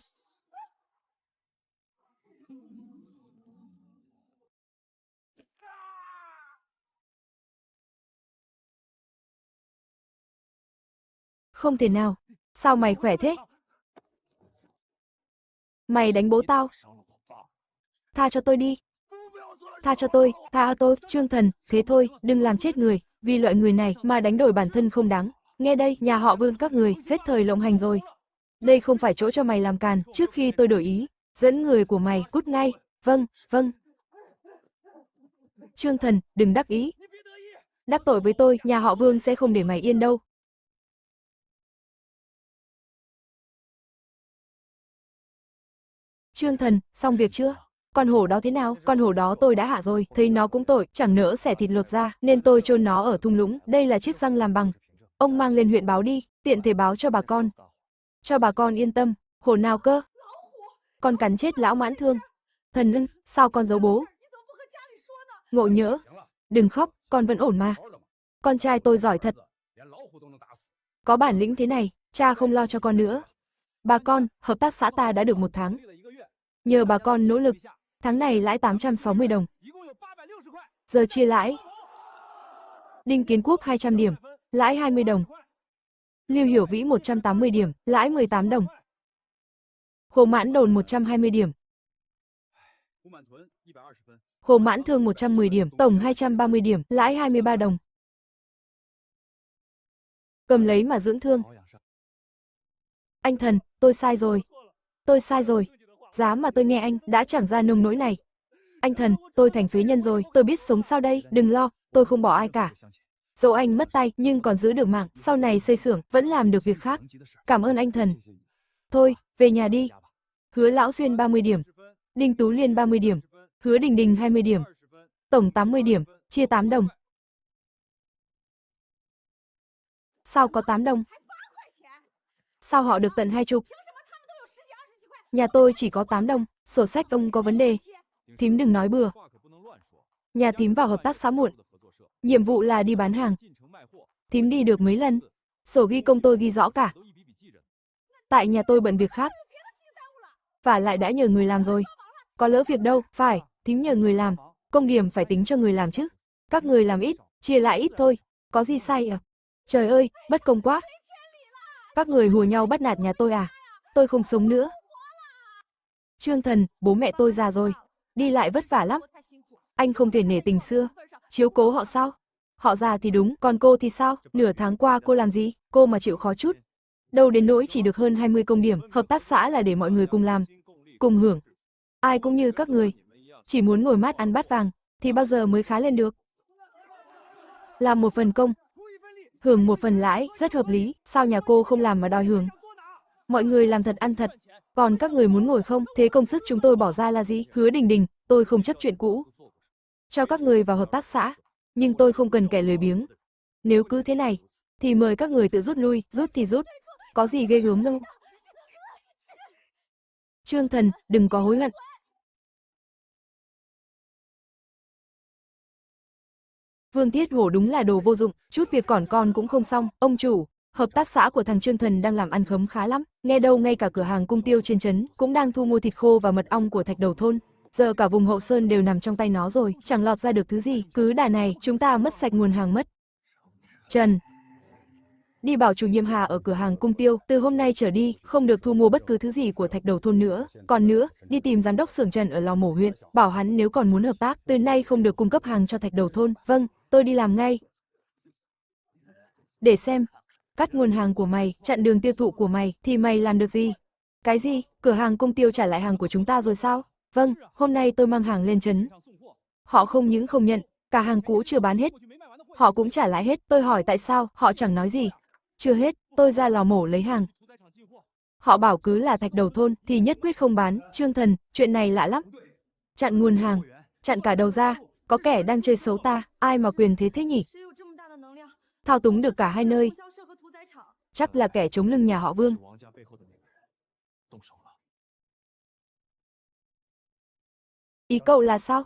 Không thể nào. Sao mày khỏe thế? Mày đánh bố tao. Tha cho tôi đi. Tha cho tôi, tha cho tôi, Trương Thần, thế thôi, đừng làm chết người, vì loại người này mà đánh đổi bản thân không đáng. Nghe đây, nhà họ Vương các người, hết thời lộng hành rồi. Đây không phải chỗ cho mày làm càn, trước khi tôi đổi ý, dẫn người của mày cút ngay. Vâng, vâng. Trương Thần, đừng đắc ý. Đắc tội với tôi, nhà họ Vương sẽ không để mày yên đâu. Trương Thần, xong việc chưa? Con hổ đó thế nào? Con hổ đó tôi đã hạ rồi, thấy nó cũng tội, chẳng nỡ xẻ thịt lột ra, nên tôi chôn nó ở thung lũng, đây là chiếc răng làm bằng. Ông mang lên huyện báo đi, tiện thể báo cho bà con. Cho bà con yên tâm, hổ nào cơ? Con cắn chết lão Mãn Thương. Thần ưng, sao con giấu bố? Ngộ nhỡ. Đừng khóc, con vẫn ổn mà. Con trai tôi giỏi thật. Có bản lĩnh thế này, cha không lo cho con nữa. Bà con, hợp tác xã ta đã được 1 tháng. Nhờ bà con nỗ lực, tháng này lãi 860 đồng. Giờ chia lãi. Đinh Kiến Quốc 200 điểm, lãi 20 đồng. Lưu Hiểu Vĩ 180 điểm, lãi 18 đồng. Hồ Mãn Đồn 120 điểm. Hồ Mãn Thương 110 điểm, tổng 230 điểm, lãi 23 đồng. Cầm lấy mà dưỡng thương. Anh Thần, tôi sai rồi. Tôi sai rồi. Giá mà tôi nghe anh đã chẳng ra nông nỗi này. Anh Thần, tôi thành phế nhân rồi, tôi biết sống sao đây, đừng lo, tôi không bỏ ai cả. Dẫu anh mất tay nhưng còn giữ được mạng, sau này xây xưởng vẫn làm được việc khác. Cảm ơn anh Thần. Thôi, về nhà đi. Hứa Lão Xuyên 30 điểm, Đinh Tú Liên 30 điểm, Hứa Đình Đình 20 điểm, tổng 80 điểm, chia 8 đồng. Sao có 8 đồng? Sao họ được tận 20? Nhà tôi chỉ có 8 đồng, sổ sách ông có vấn đề. Thím đừng nói bừa. Nhà thím vào hợp tác xã muộn. Nhiệm vụ là đi bán hàng. Thím đi được mấy lần. Sổ ghi công tôi ghi rõ cả. Tại nhà tôi bận việc khác. Và lại đã nhờ người làm rồi. Có lỡ việc đâu, phải, thím nhờ người làm. Công điểm phải tính cho người làm chứ. Các người làm ít, chia lại ít thôi. Có gì sai à? Trời ơi, bất công quá. Các người hùa nhau bắt nạt nhà tôi à? Tôi không sống nữa. Trương Thần, bố mẹ tôi già rồi. Đi lại vất vả lắm. Anh không thể nể tình xưa. Chiếu cố họ sao? Họ già thì đúng, còn cô thì sao? Nửa tháng qua cô làm gì? Cô mà chịu khó chút. Đâu đến nỗi chỉ được hơn 20 công điểm. Hợp tác xã là để mọi người cùng làm, cùng hưởng. Ai cũng như các người. Chỉ muốn ngồi mát ăn bát vàng. thì bao giờ mới khá lên được? Làm một phần công, hưởng một phần lãi, rất hợp lý, sao nhà cô không làm mà đòi hưởng? Mọi người làm thật ăn thật, còn các người muốn ngồi không? Thế công sức chúng tôi bỏ ra là gì? Hứa Đình Đình, tôi không chấp chuyện cũ. Cho các người vào hợp tác xã, nhưng tôi không cần kẻ lười biếng. Nếu cứ thế này, thì mời các người tự rút lui, rút thì rút. Có gì ghê gớm đâu. Trương Thần, đừng có hối hận. Vương Thiết Hổ đúng là đồ vô dụng, chút việc còn con cũng không xong. Ông chủ, hợp tác xã của thằng Trương Thần đang làm ăn khấm khá lắm. Nghe đâu ngay cả cửa hàng cung tiêu trên trấn cũng đang thu mua thịt khô và mật ong của Thạch Đầu thôn. Giờ cả vùng Hậu Sơn đều nằm trong tay nó rồi, chẳng lọt ra được thứ gì. Cứ đà này, chúng ta mất sạch nguồn hàng mất. Trần, đi bảo chủ nhiệm Hà ở cửa hàng cung tiêu, từ hôm nay trở đi, không được thu mua bất cứ thứ gì của Thạch Đầu thôn nữa. Còn nữa, đi tìm giám đốc xưởng Trần ở Lò Mổ huyện, bảo hắn nếu còn muốn hợp tác, từ nay không được cung cấp hàng cho Thạch Đầu thôn. Vâng, tôi đi làm ngay. Để xem, cắt nguồn hàng của mày, chặn đường tiêu thụ của mày, thì mày làm được gì? Cái gì? Cửa hàng cung tiêu trả lại hàng của chúng ta rồi sao? Vâng, hôm nay tôi mang hàng lên trấn. Họ không những không nhận, cả hàng cũ chưa bán hết. Họ cũng trả lại hết, tôi hỏi tại sao, họ chẳng nói gì. Chưa hết, tôi ra Lò Mổ lấy hàng. Họ bảo cứ là Thạch Đầu thôn thì nhất quyết không bán. Trương Thần, chuyện này lạ lắm. Chặn nguồn hàng, chặn cả đầu ra, có kẻ đang chơi xấu ta, ai mà quyền thế nhỉ? Thao túng được cả hai nơi. Chắc là kẻ chống lưng nhà họ Vương. Ý cậu là sao?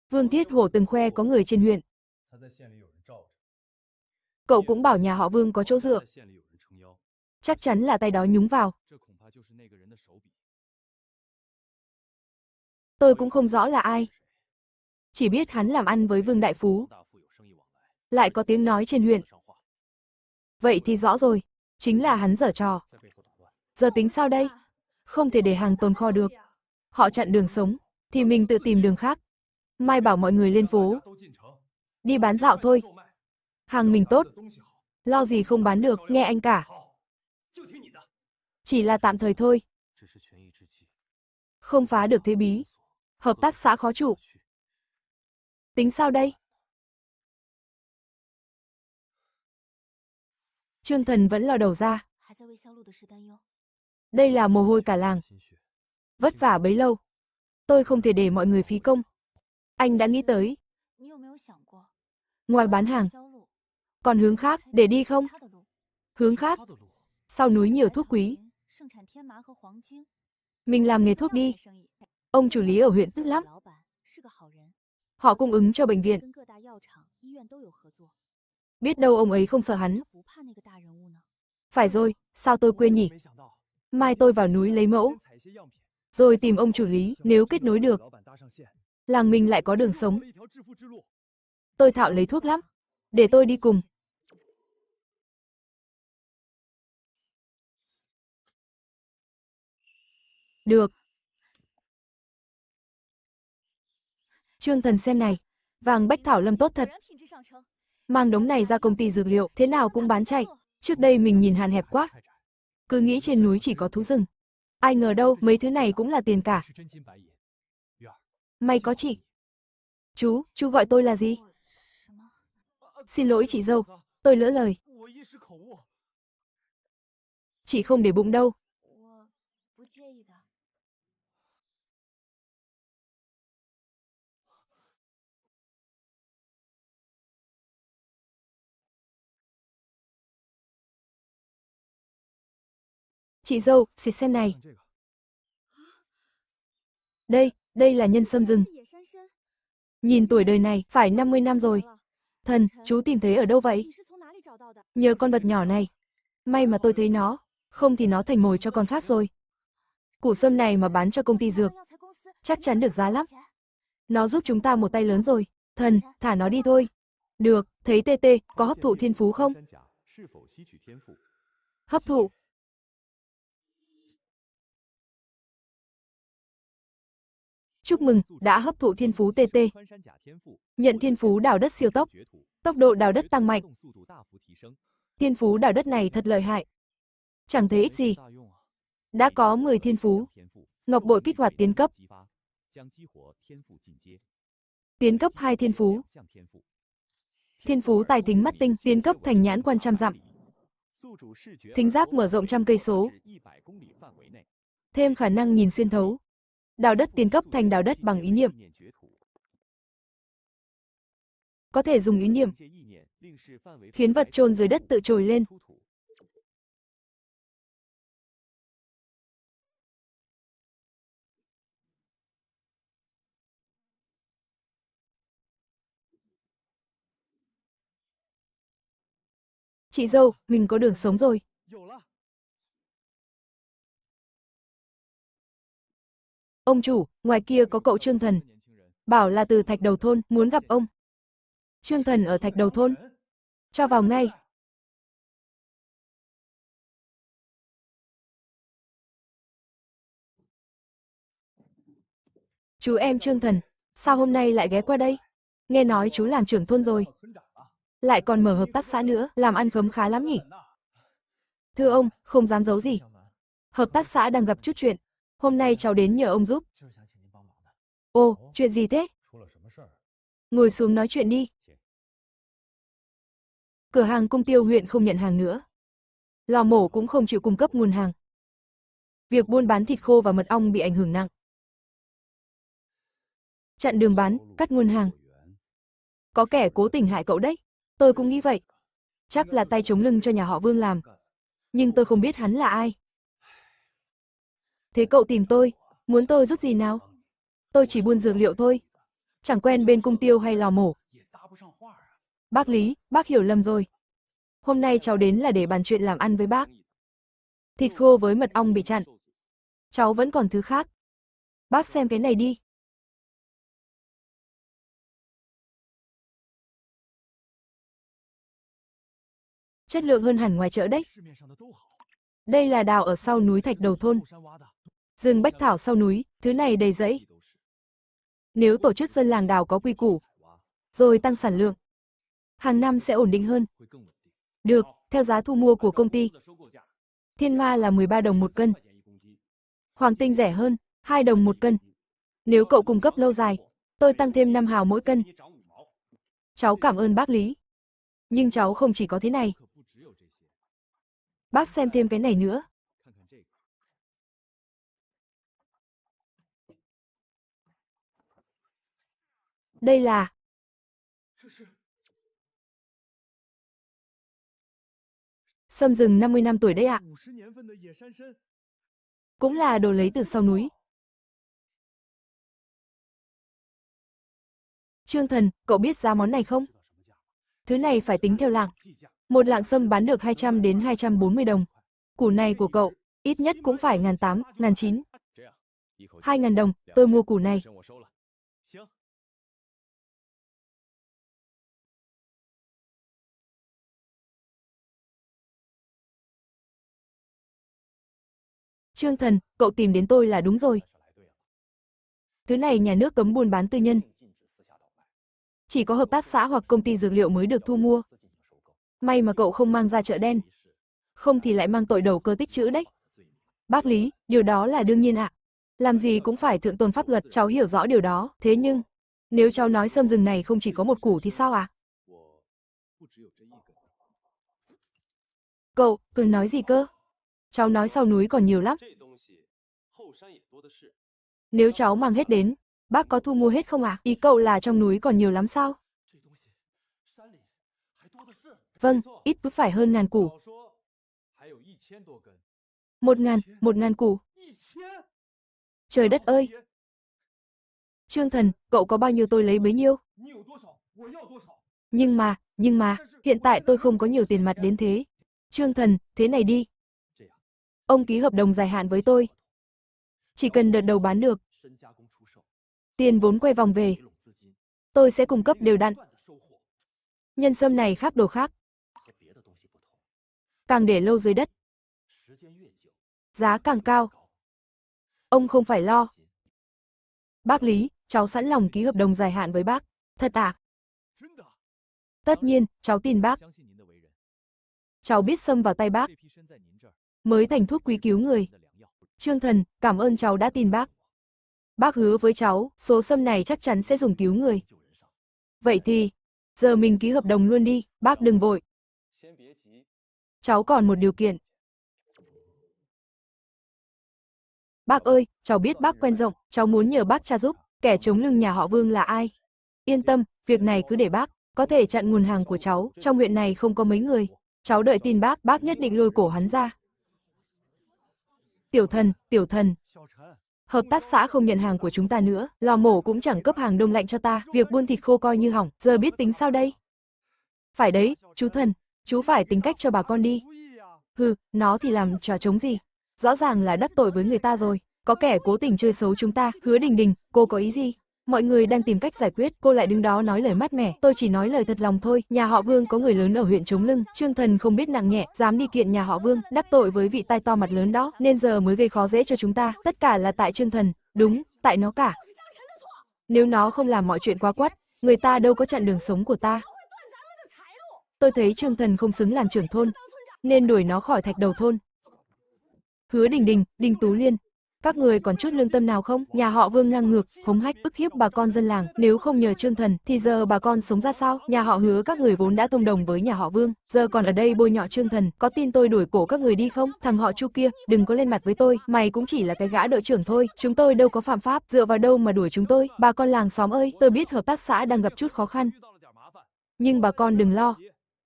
Vương Thiết Hổ từng khoe có người trên huyện. Cậu cũng bảo nhà họ Vương có chỗ dựa. Chắc chắn là tay đó nhúng vào. Tôi cũng không rõ là ai. Chỉ biết hắn làm ăn với Vương Đại Phú. Lại có tiếng nói trên huyện. Vậy thì rõ rồi, chính là hắn giở trò. Giờ tính sao đây? Không thể để hàng tồn kho được. Họ chặn đường sống, thì mình tự tìm đường khác. Mai bảo mọi người lên phố. Đi bán dạo thôi. Hàng mình tốt. Lo gì không bán được, nghe anh cả. Chỉ là tạm thời thôi. Không phá được thế bí. Hợp tác xã khó trụ. Tính sao đây? Trương Thần vẫn lò đầu ra. Đây là mồ hôi cả làng. Vất vả bấy lâu. Tôi không thể để mọi người phí công. Anh đã nghĩ tới. Ngoài bán hàng, còn hướng khác để đi không? Hướng khác? Sau núi nhiều thuốc quý. Mình làm nghề thuốc đi. Ông chủ lý ở huyện tức lắm. Họ cung ứng cho bệnh viện. Biết đâu ông ấy không sợ hắn. Phải rồi, sao tôi quên nhỉ? Mai tôi vào núi lấy mẫu. Rồi tìm ông chủ lý, nếu kết nối được. Làng mình lại có đường sống. Tôi thạo lấy thuốc lắm. Để tôi đi cùng. Được. Trương Thần xem này. Vàng bách thảo lâm tốt thật. Mang đống này ra công ty dược liệu, thế nào cũng bán chạy. Trước đây mình nhìn hạn hẹp quá. Cứ nghĩ trên núi chỉ có thú rừng. Ai ngờ đâu, mấy thứ này cũng là tiền cả. May có chị. Chú gọi tôi là gì? Xin lỗi chị dâu, tôi lỡ lời. Chị không để bụng đâu. Chị dâu, xịt xem này. Đây là nhân sâm rừng. Nhìn tuổi đời này, phải 50 năm rồi. Thần, chú tìm thấy ở đâu vậy? Nhờ con vật nhỏ này. May mà tôi thấy nó, không thì nó thành mồi cho con khác rồi. Củ sâm này mà bán cho công ty dược, chắc chắn được giá lắm. Nó giúp chúng ta một tay lớn rồi. Thần, thả nó đi thôi. Được, thấy TT, có hấp thụ thiên phú không? Hấp thụ. Chúc mừng, đã hấp thụ thiên phú TT. Nhận thiên phú đào đất siêu tốc. Tốc độ đào đất tăng mạnh. Thiên phú đào đất này thật lợi hại. Chẳng thấy ích gì. Đã có 10 thiên phú. Ngọc bội kích hoạt tiến cấp. Tiến cấp 2 thiên phú. Thiên phú tài thính mắt tinh, tiến cấp thành nhãn quan trăm dặm. Thính giác mở rộng trăm cây số. Thêm khả năng nhìn xuyên thấu. Đào đất tiến cấp thành đào đất bằng ý niệm. Có thể dùng ý niệm khiến vật chôn dưới đất tự trồi lên. Chị dâu, mình có đường sống rồi. Ông chủ, ngoài kia có cậu Trương Thần. Bảo là từ Thạch Đầu Thôn, muốn gặp ông. Trương Thần ở Thạch Đầu Thôn. Cho vào ngay. Chú em Trương Thần, sao hôm nay lại ghé qua đây? Nghe nói chú làm trưởng thôn rồi. Lại còn mở hợp tác xã nữa, làm ăn khấm khá lắm nhỉ? Thưa ông, không dám giấu gì. Hợp tác xã đang gặp chút chuyện. Hôm nay cháu đến nhờ ông giúp. Ồ, chuyện gì thế? Ngồi xuống nói chuyện đi. Cửa hàng Cung Tiêu huyện không nhận hàng nữa. Lò mổ cũng không chịu cung cấp nguồn hàng. Việc buôn bán thịt khô và mật ong bị ảnh hưởng nặng. Chặn đường bán, cắt nguồn hàng. Có kẻ cố tình hại cậu đấy. Tôi cũng nghĩ vậy. Chắc là tay chống lưng cho nhà họ Vương làm. Nhưng tôi không biết hắn là ai. Thế cậu tìm tôi, muốn tôi giúp gì nào? Tôi chỉ buôn dược liệu thôi. Chẳng quen bên cung tiêu hay lò mổ. Bác Lý, bác hiểu lầm rồi. Hôm nay cháu đến là để bàn chuyện làm ăn với bác. Thịt khô với mật ong bị chặn. Cháu vẫn còn thứ khác. Bác xem cái này đi. Chất lượng hơn hẳn ngoài chợ đấy. Đây là đào ở sau núi Thạch Đầu Thôn. Rừng bách thảo sau núi, thứ này đầy rẫy. Nếu tổ chức dân làng đào có quy củ, rồi tăng sản lượng, hàng năm sẽ ổn định hơn. Được, theo giá thu mua của công ty. Thiên ma là 13 đồng một cân. Hoàng tinh rẻ hơn, 2 đồng một cân. Nếu cậu cung cấp lâu dài, tôi tăng thêm 5 hào mỗi cân. Cháu cảm ơn bác Lý. Nhưng cháu không chỉ có thế này. Bác xem thêm cái này nữa. Đây là sâm rừng 50 năm tuổi đấy ạ. Cũng là đồ lấy từ sau núi. Trương Thần, cậu biết giá món này không? Thứ này phải tính theo lạng. Một lạng sâm bán được 200 đến 240 đồng. Củ này của cậu, ít nhất cũng phải 1.800, 1.900. 2.000 đồng, tôi mua củ này. Trương Thần, cậu tìm đến tôi là đúng rồi. Thứ này nhà nước cấm buôn bán tư nhân. Chỉ có hợp tác xã hoặc công ty dược liệu mới được thu mua. May mà cậu không mang ra chợ đen. Không thì lại mang tội đầu cơ tích trữ đấy. Bác Lý, điều đó là đương nhiên ạ. Làm gì cũng phải thượng tôn pháp luật, cháu hiểu rõ điều đó. Thế nhưng, nếu cháu nói sâm rừng này không chỉ có một củ thì sao ạ? Cậu, tôi nói gì cơ? Cháu nói sau núi còn nhiều lắm. Nếu cháu mang hết đến, bác có thu mua hết không ạ? Ý cậu là trong núi còn nhiều lắm sao? Vâng, ít cứ phải hơn 1.000 củ. 1.000 củ. Trời đất ơi! Trương Thần, cậu có bao nhiêu tôi lấy bấy nhiêu. Nhưng mà, hiện tại tôi không có nhiều tiền mặt đến thế. Trương Thần, thế này đi. Ông ký hợp đồng dài hạn với tôi. Chỉ cần đợt đầu bán được, tiền vốn quay vòng về, tôi sẽ cung cấp đều đặn. Nhân sâm này khác đồ khác. Càng để lâu dưới đất, giá càng cao. Ông không phải lo. Bác Lý, cháu sẵn lòng ký hợp đồng dài hạn với bác. Thật à? Tất nhiên, cháu tin bác. Cháu biết sâm vào tay bác mới thành thuốc quý cứu người. Trương Thần, cảm ơn cháu đã tin bác. Bác hứa với cháu, số sâm này chắc chắn sẽ dùng cứu người. Vậy thì, giờ mình ký hợp đồng luôn đi, bác đừng vội. Cháu còn một điều kiện. Bác ơi, cháu biết bác quen rộng, cháu muốn nhờ bác tra giúp, kẻ chống lưng nhà họ Vương là ai? Yên tâm, việc này cứ để bác, có thể chặn nguồn hàng của cháu, trong huyện này không có mấy người. Cháu đợi tin bác nhất định lôi cổ hắn ra. Tiểu thần, hợp tác xã không nhận hàng của chúng ta nữa, lò mổ cũng chẳng cấp hàng đông lạnh cho ta, việc buôn thịt khô coi như hỏng, giờ biết tính sao đây? Phải đấy, chú thần, chú phải tính cách cho bà con đi. Hừ, nó thì làm trò trống gì? Rõ ràng là đắc tội với người ta rồi, có kẻ cố tình chơi xấu chúng ta, Hứa Đình Đình, cô có ý gì? Mọi người đang tìm cách giải quyết, cô lại đứng đó nói lời mát mẻ, tôi chỉ nói lời thật lòng thôi, nhà họ Vương có người lớn ở huyện chống lưng, Trương Thần không biết nặng nhẹ, dám đi kiện nhà họ Vương, đắc tội với vị tai to mặt lớn đó, nên giờ mới gây khó dễ cho chúng ta, tất cả là tại Trương Thần, đúng, tại nó cả. Nếu nó không làm mọi chuyện quá quắt, người ta đâu có chặn đường sống của ta. Tôi thấy Trương Thần không xứng làm trưởng thôn, nên đuổi nó khỏi thạch đầu thôn. Hứa Đình Đình, Đinh Tú Liên, các người còn chút lương tâm nào không? Nhà họ Vương ngang ngược, hống hách, ức hiếp bà con dân làng, nếu không nhờ Trương Thần thì giờ bà con sống ra sao? Nhà họ Hứa các người vốn đã thông đồng với nhà họ Vương, giờ còn ở đây bôi nhọ Trương Thần, có tin tôi đuổi cổ các người đi không? Thằng họ Chu kia, đừng có lên mặt với tôi, mày cũng chỉ là cái gã đội trưởng thôi, chúng tôi đâu có phạm pháp, dựa vào đâu mà đuổi chúng tôi? Bà con làng xóm ơi, tôi biết hợp tác xã đang gặp chút khó khăn, nhưng bà con đừng lo.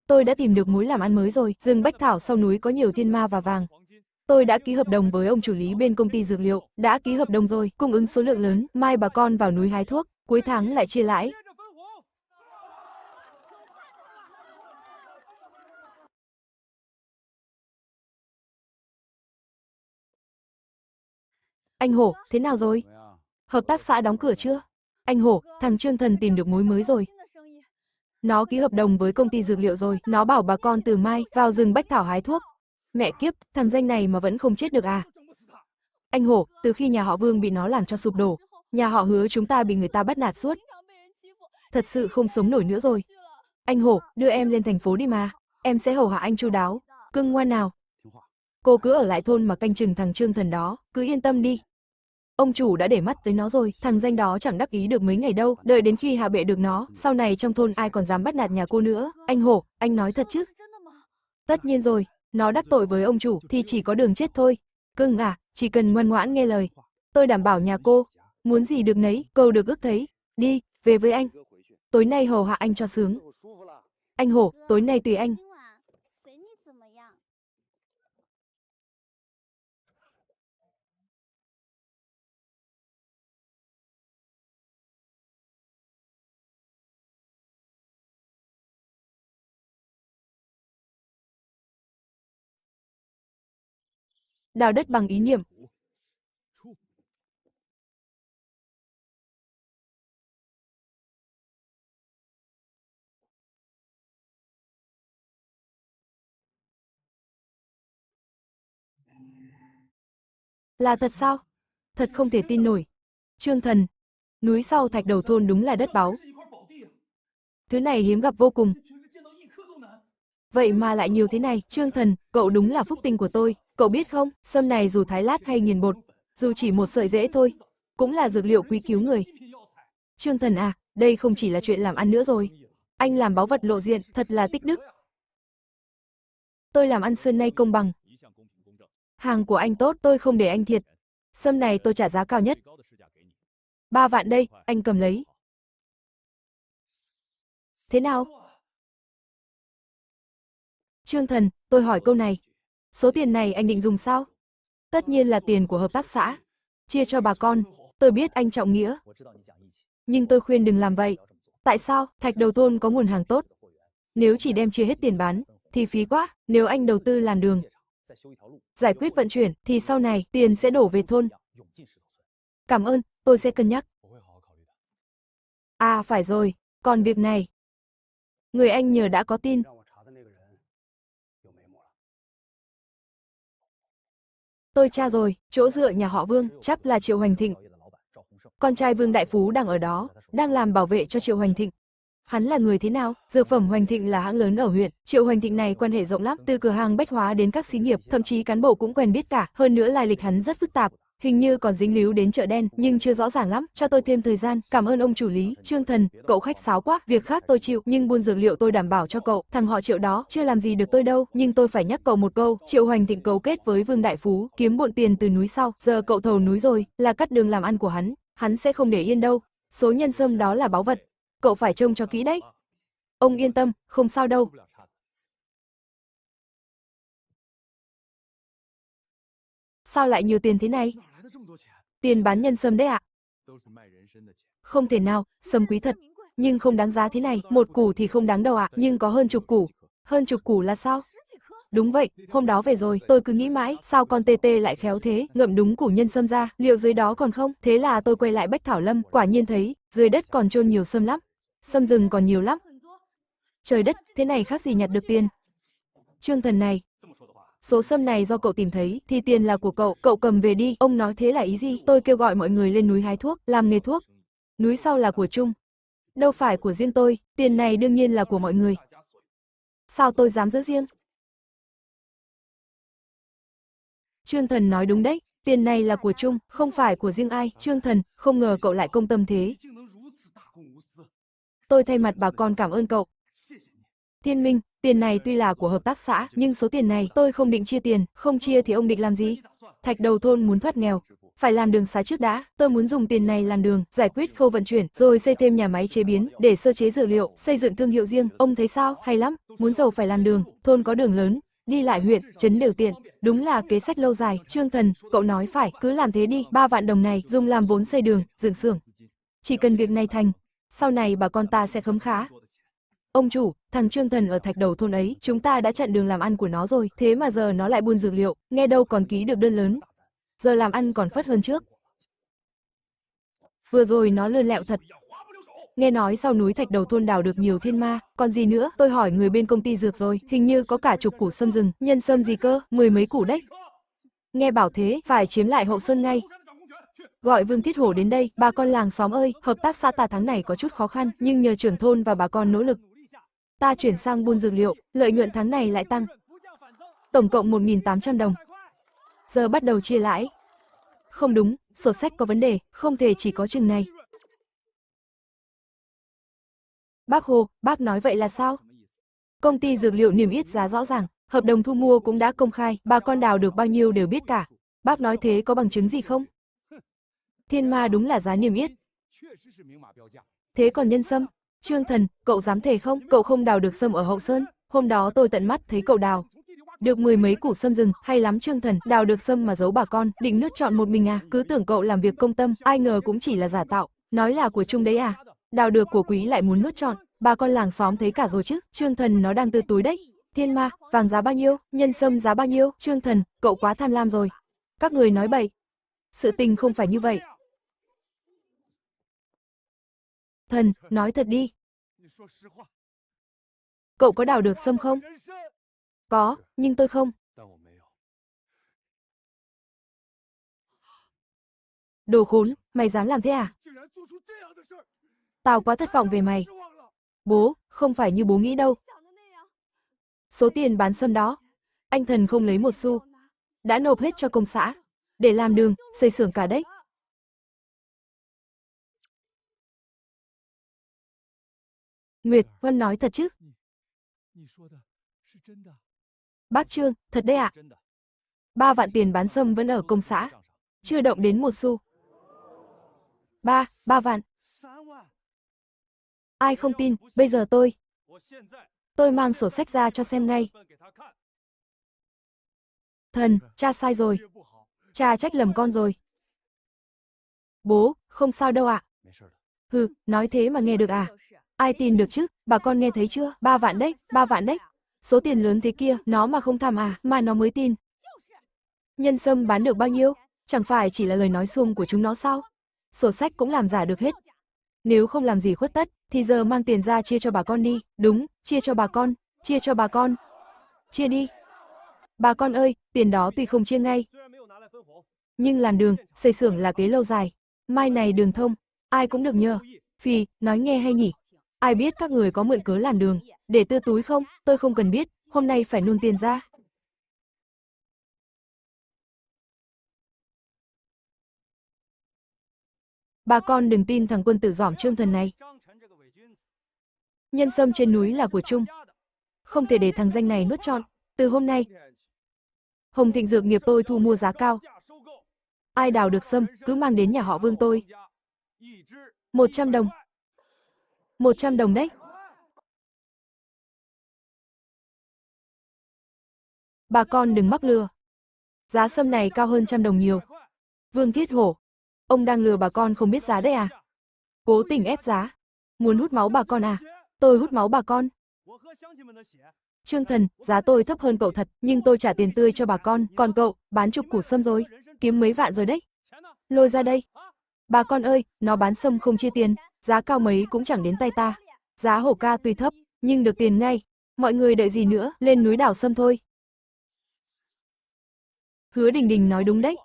Tôi đã tìm được mối làm ăn mới rồi, rừng bách thảo sau núi có nhiều thiên ma và vàng. Tôi đã ký hợp đồng với ông chủ lý bên công ty dược liệu, đã ký hợp đồng rồi, cung ứng số lượng lớn, mai bà con vào núi hái thuốc, cuối tháng lại chia lãi. Anh Hổ, thế nào rồi? Hợp tác xã đóng cửa chưa? Anh Hổ, thằng Trương Thần tìm được mối mới rồi. Nó ký hợp đồng với công ty dược liệu rồi, nó bảo bà con từ mai vào rừng bách thảo hái thuốc. Mẹ kiếp, thằng danh này mà vẫn không chết được à? Anh Hổ, từ khi nhà họ Vương bị nó làm cho sụp đổ, nhà họ Hứa chúng ta bị người ta bắt nạt suốt. Thật sự không sống nổi nữa rồi. Anh Hổ, đưa em lên thành phố đi mà, em sẽ hầu hạ anh chu đáo. Cưng ngoan nào. Cô cứ ở lại thôn mà canh chừng thằng Trương Thần đó, cứ yên tâm đi. Ông chủ đã để mắt tới nó rồi, thằng danh đó chẳng đắc ý được mấy ngày đâu, đợi đến khi hạ bệ được nó, sau này trong thôn ai còn dám bắt nạt nhà cô nữa. Anh Hổ, anh nói thật chứ? Tất nhiên rồi, nó đắc tội với ông chủ thì chỉ có đường chết thôi. Cưng à, chỉ cần ngoan ngoãn nghe lời, tôi đảm bảo nhà cô, muốn gì được nấy, cầu được ước thấy. Đi, về với anh. Tối nay hầu hạ anh cho sướng. Anh Hổ, tối nay tùy anh. Đào đất bằng ý niệm. Là thật sao? Thật không thể tin nổi. Trương Thần, núi sau thạch đầu thôn đúng là đất báu. Thứ này hiếm gặp vô cùng. Vậy mà lại nhiều thế này, Trương Thần, cậu đúng là phúc tinh của tôi. Cậu biết không, sâm này dù thái lát hay nghiền bột, dù chỉ một sợi rễ thôi, cũng là dược liệu quý cứu người. Trương Thần à, đây không chỉ là chuyện làm ăn nữa rồi. Anh làm báu vật lộ diện, thật là tích đức. Tôi làm ăn xưa nay công bằng. Hàng của anh tốt, tôi không để anh thiệt. Sâm này tôi trả giá cao nhất. 3 vạn đây, anh cầm lấy. Thế nào? Trương Thần, tôi hỏi câu này. Số tiền này anh định dùng sao? Tất nhiên là tiền của hợp tác xã. Chia cho bà con, tôi biết anh trọng nghĩa. Nhưng tôi khuyên đừng làm vậy. Tại sao? Thạch đầu thôn có nguồn hàng tốt. Nếu chỉ đem chia hết tiền bán, thì phí quá. Nếu anh đầu tư làm đường, giải quyết vận chuyển, thì sau này tiền sẽ đổ về thôn. Cảm ơn, tôi sẽ cân nhắc. À phải rồi, còn việc này. Người anh nhờ đã có tin. Tôi tra rồi, chỗ dựa nhà họ Vương, chắc là Triệu Hoành Thịnh. Con trai Vương Đại Phú đang ở đó, đang làm bảo vệ cho Triệu Hoành Thịnh. Hắn là người thế nào? Dược phẩm Hoành Thịnh là hãng lớn ở huyện, Triệu Hoành Thịnh này quan hệ rộng lắm, từ cửa hàng bách hóa đến các xí nghiệp, thậm chí cán bộ cũng quen biết cả, hơn nữa lai lịch hắn rất phức tạp. Hình như còn dính líu đến chợ đen, nhưng chưa rõ ràng lắm, cho tôi thêm thời gian, cảm ơn ông chủ Lý. Trương Thần, cậu khách sáo quá, việc khác tôi chịu, nhưng buôn dược liệu tôi đảm bảo cho cậu, thằng họ Triệu đó chưa làm gì được tôi đâu, nhưng tôi phải nhắc cậu một câu, Triệu Hoành Thịnh cấu kết với Vương Đại Phú, kiếm bộn tiền từ núi sau, giờ cậu thầu núi rồi, là cắt đường làm ăn của hắn sẽ không để yên đâu. Số nhân sâm đó là báu vật, cậu phải trông cho kỹ đấy. Ông yên tâm, không sao đâu. Sao lại nhiều tiền thế này? Tiền bán nhân sâm đấy ạ. Không thể nào, sâm quý thật, nhưng không đáng giá thế này, một củ thì không đáng đâu ạ, nhưng có hơn chục củ. Hơn chục củ là sao? Đúng vậy, hôm đó về rồi, tôi cứ nghĩ mãi, sao con tê tê lại khéo thế, ngậm đúng củ nhân sâm ra, liệu dưới đó còn không? Thế là tôi quay lại Bách Thảo Lâm, quả nhiên thấy, dưới đất còn chôn nhiều sâm lắm. Sâm rừng còn nhiều lắm. Trời đất, thế này khác gì nhặt được tiền. Trương Thần này, số sâm này do cậu tìm thấy, thì tiền là của cậu, cậu cầm về đi. Ông nói thế là ý gì? Tôi kêu gọi mọi người lên núi hái thuốc, làm nghề thuốc. Núi sau là của chung, đâu phải của riêng tôi, tiền này đương nhiên là của mọi người. Sao tôi dám giữ riêng? Trương Thần nói đúng đấy, tiền này là của chung, không phải của riêng ai. Trương Thần, không ngờ cậu lại công tâm thế. Tôi thay mặt bà con cảm ơn cậu. Thiên Minh, tiền này tuy là của hợp tác xã, nhưng số tiền này tôi không định chia tiền, không chia thì ông định làm gì? Thạch Đầu thôn muốn thoát nghèo, phải làm đường xá trước đã, tôi muốn dùng tiền này làm đường, giải quyết khâu vận chuyển, rồi xây thêm nhà máy chế biến, để sơ chế dược liệu, xây dựng thương hiệu riêng, ông thấy sao? Hay lắm, muốn giàu phải làm đường, thôn có đường lớn, đi lại huyện, trấn đều tiện, đúng là kế sách lâu dài. Trương Thần, cậu nói phải, cứ làm thế đi, 3 vạn đồng này dùng làm vốn xây đường, dựng xưởng. Chỉ cần việc này thành, sau này bà con ta sẽ khấm khá. Ông chủ, thằng Trương Thần ở Thạch Đầu thôn ấy, chúng ta đã chặn đường làm ăn của nó rồi, thế mà giờ nó lại buôn dược liệu, nghe đâu còn ký được đơn lớn. Giờ làm ăn còn phất hơn trước. Vừa rồi nó lươn lẹo thật. Nghe nói sau núi Thạch Đầu thôn đào được nhiều thiên ma, còn gì nữa, tôi hỏi người bên công ty dược rồi, hình như có cả chục củ sâm rừng, nhân sâm gì cơ, 10 mấy củ đấy. Nghe bảo thế, phải chiếm lại Hậu Sơn ngay. Gọi Vương Thiết Hổ đến đây, bà con làng xóm ơi, hợp tác xã ta tháng này có chút khó khăn, nhưng nhờ trưởng thôn và bà con nỗ lực, ta chuyển sang buôn dược liệu, lợi nhuận tháng này lại tăng. Tổng cộng 1.800 đồng. Giờ bắt đầu chia lãi. Không đúng, sổ sách có vấn đề, không thể chỉ có chừng này. Bác Hồ, bác nói vậy là sao? Công ty dược liệu niêm yết giá rõ ràng, hợp đồng thu mua cũng đã công khai, bà con đào được bao nhiêu đều biết cả. Bác nói thế có bằng chứng gì không? Thiên ma đúng là giá niêm yết. Thế còn nhân sâm? Trương Thần, cậu dám thề không? Cậu không đào được sâm ở Hậu Sơn. Hôm đó tôi tận mắt thấy cậu đào được 10 mấy củ sâm rừng, hay lắm Trương Thần, đào được sâm mà giấu bà con, định nước chọn một mình à? Cứ tưởng cậu làm việc công tâm, ai ngờ cũng chỉ là giả tạo, nói là của chung đấy à? Đào được của quý lại muốn nuốt trọn, bà con làng xóm thấy cả rồi chứ. Trương Thần, nó đang từ túi đấy. Thiên ma, vàng giá bao nhiêu, nhân sâm giá bao nhiêu? Trương Thần, cậu quá tham lam rồi. Các người nói bậy. Sự tình không phải như vậy. Thần, nói thật đi. Cậu có đào được sâm không? Có, nhưng tôi không. Đồ khốn, mày dám làm thế à? Tao quá thất vọng về mày. Bố, không phải như bố nghĩ đâu. Số tiền bán sâm đó, anh Thần không lấy một xu, đã nộp hết cho công xã, để làm đường, xây xưởng cả đấy. Nguyệt, Vân nói thật chứ? Bác Trương, thật đấy ạ. 3 vạn tiền bán sâm vẫn ở công xã, chưa động đến một xu. 3 vạn. Ai không tin, bây giờ tôi mang sổ sách ra cho xem ngay. Thần, cha sai rồi. Cha trách lầm con rồi. Bố, không sao đâu ạ. Hừ, nói thế mà nghe được à? Ai tin được chứ, bà con nghe thấy chưa? 3 vạn đấy, 3 vạn đấy. Số tiền lớn thế kia, nó mà không tham à, mà nó mới tin. Nhân sâm bán được bao nhiêu? Chẳng phải chỉ là lời nói suông của chúng nó sao? Sổ sách cũng làm giả được hết. Nếu không làm gì khuất tất, thì giờ mang tiền ra chia cho bà con đi. Đúng, chia cho bà con, chia cho bà con. Chia đi. Bà con ơi, tiền đó tuy không chia ngay, nhưng làm đường, xây xưởng là kế lâu dài. Mai này đường thông, ai cũng được nhờ. Phì, nói nghe hay nhỉ? Ai biết các người có mượn cớ làm đường, để tư túi không? Tôi không cần biết, hôm nay phải nôn tiền ra. Bà con đừng tin thằng quân tử giỏm Trương Thần này. Nhân sâm trên núi là của chung, không thể để thằng danh này nuốt trọn. Từ hôm nay, Hồng Thịnh Dược nghiệp tôi thu mua giá cao. Ai đào được sâm, cứ mang đến nhà họ Vương tôi. 100 đồng. 100 đồng đấy. Bà con đừng mắc lừa. Giá sâm này cao hơn 100 đồng nhiều. Vương Thiết Hổ, ông đang lừa bà con không biết giá đấy à? Cố tình ép giá. Muốn hút máu bà con à? Tôi hút máu bà con. Trương Thần, giá tôi thấp hơn cậu thật, nhưng tôi trả tiền tươi cho bà con, còn cậu, bán chục củ sâm rồi, kiếm mấy vạn rồi đấy. Lôi ra đây. Bà con ơi, nó bán sâm không chia tiền, giá cao mấy cũng chẳng đến tay ta. Giá Hổ ca tuy thấp, nhưng được tiền ngay. Mọi người đợi gì nữa, lên núi đào sâm thôi. Hứa Đình Đình nói đúng đấy.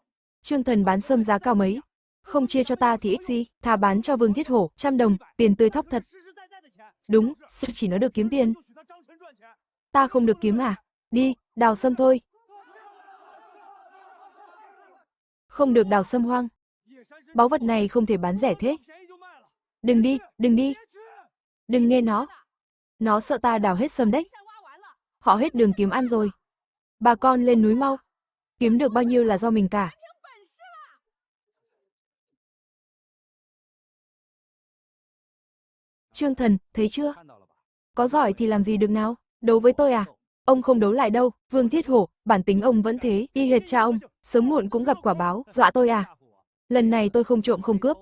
Trương Thần bán sâm giá cao mấy, không chia cho ta thì ích gì, thà bán cho Vương Thiết Hổ, 100 đồng, tiền tươi thóc thật. Đúng, chỉ nó được kiếm tiền. Ta không được kiếm à? Đi, đào sâm thôi. Không được đào sâm hoang. Báu vật này không thể bán rẻ thế. Đừng đi, đừng đi. Đừng nghe nó. Nó sợ ta đào hết sâm đấy. Họ hết đường kiếm ăn rồi. Bà con lên núi mau. Kiếm được bao nhiêu là do mình cả. Trương Thần, thấy chưa? Có giỏi thì làm gì được nào? Đấu với tôi à? Ông không đấu lại đâu, Vương Thiết Hổ, bản tính ông vẫn thế, y hệt cha ông, sớm muộn cũng gặp quả báo, dọa tôi à? Lần này tôi không trộm không cướp.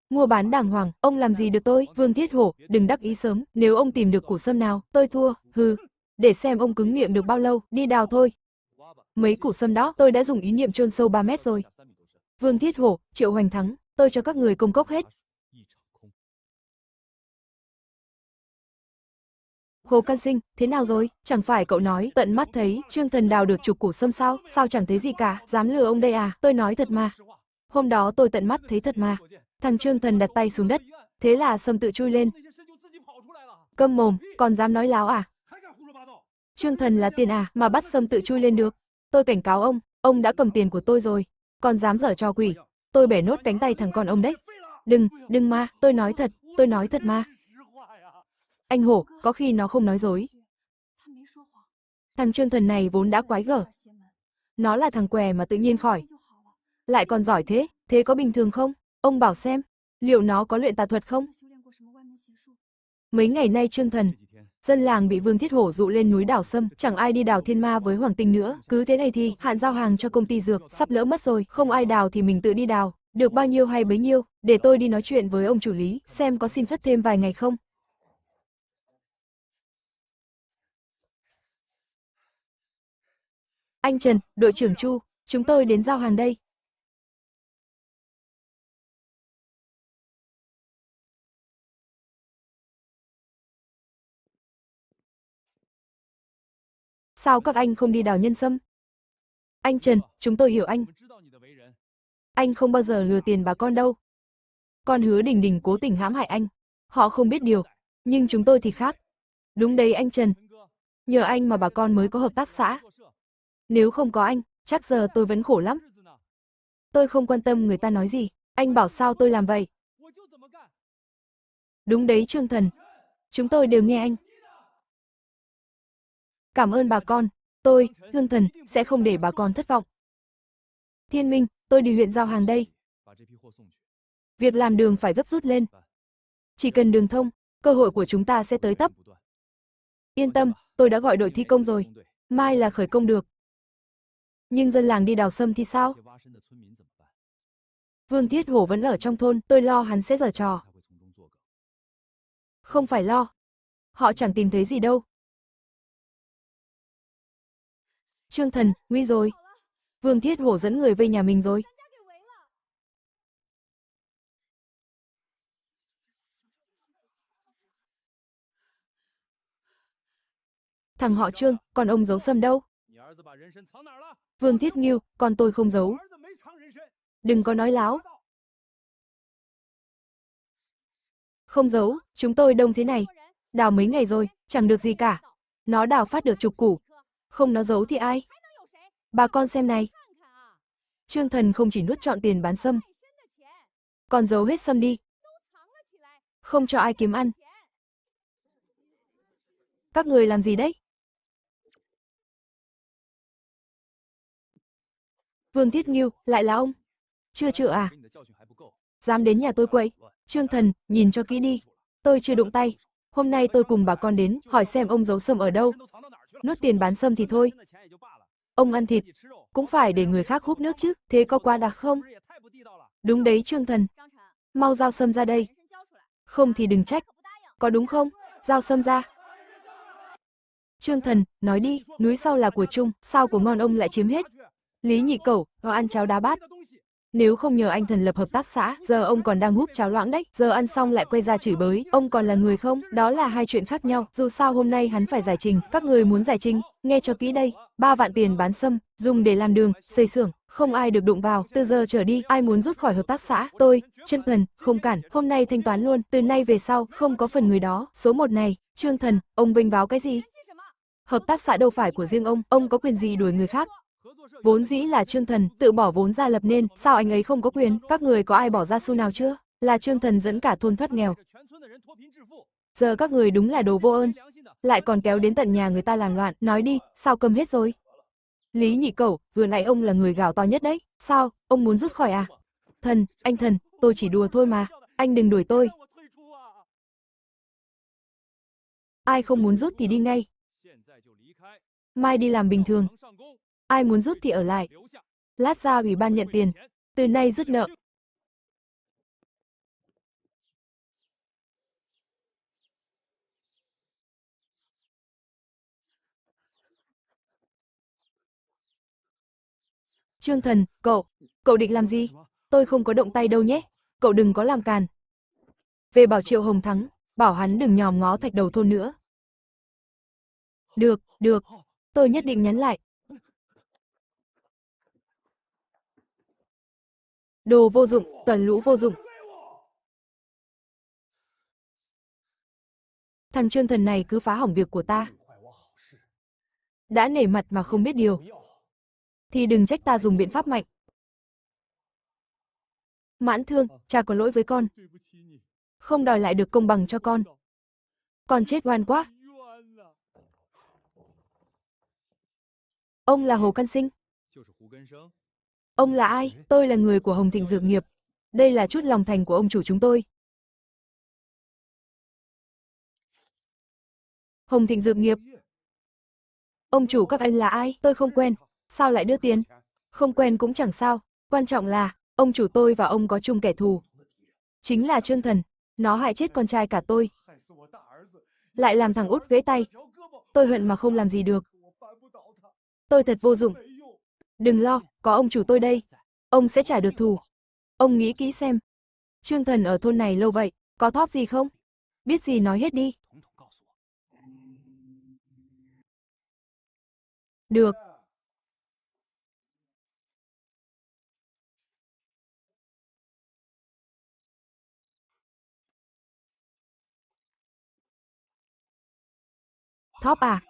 Mua bán đàng hoàng, ông làm gì được tôi? Vương Thiết Hổ, đừng đắc ý sớm, nếu ông tìm được củ sâm nào, tôi thua, hừ. Để xem ông cứng miệng được bao lâu, đi đào thôi. Mấy củ sâm đó, tôi đã dùng ý niệm chôn sâu 3 mét rồi. Vương Thiết Hổ, Triệu Hoành Thắng, tôi cho các người công cốc hết. Hồ Can Sinh, thế nào rồi? Chẳng phải cậu nói tận mắt thấy Trương Thần đào được chục củ sâm sao? Sao chẳng thấy gì cả? Dám lừa ông đây à? Tôi nói thật mà. Hôm đó tôi tận mắt thấy thật mà. Thằng Trương Thần đặt tay xuống đất, thế là sâm tự chui lên. Câm mồm, còn dám nói láo à? Trương Thần là tiền à mà bắt sâm tự chui lên được? Tôi cảnh cáo ông đã cầm tiền của tôi rồi, còn dám giở trò quỷ, tôi bẻ nốt cánh tay thằng con ông đấy. Đừng mà, tôi nói thật mà. Anh Hổ, có khi nó không nói dối. Thằng Trương Thần này vốn đã quái gở. Nó là thằng què mà tự nhiên khỏi. Lại còn giỏi thế, thế có bình thường không? Ông bảo xem, liệu nó có luyện tà thuật không? Mấy ngày nay Trương Thần, dân làng bị Vương Thiết Hổ dụ lên núi đào sâm, chẳng ai đi đào thiên ma với Hoàng Tinh nữa. Cứ thế này thì hạn giao hàng cho công ty dược sắp lỡ mất rồi, không ai đào thì mình tự đi đào, được bao nhiêu hay bấy nhiêu, để tôi đi nói chuyện với ông chủ lý, xem có xin phép thêm vài ngày không. Anh Trần, đội trưởng Chu, chúng tôi đến giao hàng đây. Sao các anh không đi đào nhân sâm? Anh Trần, chúng tôi hiểu anh. Anh không bao giờ lừa tiền bà con đâu. Con Hứa Đình Đình cố tình hãm hại anh. Họ không biết điều, nhưng chúng tôi thì khác. Đúng đấy anh Trần. Nhờ anh mà bà con mới có hợp tác xã. Nếu không có anh, chắc giờ tôi vẫn khổ lắm. Tôi không quan tâm người ta nói gì. Anh bảo sao tôi làm vậy. Đúng đấy Trương Thần. Chúng tôi đều nghe anh. Cảm ơn bà con. Tôi, Hương Thần, sẽ không để bà con thất vọng. Thiên Minh, tôi đi huyện giao hàng đây. Việc làm đường phải gấp rút lên. Chỉ cần đường thông, cơ hội của chúng ta sẽ tới tấp. Yên tâm, tôi đã gọi đội thi công rồi. Mai là khởi công được. Nhưng dân làng đi đào sâm thì sao? Vương Thiết Hổ vẫn ở trong thôn, tôi lo hắn sẽ giở trò. Không phải lo. Họ chẳng tìm thấy gì đâu. Trương Thần, nguy rồi. Vương Thiết Hổ dẫn người vây nhà mình rồi. Thằng họ Trương, còn ông giấu sâm đâu? Vương Thiết Ngưu, con tôi không giấu. Đừng có nói láo. Không giấu, chúng tôi đông thế này. Đào mấy ngày rồi, chẳng được gì cả. Nó đào phát được chục củ. Không nó giấu thì ai? Bà con xem này. Trương Thần không chỉ nuốt trọn tiền bán sâm, Còn giấu hết sâm đi, không cho ai kiếm ăn. Các người làm gì đấy? Vương Thiết Ngưu, lại là ông? Chưa chữa à? Dám đến nhà tôi quậy? Trương Thần, nhìn cho kỹ đi. Tôi chưa đụng tay. Hôm nay tôi cùng bà con đến, hỏi xem ông giấu sâm ở đâu. Nuốt tiền bán sâm thì thôi. Ông ăn thịt, cũng phải để người khác húp nước chứ, thế có quá đặc không? Đúng đấy Trương Thần. Mau giao sâm ra đây. Không thì đừng trách. Có đúng không? Giao sâm ra. Trương Thần, nói đi, núi sau là của chung, sao của ngon ông lại chiếm hết? Lý Nhị Cẩu, nó ăn cháo đá bát. Nếu không nhờ anh Thần lập hợp tác xã, giờ ông còn đang húp cháo loãng đấy, giờ ăn xong lại quay ra chửi bới, ông còn là người không? Đó là hai chuyện khác nhau, dù sao hôm nay hắn phải giải trình, các người muốn giải trình, nghe cho kỹ đây, 3 vạn tiền bán sâm, dùng để làm đường, xây xưởng, không ai được đụng vào, từ giờ trở đi, ai muốn rút khỏi hợp tác xã, tôi, Trương Thần, không cản, hôm nay thanh toán luôn, từ nay về sau, không có phần người đó, số 1 này, Trương Thần, ông vênh váo cái gì? Hợp tác xã đâu phải của riêng ông có quyền gì đuổi người khác? Vốn dĩ là Trương Thần tự bỏ vốn ra lập nên, sao anh ấy không có quyền, các người có ai bỏ ra xu nào chưa? Là Trương Thần dẫn cả thôn thoát nghèo. Giờ các người đúng là đồ vô ơn, lại còn kéo đến tận nhà người ta làm loạn, nói đi, sao câm hết rồi? Lý Nhị Cẩu, vừa nãy ông là người gào to nhất đấy, sao, ông muốn rút khỏi à? Thần, anh Thần, tôi chỉ đùa thôi mà, anh đừng đuổi tôi. Ai không muốn rút thì đi ngay. Mai đi làm bình thường. Ai muốn rút thì ở lại. Lát ra ủy ban nhận tiền. Từ nay dứt nợ. Trương Thần, cậu định làm gì? Tôi không có động tay đâu nhé. Cậu đừng có làm càn. Về bảo Triệu Hồng Thắng, bảo hắn đừng nhòm ngó thạch đầu thôn nữa. Được, tôi nhất định nhắn lại. Đồ vô dụng, toàn lũ vô dụng. Thằng Trương Thần này cứ phá hỏng việc của ta. Đã nể mặt mà không biết điều. Thì đừng trách ta dùng biện pháp mạnh. Mãn Thương, cha có lỗi với con. Không đòi lại được công bằng cho con. Con chết oan quá. Ông là Hồ Căn Sinh. Ông là ai? Tôi là người của Hồng Thịnh Dược Nghiệp. Đây là chút lòng thành của ông chủ chúng tôi. Hồng Thịnh Dược Nghiệp. Ông chủ các anh là ai? Tôi không quen. Sao lại đưa tiền? Không quen cũng chẳng sao. Quan trọng là, ông chủ tôi và ông có chung kẻ thù. Chính là Trương Thần. Nó hại chết con trai cả tôi. Lại làm thằng út gãy tay. Tôi hận mà không làm gì được. Tôi thật vô dụng. Đừng lo, có ông chủ tôi đây. Ông sẽ trả được thù. Ông nghĩ kỹ xem. Trương Thần ở thôn này lâu vậy, có thóp gì không? Biết gì nói hết đi. Được. Thóp à?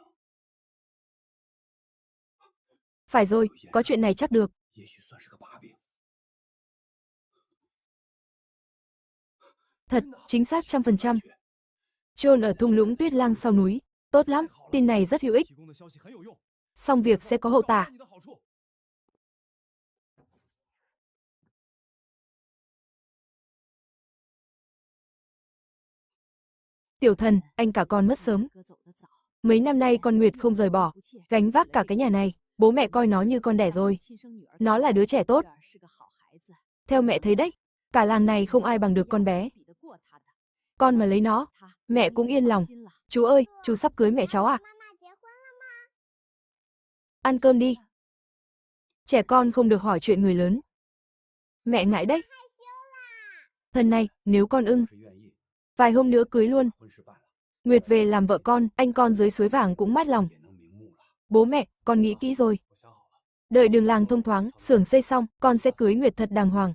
Phải rồi, có chuyện này chắc được. Thật, chính xác 100%. Chôn ở thung lũng Tuyết Lang sau núi. Tốt lắm, tin này rất hữu ích. Xong việc sẽ có hậu tả. Tiểu Thần, anh cả con mất sớm. Mấy năm nay con Nguyệt không rời bỏ, gánh vác cả cái nhà này. Bố mẹ coi nó như con đẻ rồi. Nó là đứa trẻ tốt. Theo mẹ thấy đấy, cả làng này không ai bằng được con bé. Con mà lấy nó, mẹ cũng yên lòng. Chú ơi, chú sắp cưới mẹ cháu à? Ăn cơm đi. Trẻ con không được hỏi chuyện người lớn. Mẹ ngại đấy. Thần này, nếu con ưng, vài hôm nữa cưới luôn. Nguyệt về làm vợ con, anh con dưới suối vàng cũng mát lòng. Bố mẹ, con nghĩ kỹ rồi. Đợi đường làng thông thoáng, xưởng xây xong, con sẽ cưới Nguyệt thật đàng hoàng.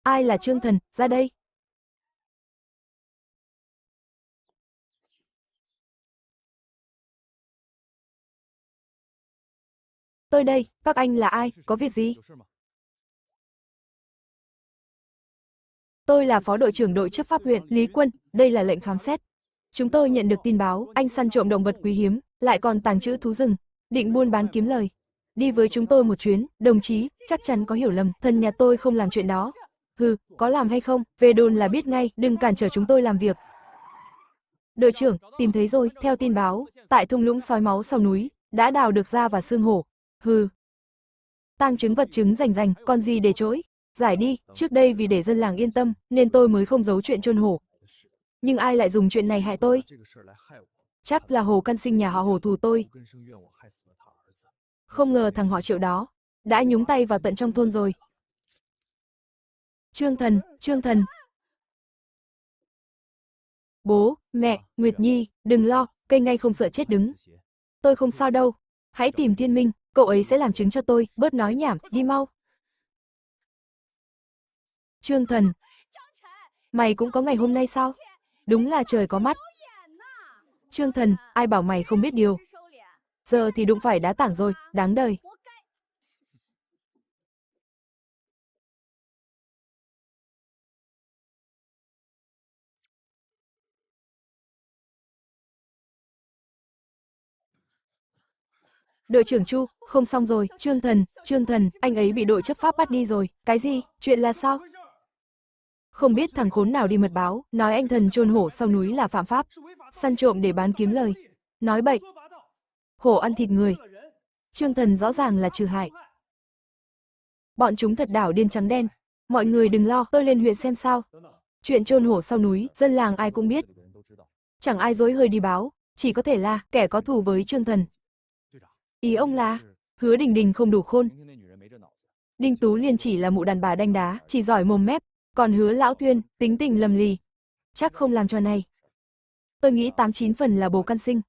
Ai là Trương Thần, ra đây. Tôi đây, các anh là ai, có việc gì? Tôi là phó đội trưởng đội chấp pháp huyện, Lý Quân, đây là lệnh khám xét. Chúng tôi nhận được tin báo, anh săn trộm động vật quý hiếm, lại còn tàng trữ thú rừng, định buôn bán kiếm lời. Đi với chúng tôi một chuyến, đồng chí, chắc chắn có hiểu lầm, thân nhà tôi không làm chuyện đó. Hừ, có làm hay không, về đồn là biết ngay, đừng cản trở chúng tôi làm việc. Đội trưởng, tìm thấy rồi, theo tin báo, tại thung lũng sói máu sau núi, đã đào được da và xương hổ. Hừ, tang chứng vật chứng rành rành, còn gì để chối. Giải đi, trước đây vì để dân làng yên tâm, nên tôi mới không giấu chuyện chôn hổ. Nhưng ai lại dùng chuyện này hại tôi? Chắc là Hồ Căn Sinh nhà họ Hồ thù tôi. Không ngờ thằng họ Triệu đó đã nhúng tay vào tận trong thôn rồi. Trương Thần. Bố, mẹ, Nguyệt Nhi, đừng lo, cây ngay không sợ chết đứng. Tôi không sao đâu. Hãy tìm Thiên Minh, cậu ấy sẽ làm chứng cho tôi, bớt nói nhảm, đi mau. Trương Thần, mày cũng có ngày hôm nay sao? Đúng là trời có mắt. Trương Thần, ai bảo mày không biết điều. Giờ thì đụng phải đá tảng rồi, đáng đời. Đội trưởng Chu, không xong rồi, Trương Thần, anh ấy bị đội chấp pháp bắt đi rồi. Cái gì? Chuyện là sao? Không biết thằng khốn nào đi mật báo, nói anh Thần chôn hổ sau núi là phạm pháp, săn trộm để bán kiếm lời. Nói bậy. Hổ ăn thịt người. Trương Thần rõ ràng là trừ hại. Bọn chúng thật đảo điên trắng đen. Mọi người đừng lo, tôi lên huyện xem sao. Chuyện chôn hổ sau núi, dân làng ai cũng biết. Chẳng ai dối hơi đi báo, chỉ có thể là kẻ có thù với Trương Thần. Ý ông là, Hứa Đình Đình không đủ khôn. Đinh Tú Liên chỉ là mụ đàn bà đanh đá, chỉ giỏi mồm mép, còn Hứa Lão Tuyên, tính tình lầm lì. Chắc không làm trò này. Tôi nghĩ 89 phần là Bồ Căn Sinh.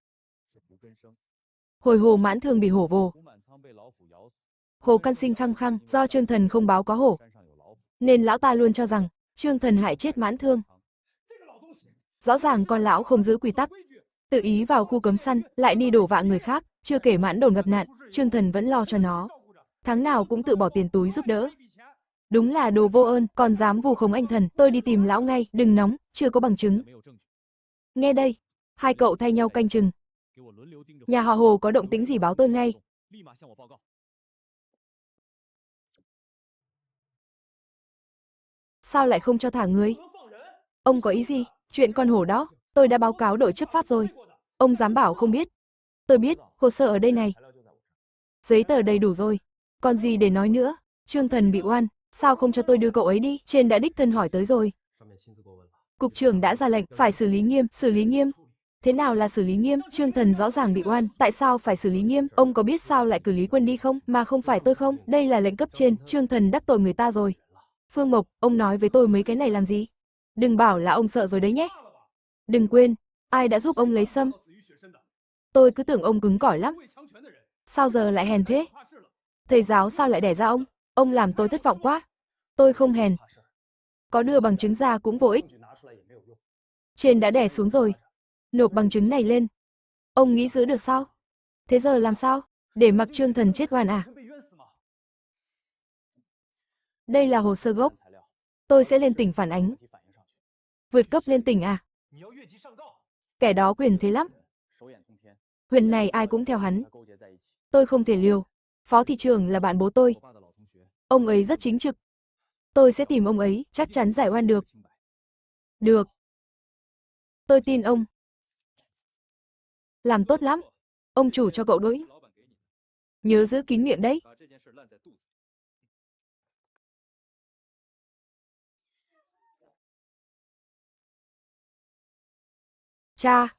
Hồi Hồ Mãn Thương bị hổ vồ. Hồ Căn Sinh khăng khăng do Trương Thần không báo có hổ, nên lão ta luôn cho rằng Trương Thần hại chết Mãn Thương. Rõ ràng con lão không giữ quy tắc, tự ý vào khu cấm săn, lại đi đổ vạ người khác, chưa kể Mãn Đồn gặp nạn, Trương Thần vẫn lo cho nó. Tháng nào cũng tự bỏ tiền túi giúp đỡ. Đúng là đồ vô ơn, còn dám vu khống anh Thần, tôi đi tìm lão ngay, đừng nóng, chưa có bằng chứng. Nghe đây, hai cậu thay nhau canh chừng. Nhà họ Hồ có động tĩnh gì báo tôi ngay. Sao lại không cho thả người? Ông có ý gì? Chuyện con hổ đó, tôi đã báo cáo đội chấp pháp rồi. Ông dám bảo không biết. Tôi biết, hồ sơ ở đây này. Giấy tờ đầy đủ rồi. Còn gì để nói nữa? Trương Thần bị oan, sao không cho tôi đưa cậu ấy đi? Trên đã đích thân hỏi tới rồi. Cục trưởng đã ra lệnh, phải xử lý nghiêm, xử lý nghiêm. Thế nào là xử lý nghiêm? Trương Thần rõ ràng bị oan, tại sao phải xử lý nghiêm? Ông có biết sao lại cử Lý Quân đi không? Mà không phải tôi không? Đây là lệnh cấp trên, Trương Thần đắc tội người ta rồi. Phương Mộc, ông nói với tôi mấy cái này làm gì? Đừng bảo là ông sợ rồi đấy nhé. Đừng quên, ai đã giúp ông lấy sâm? Tôi cứ tưởng ông cứng cỏi lắm. Sao giờ lại hèn thế? Thầy giáo sao lại đẻ ra ông? Ông làm tôi thất vọng quá. Tôi không hèn. Có đưa bằng chứng ra cũng vô ích. Trên đã đè xuống rồi. Nộp bằng chứng này lên. Ông nghĩ giữ được sao? Thế giờ làm sao? Để mặc Trương Thần chết oan à? Đây là hồ sơ gốc. Tôi sẽ lên tỉnh phản ánh. Vượt cấp lên tỉnh à? Kẻ đó quyền thế lắm. Huyện này ai cũng theo hắn. Tôi không thể liều. Phó thị trưởng là bạn bố tôi. Ông ấy rất chính trực. Tôi sẽ tìm ông ấy, chắc chắn giải oan được. Được. Tôi tin ông. Làm tốt lắm. Ông chủ cho cậu đối. Nhớ giữ kín miệng đấy. Cha.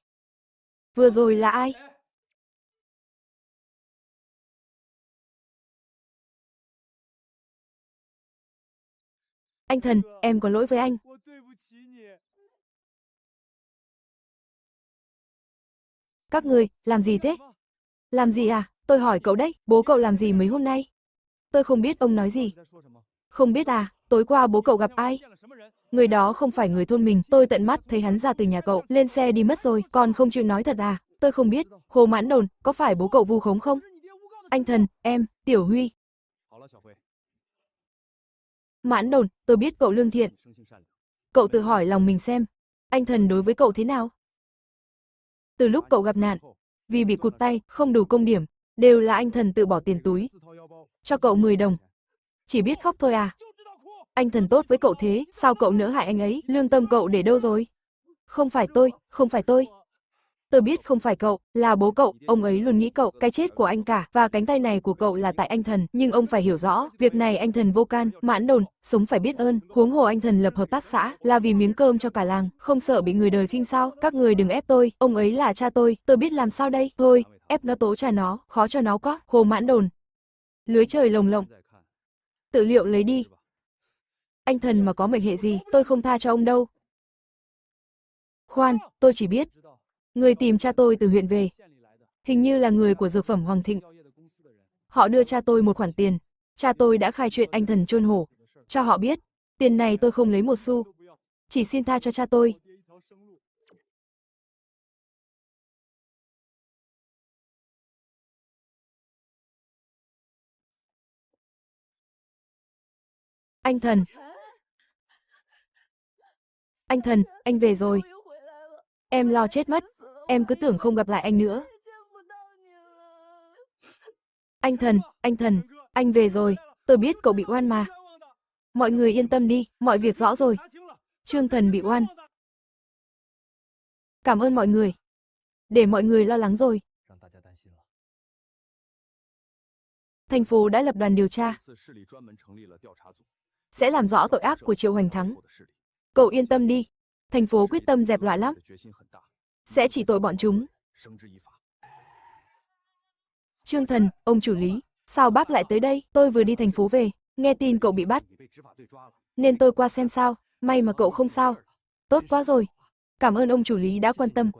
Vừa rồi là ai? Anh Thần, em có lỗi với anh. Các người, làm gì thế? Làm gì à? Tôi hỏi cậu đấy, bố cậu làm gì mấy hôm nay? Tôi không biết ông nói gì. Không biết à? Tối qua bố cậu gặp ai? Người đó không phải người thôn mình, tôi tận mắt thấy hắn ra từ nhà cậu, lên xe đi mất rồi, còn không chịu nói thật à? Tôi không biết, Hồ Mãn Đồn, có phải bố cậu vu khống không? Anh Thần, em, Tiểu Huy. Mãn Đồn, tôi biết cậu lương thiện. Cậu tự hỏi lòng mình xem, anh Thần đối với cậu thế nào? Từ lúc cậu gặp nạn, vì bị cụt tay, không đủ công điểm, đều là anh Thần tự bỏ tiền túi, cho cậu 10 đồng. Chỉ biết khóc thôi à? Anh Thần tốt với cậu thế, sao cậu nỡ hại anh ấy, lương tâm cậu để đâu rồi? Không phải tôi, không phải tôi. Tôi biết không phải cậu, là bố cậu, ông ấy luôn nghĩ cậu, cái chết của anh cả, và cánh tay này của cậu là tại anh Thần, nhưng ông phải hiểu rõ, việc này anh Thần vô can, Mãn Đồn, sống phải biết ơn, huống hồ anh Thần lập hợp tác xã, là vì miếng cơm cho cả làng, không sợ bị người đời khinh sao, các người đừng ép tôi, ông ấy là cha tôi biết làm sao đây, thôi, ép nó tố cha nó, khó cho nó quá, Hồ Mãn Đồn. Lưới trời lồng lộng. Tự liệu lấy đi. Anh Thần mà có mệnh hệ gì, tôi không tha cho ông đâu. Khoan, tôi chỉ biết, người tìm cha tôi từ huyện về, hình như là người của dược phẩm Hoàng Thịnh. Họ đưa cha tôi một khoản tiền, cha tôi đã khai chuyện anh Thần chôn hổ, cho họ biết, tiền này tôi không lấy một xu, chỉ xin tha cho cha tôi. Anh Thần, anh Thần, anh về rồi. Em lo chết mất, em cứ tưởng không gặp lại anh nữa. Anh Thần, anh về rồi, tôi biết cậu bị oan mà. Mọi người yên tâm đi, mọi việc rõ rồi. Trương Thần bị oan. Cảm ơn mọi người. Để mọi người lo lắng rồi. Thành phố đã lập đoàn điều tra, sẽ làm rõ tội ác của Triệu Hoành Thắng. Cậu yên tâm đi, thành phố quyết tâm dẹp loạn lắm. Sẽ chỉ tội bọn chúng. Trương Thần, ông chủ Lý, sao bác lại tới đây? Tôi vừa đi thành phố về, nghe tin cậu bị bắt, nên tôi qua xem sao, may mà cậu không sao. Tốt quá rồi. Cảm ơn ông chủ Lý đã quan tâm.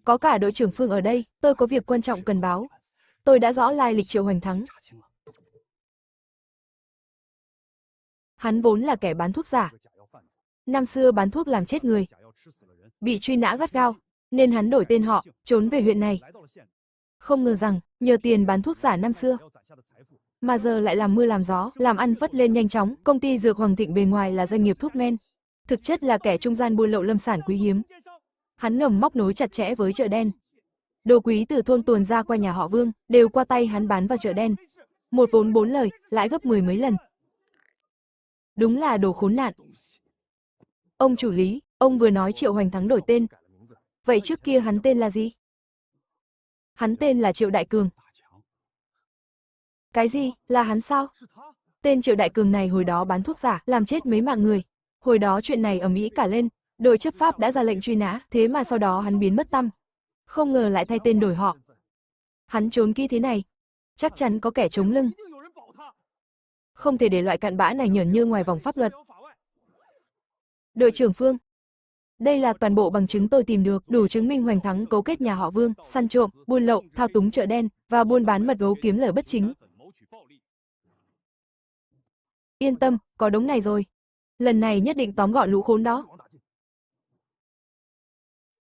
Có cả đội trưởng Phương ở đây, tôi có việc quan trọng cần báo. Tôi đã rõ lai lịch Triệu Hoành Thắng. Hắn vốn là kẻ bán thuốc giả. Năm xưa bán thuốc làm chết người, bị truy nã gắt gao, nên hắn đổi tên họ, trốn về huyện này. Không ngờ rằng, nhờ tiền bán thuốc giả năm xưa, mà giờ lại làm mưa làm gió, làm ăn phất lên nhanh chóng. Công ty Dược Hoàng Thịnh bề ngoài là doanh nghiệp thuốc men, thực chất là kẻ trung gian buôn lậu lâm sản quý hiếm. Hắn ngầm móc nối chặt chẽ với chợ đen. Đồ quý từ thôn tuồn ra qua nhà họ Vương, đều qua tay hắn bán vào chợ đen. Một vốn 4 lời, lãi gấp 10 mấy lần. Đúng là đồ khốn nạn. Ông chủ Lý, ông vừa nói Triệu Hoành Thắng đổi tên. Vậy trước kia hắn tên là gì? Hắn tên là Triệu Đại Cường. Cái gì, là hắn sao? Tên Triệu Đại Cường này hồi đó bán thuốc giả, làm chết mấy mạng người. Hồi đó chuyện này ầm ĩ cả lên, đội chấp pháp đã ra lệnh truy nã, thế mà sau đó hắn biến mất tăm. Không ngờ lại thay tên đổi họ. Hắn trốn kỹ thế này, chắc chắn có kẻ chống lưng. Không thể để loại cặn bã này nhởn nhơ ngoài vòng pháp luật. Đội trưởng Phương, đây là toàn bộ bằng chứng tôi tìm được, đủ chứng minh Hoành Thắng cấu kết nhà họ Vương, săn trộm, buôn lậu, thao túng chợ đen và buôn bán mật gấu kiếm lời bất chính. Yên tâm, có đống này rồi. Lần này nhất định tóm gọn lũ khốn đó.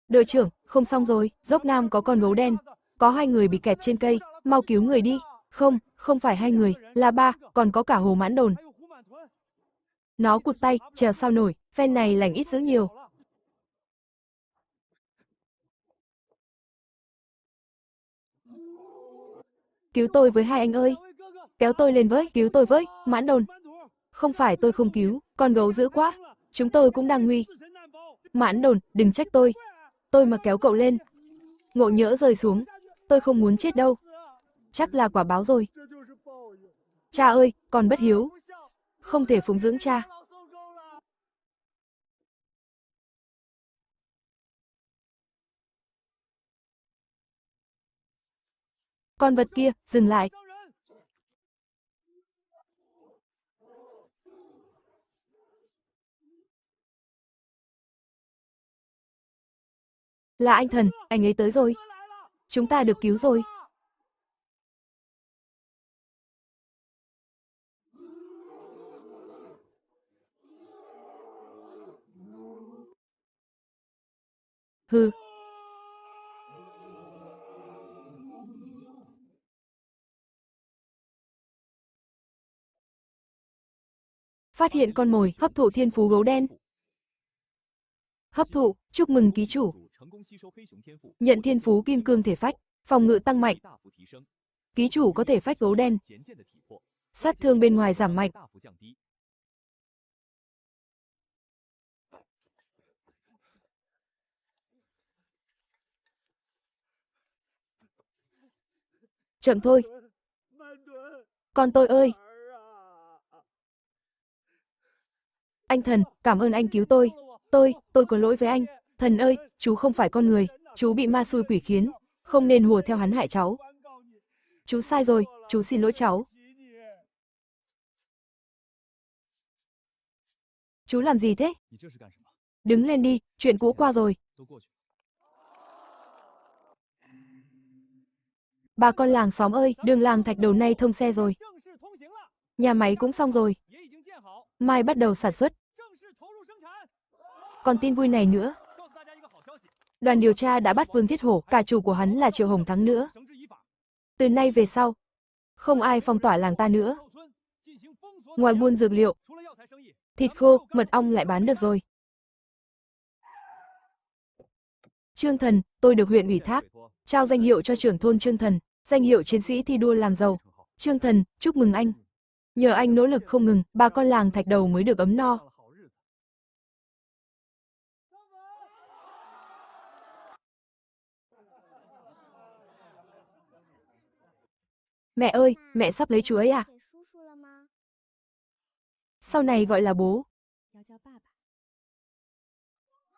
Đội trưởng, không xong rồi, dốc Nam có con gấu đen, có 2 người bị kẹt trên cây, mau cứu người đi. Không, không phải 2 người, là 3, còn có cả Hồ Mãn Đồn. Nó cụt tay, trèo sao nổi, phen này lành ít dữ nhiều. Cứu tôi với 2 anh ơi. Kéo tôi lên với, cứu tôi với, Mãn Đồn. Không phải tôi không cứu, con gấu dữ quá. Chúng tôi cũng đang nguy. Mãn Đồn, đừng trách tôi. Tôi mà kéo cậu lên. Ngộ nhỡ rơi xuống. Tôi không muốn chết đâu. Chắc là quả báo rồi. Cha ơi, con bất hiếu. Không thể phụng dưỡng cha. Con vật kia, dừng lại. Là anh Thần, anh ấy tới rồi. Chúng ta được cứu rồi. Hừ. Phát hiện con mồi, hấp thụ thiên phú gấu đen. Hấp thụ, chúc mừng ký chủ. Nhận thiên phú kim cương thể phách, phòng ngự tăng mạnh. Ký chủ có thể phách gấu đen. Sát thương bên ngoài giảm mạnh. Chậm thôi. Con tôi ơi. Anh thần, cảm ơn anh cứu tôi. Tôi có lỗi với anh. Thần ơi, chú không phải con người, chú bị ma xui quỷ khiến, không nên hùa theo hắn hại cháu. Chú sai rồi, chú xin lỗi cháu. Chú làm gì thế? Đứng lên đi, chuyện cũ qua rồi. Bà con làng xóm ơi, đường làng Thạch Đầu nay thông xe rồi. Nhà máy cũng xong rồi. Mai bắt đầu sản xuất. Còn tin vui này nữa. Đoàn điều tra đã bắt Vương Thiết Hổ, cả chủ của hắn là Triệu Hồng Thắng nữa. Từ nay về sau, không ai phong tỏa làng ta nữa. Ngoài buôn dược liệu, thịt khô, mật ong lại bán được rồi. Trương Thần, tôi được huyện ủy thác, trao danh hiệu cho trưởng thôn Trương Thần, danh hiệu chiến sĩ thi đua làm giàu. Trương Thần, chúc mừng anh. Nhờ anh nỗ lực không ngừng, bà con làng Thạch Đầu mới được ấm no. Mẹ ơi, mẹ sắp lấy chú ấy à? Sau này gọi là bố.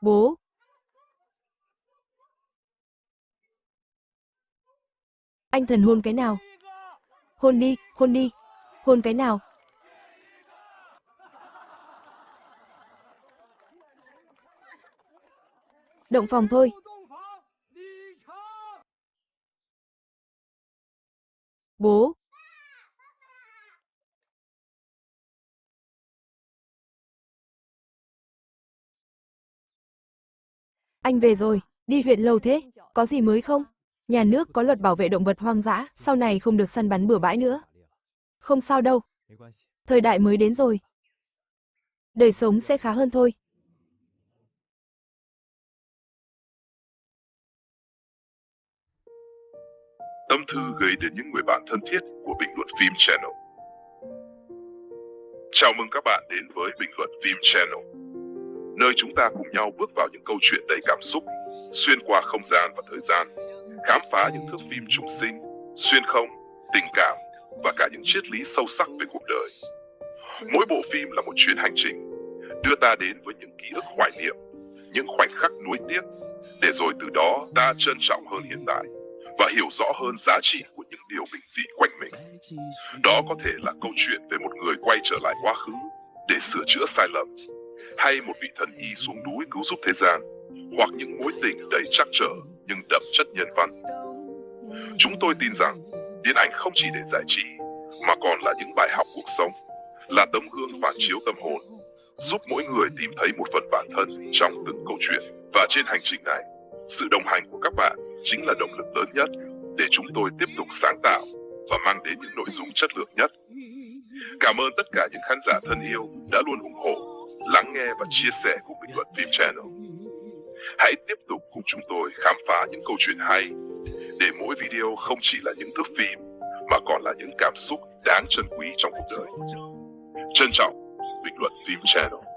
Bố. Anh Thần hôn cái nào? Hôn đi, hôn đi. Hôn cái nào? Động phòng thôi. Bố. Anh về rồi, đi huyện lâu thế, có gì mới không? Nhà nước có luật bảo vệ động vật hoang dã, sau này không được săn bắn bừa bãi nữa. Không sao đâu. Thời đại mới đến rồi. Đời sống sẽ khá hơn thôi. Tâm thư gửi đến những người bạn thân thiết của Bình luận phim Channel. Chào mừng các bạn đến với Bình luận phim Channel, nơi chúng ta cùng nhau bước vào những câu chuyện đầy cảm xúc, xuyên qua không gian và thời gian, khám phá những thước phim trùng sinh, xuyên không, tình cảm và cả những triết lý sâu sắc về cuộc đời. Mỗi bộ phim là một chuyến hành trình, đưa ta đến với những ký ức hoài niệm, những khoảnh khắc nuối tiếc, để rồi từ đó ta trân trọng hơn hiện tại và hiểu rõ hơn giá trị của những điều bình dị quanh mình. Đó có thể là câu chuyện về một người quay trở lại quá khứ để sửa chữa sai lầm, hay một vị thần y xuống núi cứu giúp thế gian, hoặc những mối tình đầy trắc trở nhưng đậm chất nhân văn. Chúng tôi tin rằng điện ảnh không chỉ để giải trí, mà còn là những bài học cuộc sống, là tấm gương phản chiếu tâm hồn, giúp mỗi người tìm thấy một phần bản thân trong từng câu chuyện. Và trên hành trình này, sự đồng hành của các bạn chính là động lực lớn nhất để chúng tôi tiếp tục sáng tạo và mang đến những nội dung chất lượng nhất. Cảm ơn tất cả những khán giả thân yêu đã luôn ủng hộ, lắng nghe và chia sẻ cùng Bình luận phim Channel. Hãy tiếp tục cùng chúng tôi khám phá những câu chuyện hay, để mỗi video không chỉ là những thước phim, mà còn là những cảm xúc đáng trân quý trong cuộc đời. Trân trọng, Bình luận phim Channel.